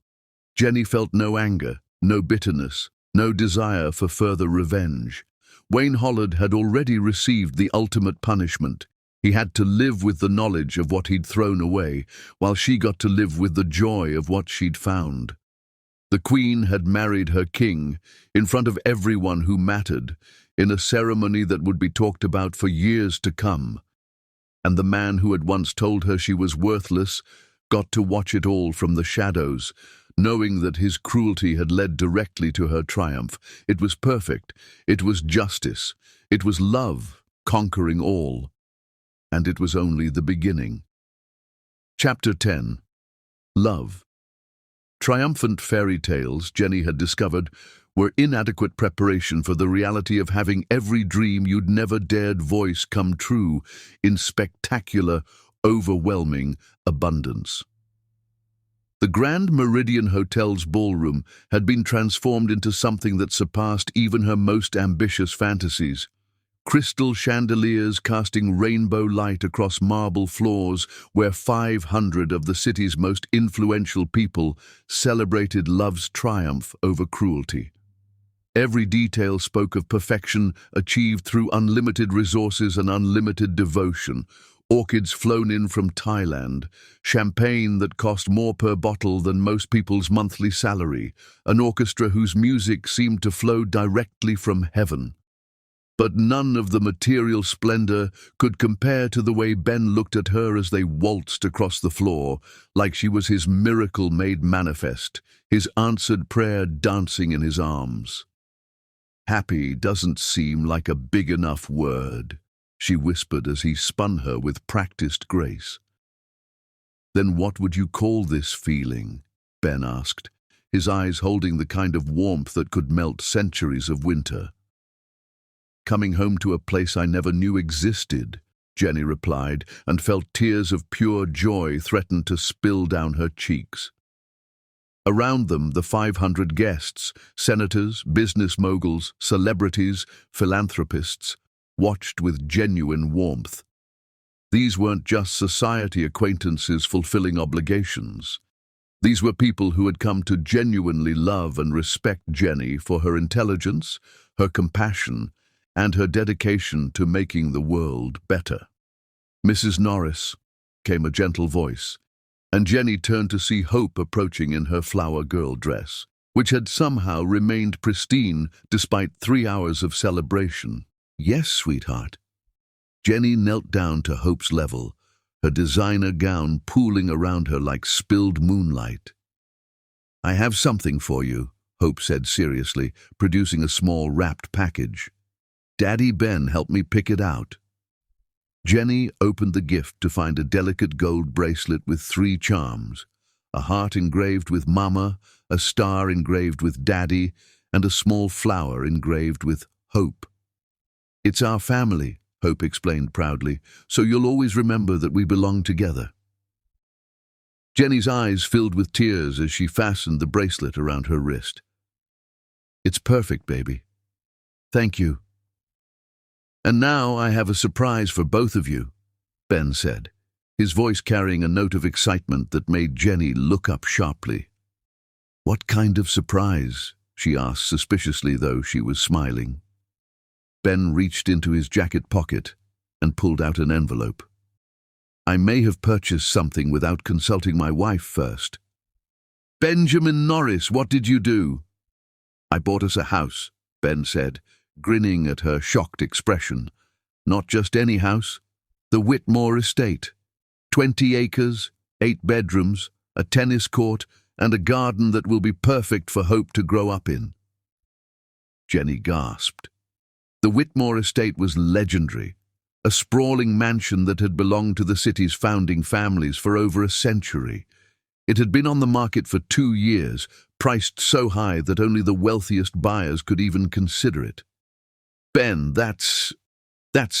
Jenny felt no anger, no bitterness, no desire for further revenge. Wayne Hollard had already received the ultimate punishment. He had to live with the knowledge of what he'd thrown away, while she got to live with the joy of what she'd found. The Queen had married her king in front of everyone who mattered, in a ceremony that would be talked about for years to come. And the man who had once told her she was worthless got to watch it all from the shadows, knowing that his cruelty had led directly to her triumph. It was perfect. It was justice. It was love conquering all. And it was only the beginning. Chapter 10. Love. Triumphant fairy tales, Jenny had discovered, were inadequate preparation for the reality of having every dream you'd never dared voice come true in spectacular, overwhelming abundance. The Grand Meridian Hotel's ballroom had been transformed into something that surpassed even her most ambitious fantasies. Crystal chandeliers casting rainbow light across marble floors where 500 of the city's most influential people celebrated love's triumph over cruelty. Every detail spoke of perfection achieved through unlimited resources and unlimited devotion. Orchids flown in from Thailand, champagne that cost more per bottle than most people's monthly salary, an orchestra whose music seemed to flow directly from heaven. But none of the material splendor could compare to the way Ben looked at her as they waltzed across the floor, like she was his miracle made manifest, his answered prayer dancing in his arms. "Happy doesn't seem like a big enough word," she whispered as he spun her with practiced grace. "Then what would you call this feeling?" Ben asked, his eyes holding the kind of warmth that could melt centuries of winter. "Coming home to a place I never knew existed," Jenny replied, and felt tears of pure joy threaten to spill down her cheeks. Around them, the 500 guests, senators, business moguls, celebrities, philanthropists, watched with genuine warmth. These weren't just society acquaintances fulfilling obligations. These were people who had come to genuinely love and respect Jenny for her intelligence, her compassion, and her dedication to making the world better. "Mrs. Norris," came a gentle voice, and Jenny turned to see Hope approaching in her flower girl dress, which had somehow remained pristine despite 3 hours of celebration. "Yes, sweetheart." Jenny knelt down to Hope's level, her designer gown pooling around her like spilled moonlight. "I have something for you," Hope said seriously, producing a small wrapped package. "Daddy Ben helped me pick it out." Jenny opened the gift to find a delicate gold bracelet with 3 charms, a heart engraved with Mama, a star engraved with Daddy, and a small flower engraved with Hope. "It's our family," Hope explained proudly, "so you'll always remember that we belong together." Jenny's eyes filled with tears as she fastened the bracelet around her wrist. "It's perfect, baby. Thank you." "And now I have a surprise for both of you," Ben said, his voice carrying a note of excitement that made Jenny look up sharply. "What kind of surprise?" she asked suspiciously, though she was smiling. Ben reached into his jacket pocket and pulled out an envelope. "I may have purchased something without consulting my wife first." "Benjamin Norris, what did you do?" "I bought us a house," Ben said, grinning at her shocked expression. "Not just any house. The Whitmore estate. 20 acres, 8 bedrooms, a tennis court, and a garden that will be perfect for Hope to grow up in." Jenny gasped. The Whitmore estate was legendary, a sprawling mansion that had belonged to the city's founding families for over a century. It had been on the market for 2 years, priced so high that only the wealthiest buyers could even consider it. "Ben, that's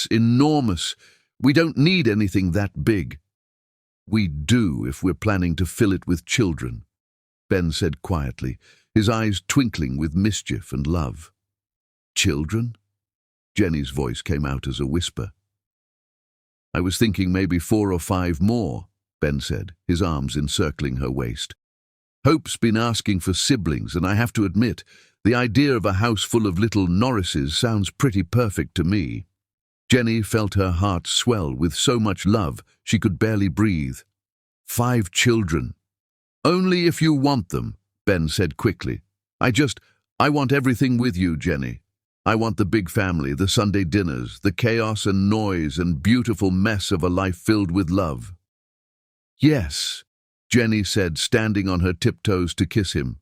enormous. We don't need anything that big." "We do if we're planning to fill it with children," Ben said quietly, his eyes twinkling with mischief and love. "Children?" Jenny's voice came out as a whisper. "I was thinking maybe 4 or 5 more," Ben said, his arms encircling her waist. "Hope's been asking for siblings, and I have to admit, the idea of a house full of little Norrises sounds pretty perfect to me." Jenny felt her heart swell with so much love she could barely breathe. 5 children. "Only if you want them," Ben said quickly. I want everything with you, Jenny. I want the big family, the Sunday dinners, the chaos and noise and beautiful mess of a life filled with love." "Yes," Jenny said, standing on her tiptoes to kiss him.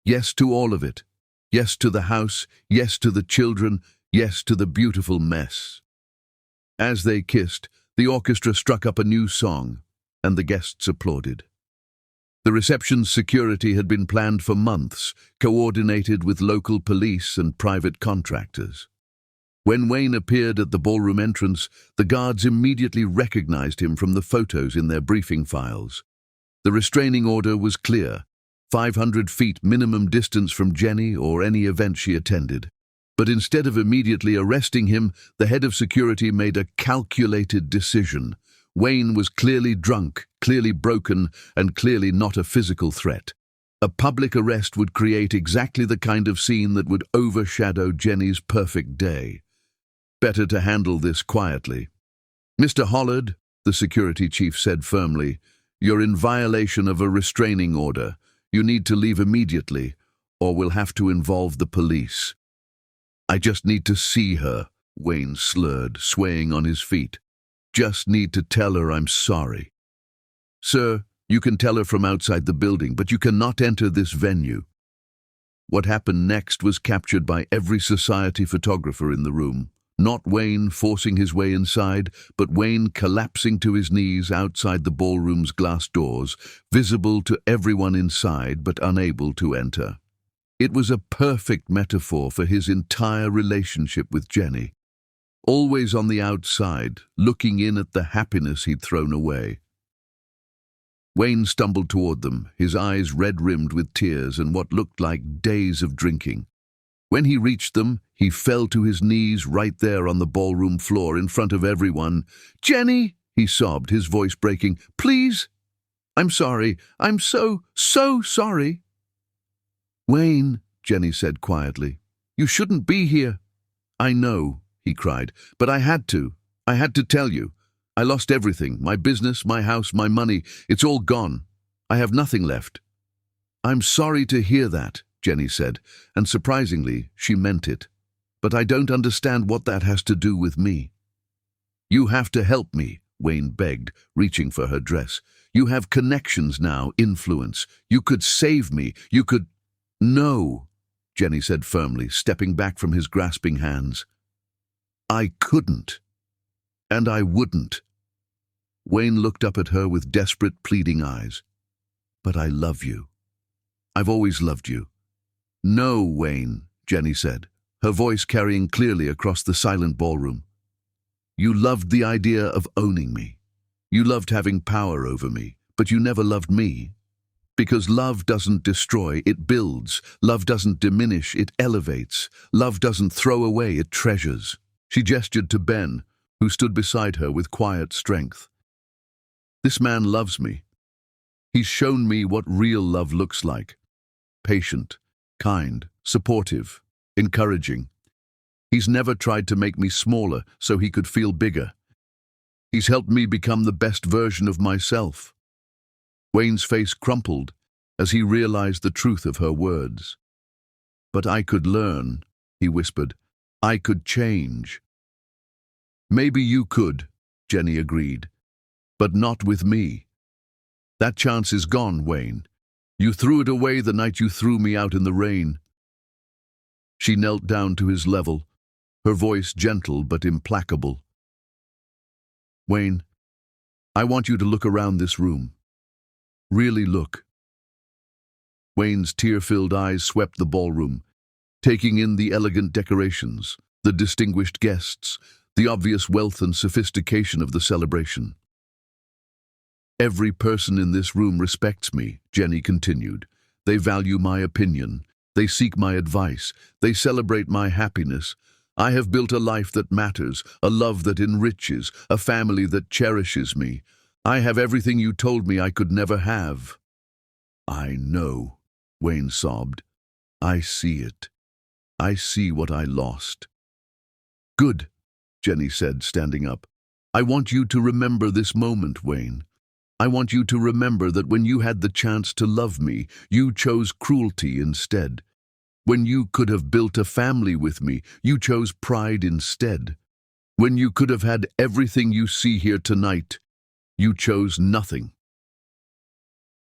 "Yes to all of it. Yes to the house, yes to the children, yes to the beautiful mess." As they kissed, the orchestra struck up a new song, and the guests applauded. The reception's security had been planned for months, coordinated with local police and private contractors. When Wayne appeared at the ballroom entrance, the guards immediately recognized him from the photos in their briefing files. The restraining order was clear: 500 feet minimum distance from Jenny or any event she attended. But instead of immediately arresting him, the head of security made a calculated decision. Wayne was clearly drunk, clearly broken, and clearly not a physical threat. A public arrest would create exactly the kind of scene that would overshadow Jenny's perfect day. Better to handle this quietly. "Mr. Hollard," the security chief said firmly, "you're in violation of a restraining order. You need to leave immediately, or we'll have to involve the police." "I just need to see her," Wayne slurred, swaying on his feet. "Just need to tell her I'm sorry." "Sir, you can tell her from outside the building, but you cannot enter this venue." What happened next was captured by every society photographer in the room. Not Wayne forcing his way inside, but Wayne collapsing to his knees outside the ballroom's glass doors, visible to everyone inside but unable to enter. It was a perfect metaphor for his entire relationship with Jenny. Always on the outside, looking in at the happiness he'd thrown away. Wayne stumbled toward them, his eyes red-rimmed with tears and what looked like days of drinking. When he reached them, he fell to his knees right there on the ballroom floor in front of everyone. "Jenny," he sobbed, his voice breaking, "please. I'm sorry. I'm so sorry." "Wayne," Jenny said quietly, "you shouldn't be here." "I know," he cried, "but I had to. I had to tell you. I lost everything, my business, my house, my money. It's all gone. I have nothing left." "I'm sorry to hear that," Jenny said, and surprisingly, she meant it. "But I don't understand what that has to do with me." "You have to help me," Wayne begged, reaching for her dress. "You have connections now, influence. You could save me. You could—" "No," Jenny said firmly, stepping back from his grasping hands. "I couldn't. And I wouldn't." Wayne looked up at her with desperate, pleading eyes. "But I love you. I've always loved you." "No, Wayne," Jenny said, her voice carrying clearly across the silent ballroom. "You loved the idea of owning me. You loved having power over me, but you never loved me. Because love doesn't destroy, it builds. Love doesn't diminish, it elevates. Love doesn't throw away, it treasures." She gestured to Ben, who stood beside her with quiet strength. "This man loves me. He's shown me what real love looks like. Patient, kind, supportive, encouraging. He's never tried to make me smaller so he could feel bigger. He's helped me become the best version of myself." Wayne's face crumpled as he realized the truth of her words. "But I could learn," he whispered. "I could change." "Maybe you could," Jenny agreed, "but not with me. That chance is gone, Wayne. You threw it away the night you threw me out in the rain." She knelt down to his level, her voice gentle but implacable. "Wayne, I want you to look around this room. Really look." Wayne's tear-filled eyes swept the ballroom, taking in the elegant decorations, the distinguished guests, the obvious wealth and sophistication of the celebration. "Every person in this room respects me," Jenny continued. "They value my opinion. They seek my advice. They celebrate my happiness. I have built a life that matters, a love that enriches, a family that cherishes me. I have everything you told me I could never have." "I know," Wayne sobbed. "I see it. I see what I lost." "Good," Jenny said, standing up. "I want you to remember this moment, Wayne. I want you to remember that when you had the chance to love me, you chose cruelty instead. When you could have built a family with me, you chose pride instead. When you could have had everything you see here tonight, you chose nothing."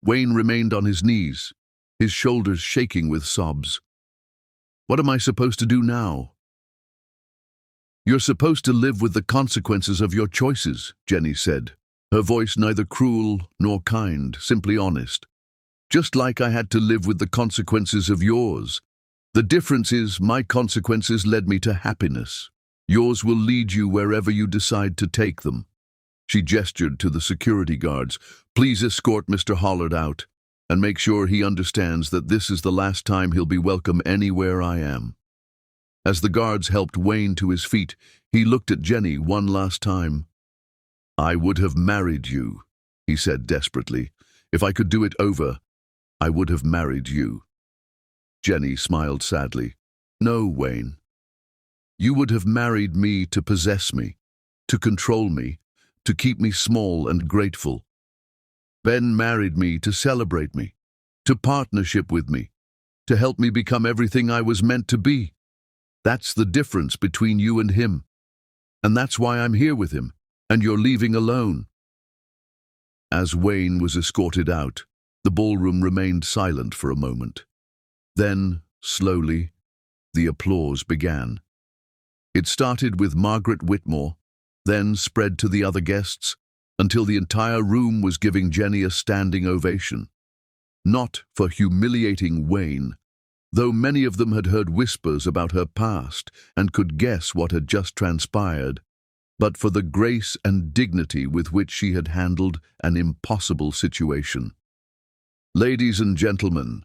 Wayne remained on his knees, his shoulders shaking with sobs. "What am I supposed to do now?" "You're supposed to live with the consequences of your choices," Jenny said, her voice neither cruel nor kind, simply honest. "Just like I had to live with the consequences of yours. The difference is my consequences led me to happiness. Yours will lead you wherever you decide to take them." She gestured to the security guards. "Please escort Mr. Hollard out, and make sure he understands that this is the last time he'll be welcome anywhere I am." As the guards helped Wayne to his feet, he looked at Jenny one last time. "I would have married you," he said desperately. "If I could do it over, I would have married you." Jenny smiled sadly. "No, Wayne. You would have married me to possess me, to control me, to keep me small and grateful. Ben married me to celebrate me, to partnership with me, to help me become everything I was meant to be. That's the difference between you and him. And that's why I'm here with him, and you're leaving alone." As Wayne was escorted out, the ballroom remained silent for a moment. Then, slowly, the applause began. It started with Margaret Whitmore, then spread to the other guests, until the entire room was giving Jenny a standing ovation. Not for humiliating Wayne, though many of them had heard whispers about her past and could guess what had just transpired, but for the grace and dignity with which she had handled an impossible situation. "Ladies and gentlemen,"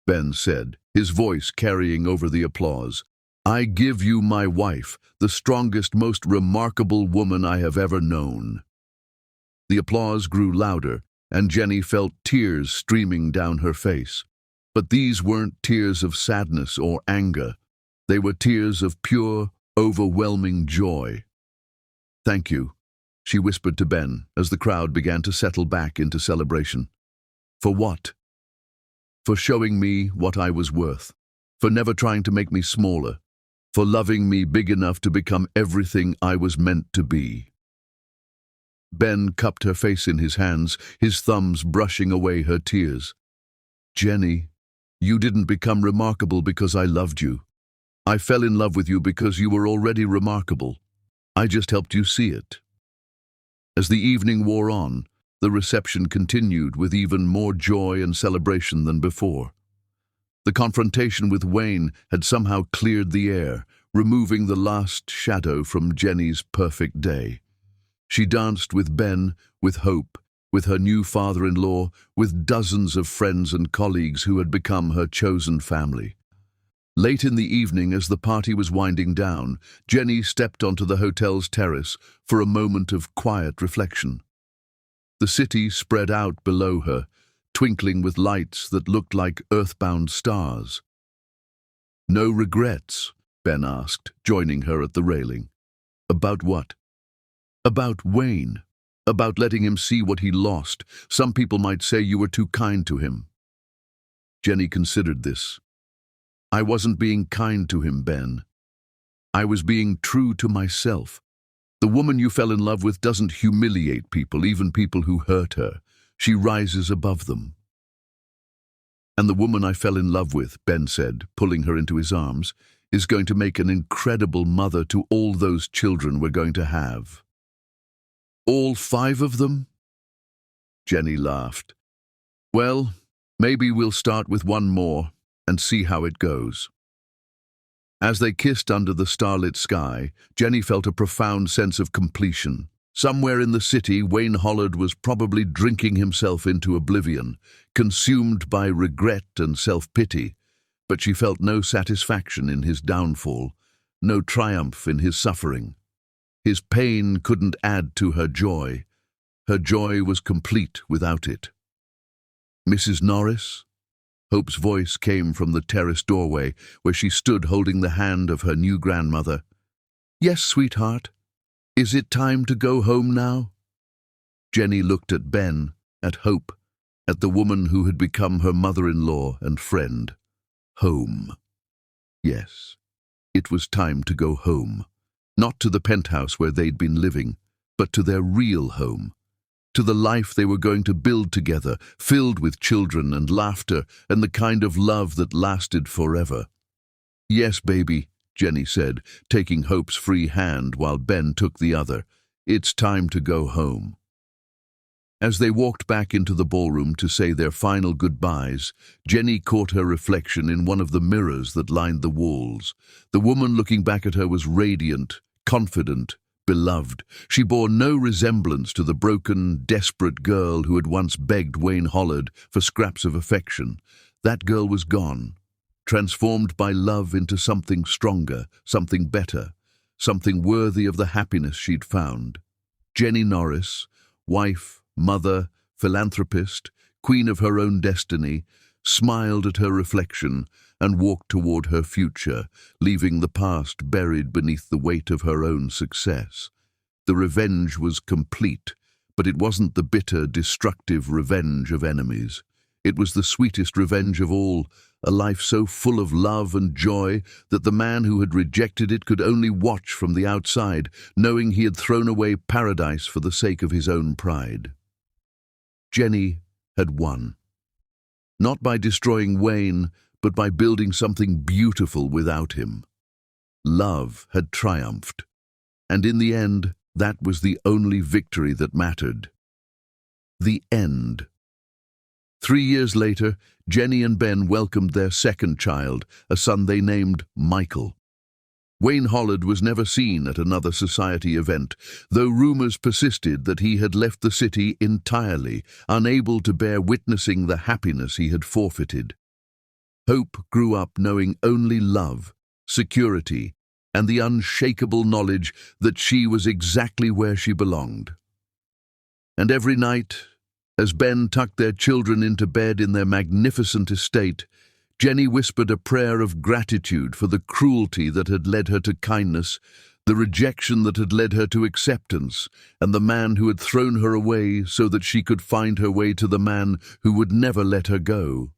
Ben said, his voice carrying over the applause, "I give you my wife, the strongest, most remarkable woman I have ever known." The applause grew louder, and Jenny felt tears streaming down her face. But these weren't tears of sadness or anger. They were tears of pure, overwhelming joy. "Thank you," she whispered to Ben as the crowd began to settle back into celebration. "For what?" "For showing me what I was worth, for never trying to make me smaller, for loving me big enough to become everything I was meant to be." Ben cupped her face in his hands, his thumbs brushing away her tears. "Jenny, you didn't become remarkable because I loved you. I fell in love with you because you were already remarkable. I just helped you see it." As the evening wore on, the reception continued with even more joy and celebration than before. The confrontation with Wayne had somehow cleared the air, removing the last shadow from Jenny's perfect day. She danced with Ben, with Hope, with her new father-in-law, with dozens of friends and colleagues who had become her chosen family. Late in the evening, as the party was winding down, Jenny stepped onto the hotel's terrace for a moment of quiet reflection. The city spread out below her, twinkling with lights that looked like earthbound stars. "No regrets?" Ben asked, joining her at the railing. "About what?" "About Wayne. About letting him see what he lost. Some people might say you were too kind to him." Jenny considered this. "I wasn't being kind to him, Ben. I was being true to myself. The woman you fell in love with doesn't humiliate people, even people who hurt her. She rises above them." "And the woman I fell in love with," Ben said, pulling her into his arms, "is going to make an incredible mother to all those children we're going to have." "All 5 of them?" Jenny laughed. "Well, maybe we'll start with one more and see how it goes." As they kissed under the starlit sky, Jenny felt a profound sense of completion. Somewhere in the city, Wayne Hollard was probably drinking himself into oblivion, consumed by regret and self-pity, but she felt no satisfaction in his downfall, no triumph in his suffering. His pain couldn't add to her joy. Her joy was complete without it. "Mrs. Norris?" Hope's voice came from the terrace doorway, where she stood holding the hand of her new grandmother. "Yes, sweetheart. Is it time to go home now?" Jenny looked at Ben, at Hope, at the woman who had become her mother-in-law and friend. Home. Yes, it was time to go home. Not to the penthouse where they'd been living, but to their real home. To the life they were going to build together, filled with children and laughter and the kind of love that lasted forever. "Yes, baby," Jenny said, taking Hope's free hand while Ben took the other. "It's time to go home." As they walked back into the ballroom to say their final goodbyes, Jenny caught her reflection in one of the mirrors that lined the walls. The woman looking back at her was radiant, confident, beloved. She bore no resemblance to the broken, desperate girl who had once begged Wayne Hollard for scraps of affection. That girl was gone, transformed by love into something stronger, something better, something worthy of the happiness she'd found. Jenny Norris, wife, mother, philanthropist, queen of her own destiny, smiled at her reflection and walked toward her future, leaving the past buried beneath the weight of her own success. The revenge was complete, but it wasn't the bitter, destructive revenge of enemies. It was the sweetest revenge of all, a life so full of love and joy that the man who had rejected it could only watch from the outside, knowing he had thrown away paradise for the sake of his own pride. Jenny had won. Not by destroying Wayne, but by building something beautiful without him. Love had triumphed, and in the end, that was the only victory that mattered. The end. 3 years later, Jenny and Ben welcomed their second child, a son they named Michael. Wayne Hollard was never seen at another society event, though rumors persisted that he had left the city entirely, unable to bear witnessing the happiness he had forfeited. Hope grew up knowing only love, security, and the unshakable knowledge that she was exactly where she belonged. And every night, as Ben tucked their children into bed in their magnificent estate, Jenny whispered a prayer of gratitude for the cruelty that had led her to kindness, the rejection that had led her to acceptance, and the man who had thrown her away so that she could find her way to the man who would never let her go.